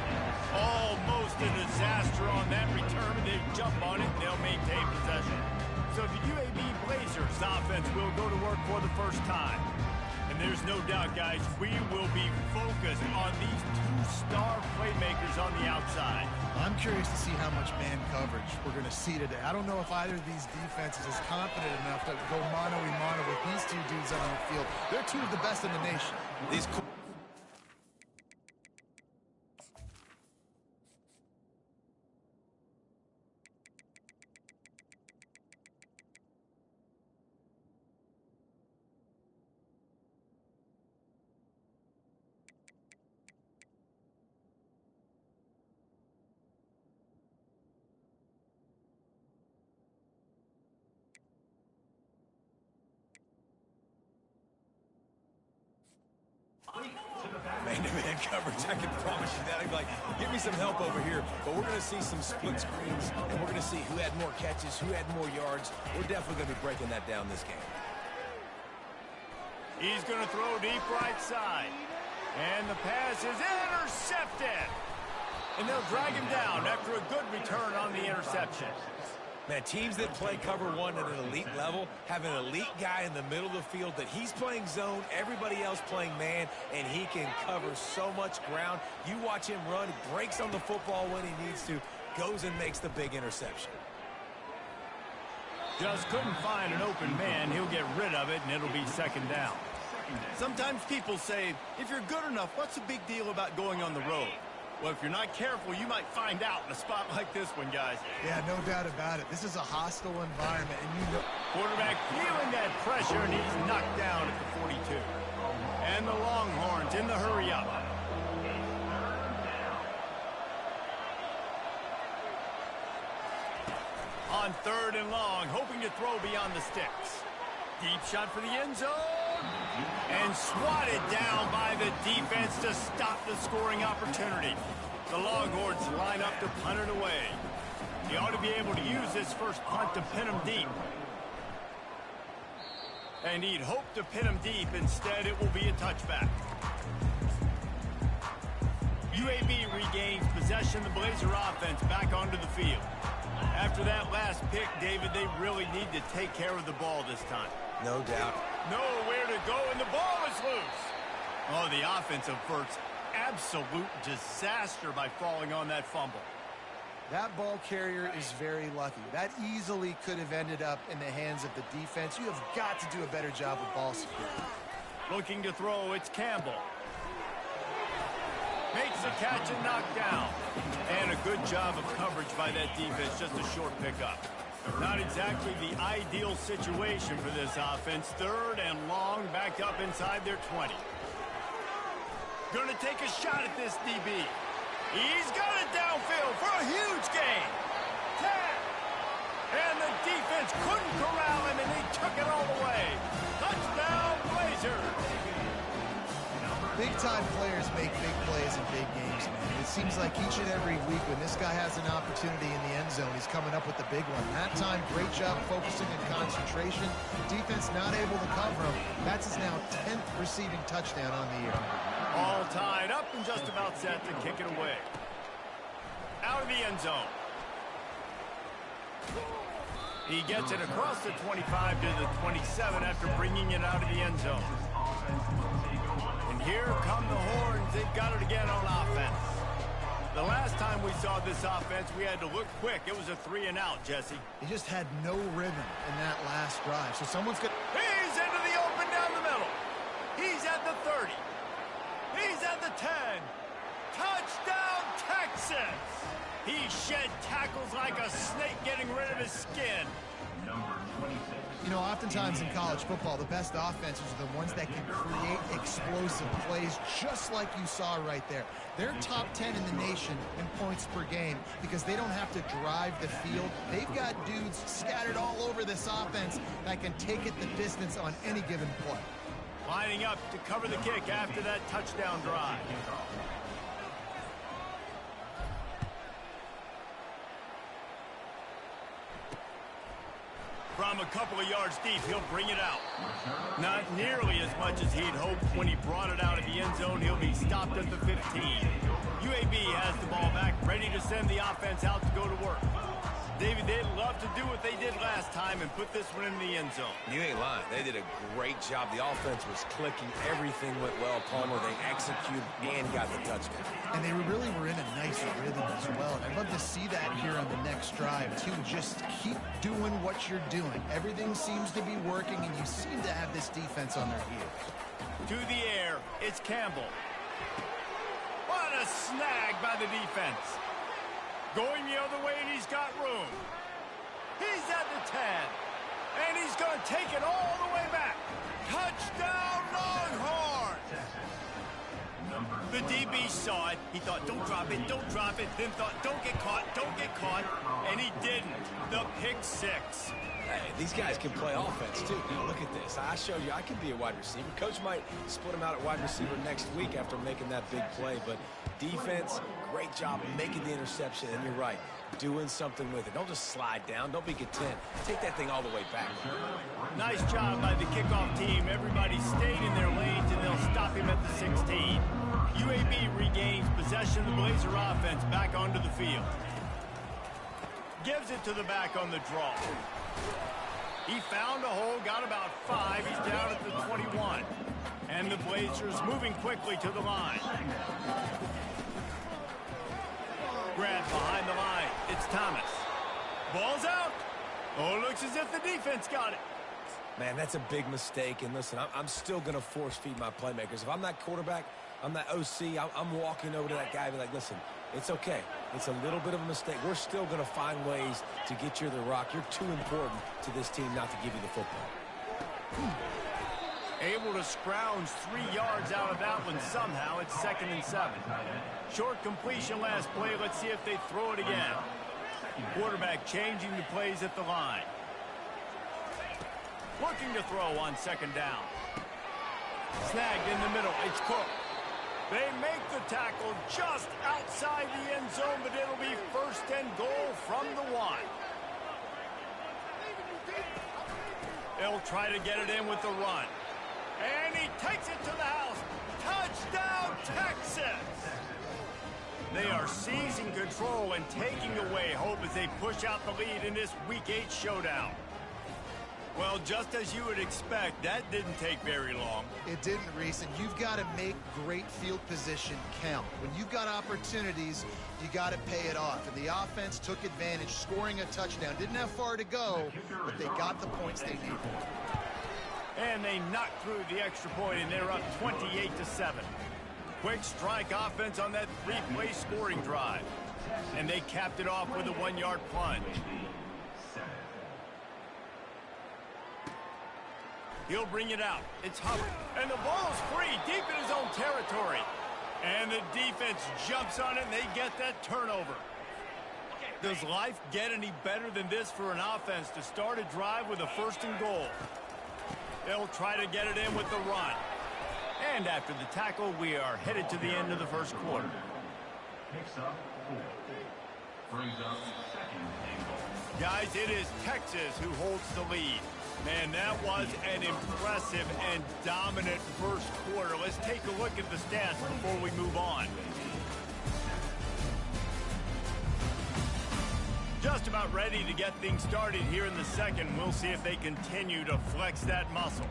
A: Almost a disaster on that return. They jump on it, and they'll maintain possession. So the UAB Blazers offense will go to work for the first time. And there's no doubt, guys, we will be focused on these two-star playmakers on the outside.
C: I'm curious to see how much man coverage we're going to see today. I don't know if either of these defenses is confident enough to go mano-a-mano with these two dudes on the field. They're two of the best in the nation.
D: These man-to-man coverage, I can promise you that. I'd be like, give me some help over here. But we're going to see some split screens, and we're going to see who had more catches, who had more yards. We're definitely going to be breaking that down this game.
A: He's going to throw deep right side. And the pass is intercepted. And they'll drag him down after a good return on the interception.
D: Man, teams that play cover one at an elite level have an elite guy in the middle of the field that he's playing zone, everybody else playing man, and he can cover so much ground. You watch him run, breaks on the football when he needs to, goes and makes the big interception.
A: Just couldn't find an open man. He'll get rid of it, and it'll be second down. Sometimes people say, if you're good enough, what's the big deal about going on the road? Well, if you're not careful, you might find out in a spot like this one, guys.
C: Yeah, no doubt about it. This is a hostile environment, and you know...
A: Quarterback feeling that pressure, and he's knocked down at the 42. And the Longhorns in the hurry-up. On third and long, hoping to throw beyond the sticks. Deep shot for the end zone. And swatted down by the defense to stop the scoring opportunity. The Longhorns line up to punt it away. He ought to be able to use this first punt to pin him deep. And he'd hoped to pin him deep. Instead, it will be a touchback. UAB regains possession of the Blazer offense back onto the field. After that last pick, David, they really need to take care of the ball this time.
D: No doubt.
A: Nowhere to go, and the ball is loose. Oh, the offense averts absolute disaster by falling on that fumble.
C: That ball carrier is very lucky. That easily could have ended up in the hands of the defense. You have got to do a better job with ball security.
A: Looking to throw, it's Campbell. Makes the catch and knockdown. And a good job of coverage by that defense, just a short pickup. Not exactly the ideal situation for this offense. Third and long, back up inside their 20. Going to take a shot at this DB. He's got it downfield for a huge gain. 10. And the defense couldn't corral him, and they took it all the way. Touchdown, Blazers.
C: Big-time players make big plays in big games, man. It seems like each and every week when this guy has an opportunity in the end zone, he's coming up with the big one. That time, great job focusing and concentration. Defense not able to cover him. That's his now 10th receiving touchdown on the year.
A: All tied up and just about set to kick it away. Out of the end zone. He gets it across the 25 to the 27 after bringing it out of the end zone. And here come the Horns. They've got it again on offense. The last time we saw this offense, we had to look quick. It was a 3-and-out, Jesse.
C: He just had no rhythm in that last drive. So someone's going to...
A: He's into the open down the middle. He's at the 30. He's at the 10. Touchdown, Texas. He shed tackles like a snake getting rid of his skin.
G: Number 26.
C: You know, oftentimes in college football, the best offenses are the ones that can create explosive plays, just like you saw right there. They're top 10 in the nation in points per game because they don't have to drive the field. They've got dudes scattered all over this offense that can take it the distance on any given play.
A: Lining up to cover the kick after that touchdown drive. From a couple of yards deep, he'll bring it out. Not nearly as much as he'd hoped when he brought it out of the end zone. He'll be stopped at the 15. UAB has the ball back, ready to send the offense out to go to work. David, they'd love to do what they did last time and put this one in the end zone.
D: You ain't lying. They did a great job. The offense was clicking. Everything went well. Palmer, they executed and got the touchdown.
C: And they really were in a nice rhythm as well. And I'd love to see that here on the next drive, too. Just keep doing what you're doing. Everything seems to be working, and you seem to have this defense on their heels.
A: To the air, it's Campbell. What a snag by the defense. Going the other way, and he's got room. He's at the 10, and he's going to take it all the way back. Touchdown, Longhorns! The DB saw it. He thought, don't drop it, don't drop it. Then thought, don't get caught, and he didn't. The pick six.
D: Hey, these guys can play offense, too. You know, look at this. I showed you I can be a wide receiver. Coach might split him out at wide receiver next week after making that big play. But defense, great job making the interception. And you're right, doing something with it. Don't just slide down. Don't be content. Take that thing all the way back.
A: Nice job by the kickoff team. Everybody stayed in their lanes, and they'll stop him at the 16. UAB regains possession of the Blazer offense back onto the field. Gives it to the back on the draw. He found a hole, got about 5. He's down at the 21. And the Blazers moving quickly to the line. Grab behind the line. It's Thomas. Ball's out. Oh, looks as if the defense got it.
D: Man, that's a big mistake. And listen, I'm still going to force feed my playmakers. If I'm that quarterback, I'm that OC, I'm walking over to that guy and be like, listen, it's okay. It's a little bit of a mistake. We're still going to find ways to get you the rock. You're too important to this team not to give you the football.
A: Able to scrounge 3 yards out of that one somehow. It's 2nd and 7. Short completion last play. Let's see if they throw it again. Quarterback changing the plays at the line. Looking to throw on 2nd down. Snagged in the middle. It's Cook. They make the tackle just outside the end zone, but it'll be 1st and goal from the 1. They'll try to get it in with the run. And he takes it to the house. Touchdown, Texas! They are seizing control and taking away hope as they push out the lead in this Week 8 showdown. Well, just as you would expect, that didn't take very long.
C: It didn't, Reese, and you've got to make great field position count. When you've got opportunities, you got to pay it off. And the offense took advantage, scoring a touchdown. Didn't have far to go, but they got the points they needed.
A: And they knocked through the extra point, and they're up 28-7. Quick strike offense on that 3-play scoring drive. And they capped it off with a 1-yard plunge. He'll bring it out. It's Hubbard. And the ball's free deep in his own territory. And the defense jumps on it, and they get that turnover. Does life get any better than this for an offense to start a drive with a 1st and goal? They'll try to get it in with the run. And after the tackle, we are headed to the end of the 1st quarter.
G: Picks up 4. Brings up 2nd and goal.
A: Guys, it is Texas who holds the lead. Man, that was an impressive and dominant 1st quarter. Let's take a look at the stats before we move on. Just about ready to get things started here in the 2nd. We'll see if they continue to flex that muscle.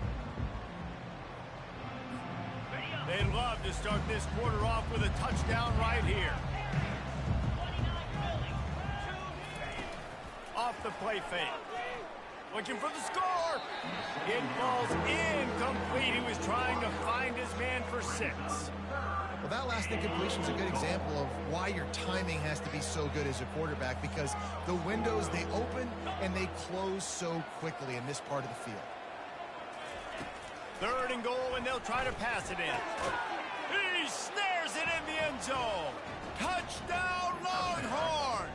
A: They'd love to start this quarter off with a touchdown right here. Off the play fake. Looking for the score. It falls incomplete. He was trying to find his man for 6.
C: Well, that last incompletion is a good example of why your timing has to be so good as a quarterback, because the windows, they open and they close so quickly in this part of the field.
A: 3rd and goal, and they'll try to pass it in. He snares it in the end zone. Touchdown, Longhorns!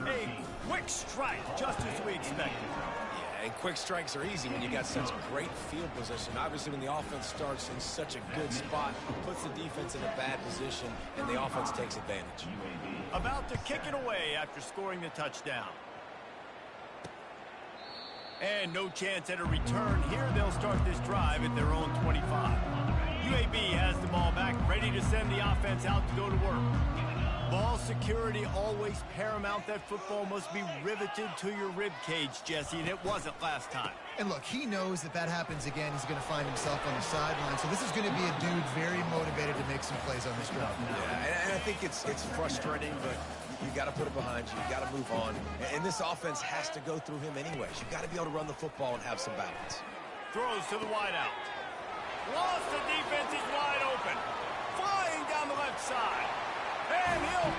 A: A quick strike, just as we expected.
D: Yeah, and quick strikes are easy when you got such great field position. Obviously, when the offense starts in such a good spot, puts the defense in a bad position, and the offense takes advantage.
A: About to kick it away after scoring the touchdown. And no chance at a return. Here they'll start this drive at their own 25. UAB has the ball back, ready to send the offense out to go to work. Ball security always paramount. That football must be riveted to your rib cage, Jesse, and it wasn't last time.
C: And look, he knows that that happens again. He's going to find himself on the sideline. So this is going to be a dude very motivated to make some plays on this drive.
D: Yeah, and I think it's frustrating, but you got to put it behind you. You got to move on. And this offense has to go through him anyways. You got to be able to run the football and have some balance.
A: Throws to the wideout. Lost the defense. He's wide open. Flying down the left side. And he'll...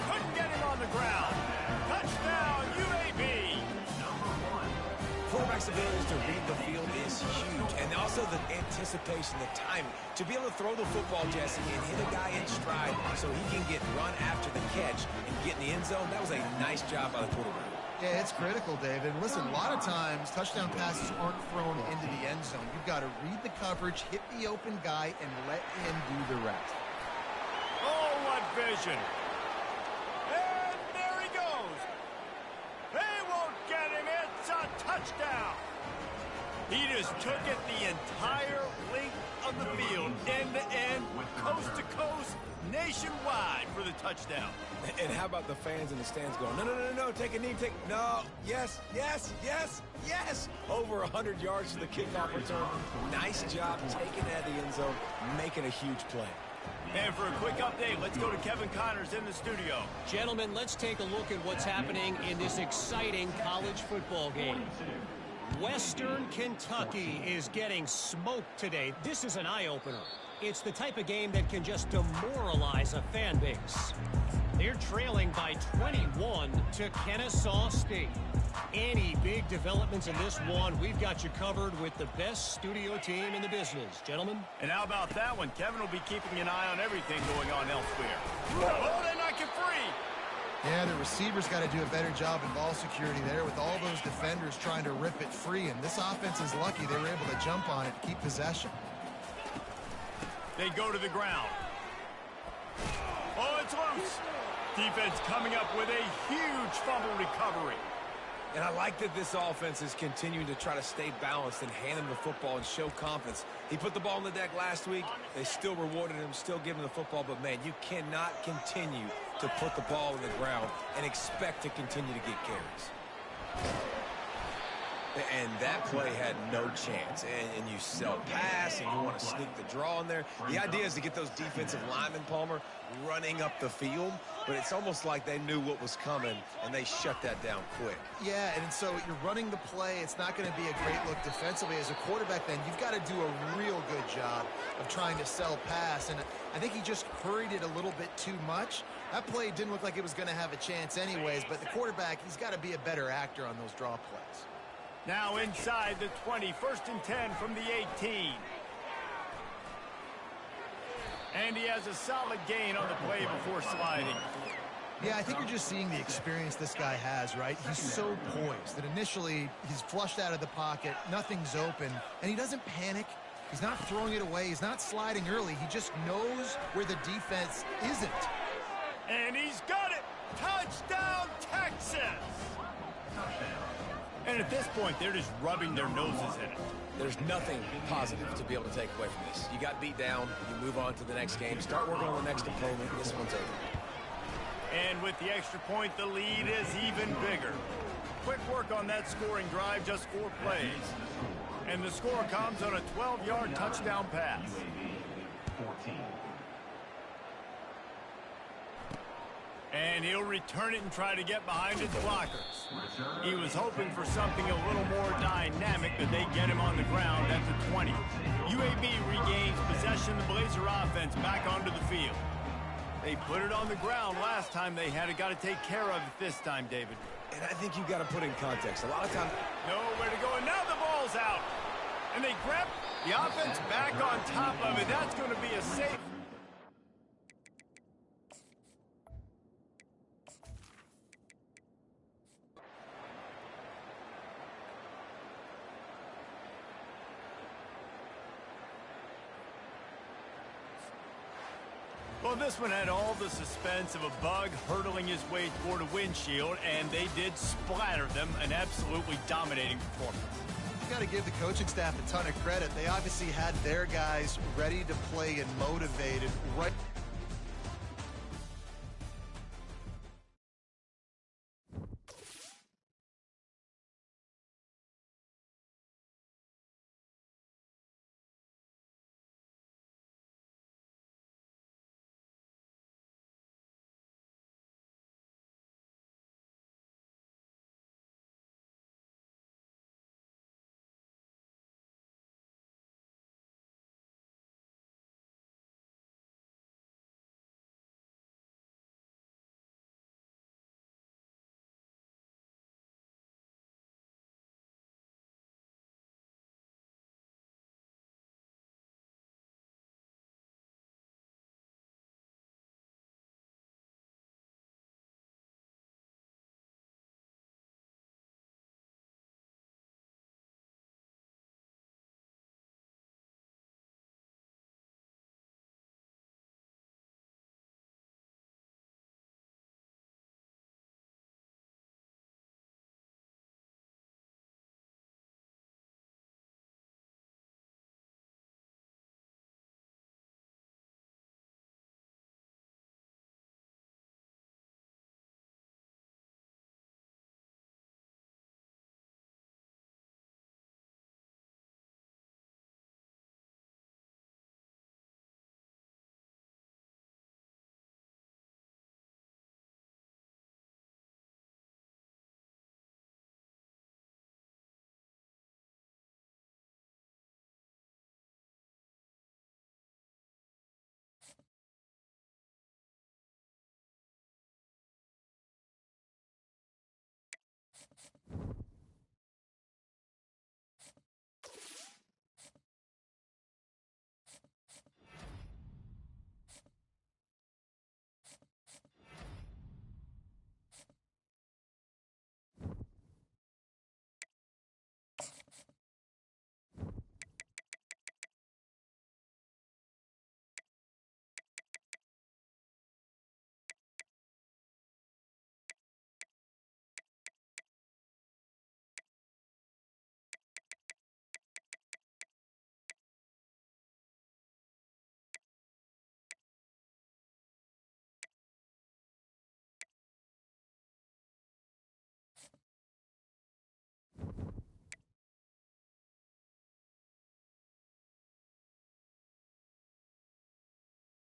A: Couldn't get him on the ground. Touchdown, UAB.
D: Quarterback's ability to read the field is huge, and also the anticipation, the timing. To be able to throw the football, Jesse, and hit a guy in stride so he can get run after the catch and get in the end zone, that was a nice job by the quarterback.
C: Yeah, it's critical, David. Listen, a lot of times touchdown passes aren't thrown into the end zone. You've got to read the coverage, hit the open guy, and let him do the rest.
A: Oh, what vision. And there he goes. They won't get him. It's a touchdown. He just took it the entire length of the field, end to end, coast to coast, nationwide for the touchdown.
D: And how about the fans in the stands going, no, no, no, no, take a knee, no, yes, yes, yes, yes. Over 100 yards to the kickoff return. Nice job taking it out of the end zone, making a huge play.
A: And for a quick update, let's go to Kevin Connors in the studio.
F: Gentlemen, let's take a look at what's happening in this exciting college football game. Western Kentucky is getting smoked today. This is an eye-opener. It's the type of game that can just demoralize a fan base. They're trailing by 21 to Kennesaw State. Any big developments in this one, we've got you covered with the best studio team in the business. Gentlemen?
A: And how about that one? Kevin will be keeping an eye on everything going on elsewhere. Oh, they knock it free.
C: Yeah, the receivers got to do a better job in ball security there with all those defenders trying to rip it free. And this offense is lucky they were able to jump on it to keep possession.
A: They go to the ground. Oh, it's loose. Defense coming up with a huge fumble recovery.
D: And I like that this offense is continuing to try to stay balanced and hand him the football and show confidence. He put the ball on the deck last week. They still rewarded him, still giving him the football. But, man, you cannot continue to put the ball in the ground and expect to continue to get carries. And that play had no chance. And you sell pass, and you want to sneak the draw in there. The idea is to get those defensive linemen, Palmer, running up the field. But it's almost like they knew what was coming, and they shut that down quick.
C: Yeah, and so you're running the play. It's not going to be a great look defensively. As a quarterback, then, you've got to do a real good job of trying to sell pass. And I think he just hurried it a little bit too much. That play didn't look like it was going to have a chance anyways, but the quarterback, he's got to be a better actor on those draw plays.
A: Now inside the 20, 1st and 10 from the 18. And he has a solid gain on the play before sliding.
C: Yeah, I think you're just seeing the experience this guy has, right? He's so poised that initially he's flushed out of the pocket, nothing's open, and he doesn't panic. He's not throwing it away. He's not sliding early. He just knows where the defense isn't.
A: And he's got it! Touchdown, Texas! And at this point, they're just rubbing their noses in it.
D: There's nothing positive to be able to take away from this. You got beat down, you move on to the next game, start working on the next opponent, this one's over.
A: And with the extra point, the lead is even bigger. Quick work on that scoring drive, just 4 plays. And the score comes on a 12-yard touchdown pass. And he'll return it and try to get behind his blockers. He was hoping for something a little more dynamic, but they get him on the ground at the 20. UAB regains possession of the Blazer offense back onto the field. They put it on the ground last time. They had got to take care of it this time, David.
D: And I think you've got to put in context. A lot of times...
A: Nowhere to go, and now the ball's out. And they grab the offense back on top of it. That's going to be a safe. Well, this one had all the suspense of a bug hurtling his way toward a windshield, and they did splatter them. An absolutely dominating performance.
C: You got to give the coaching staff a ton of credit. They obviously had their guys ready to play and motivated right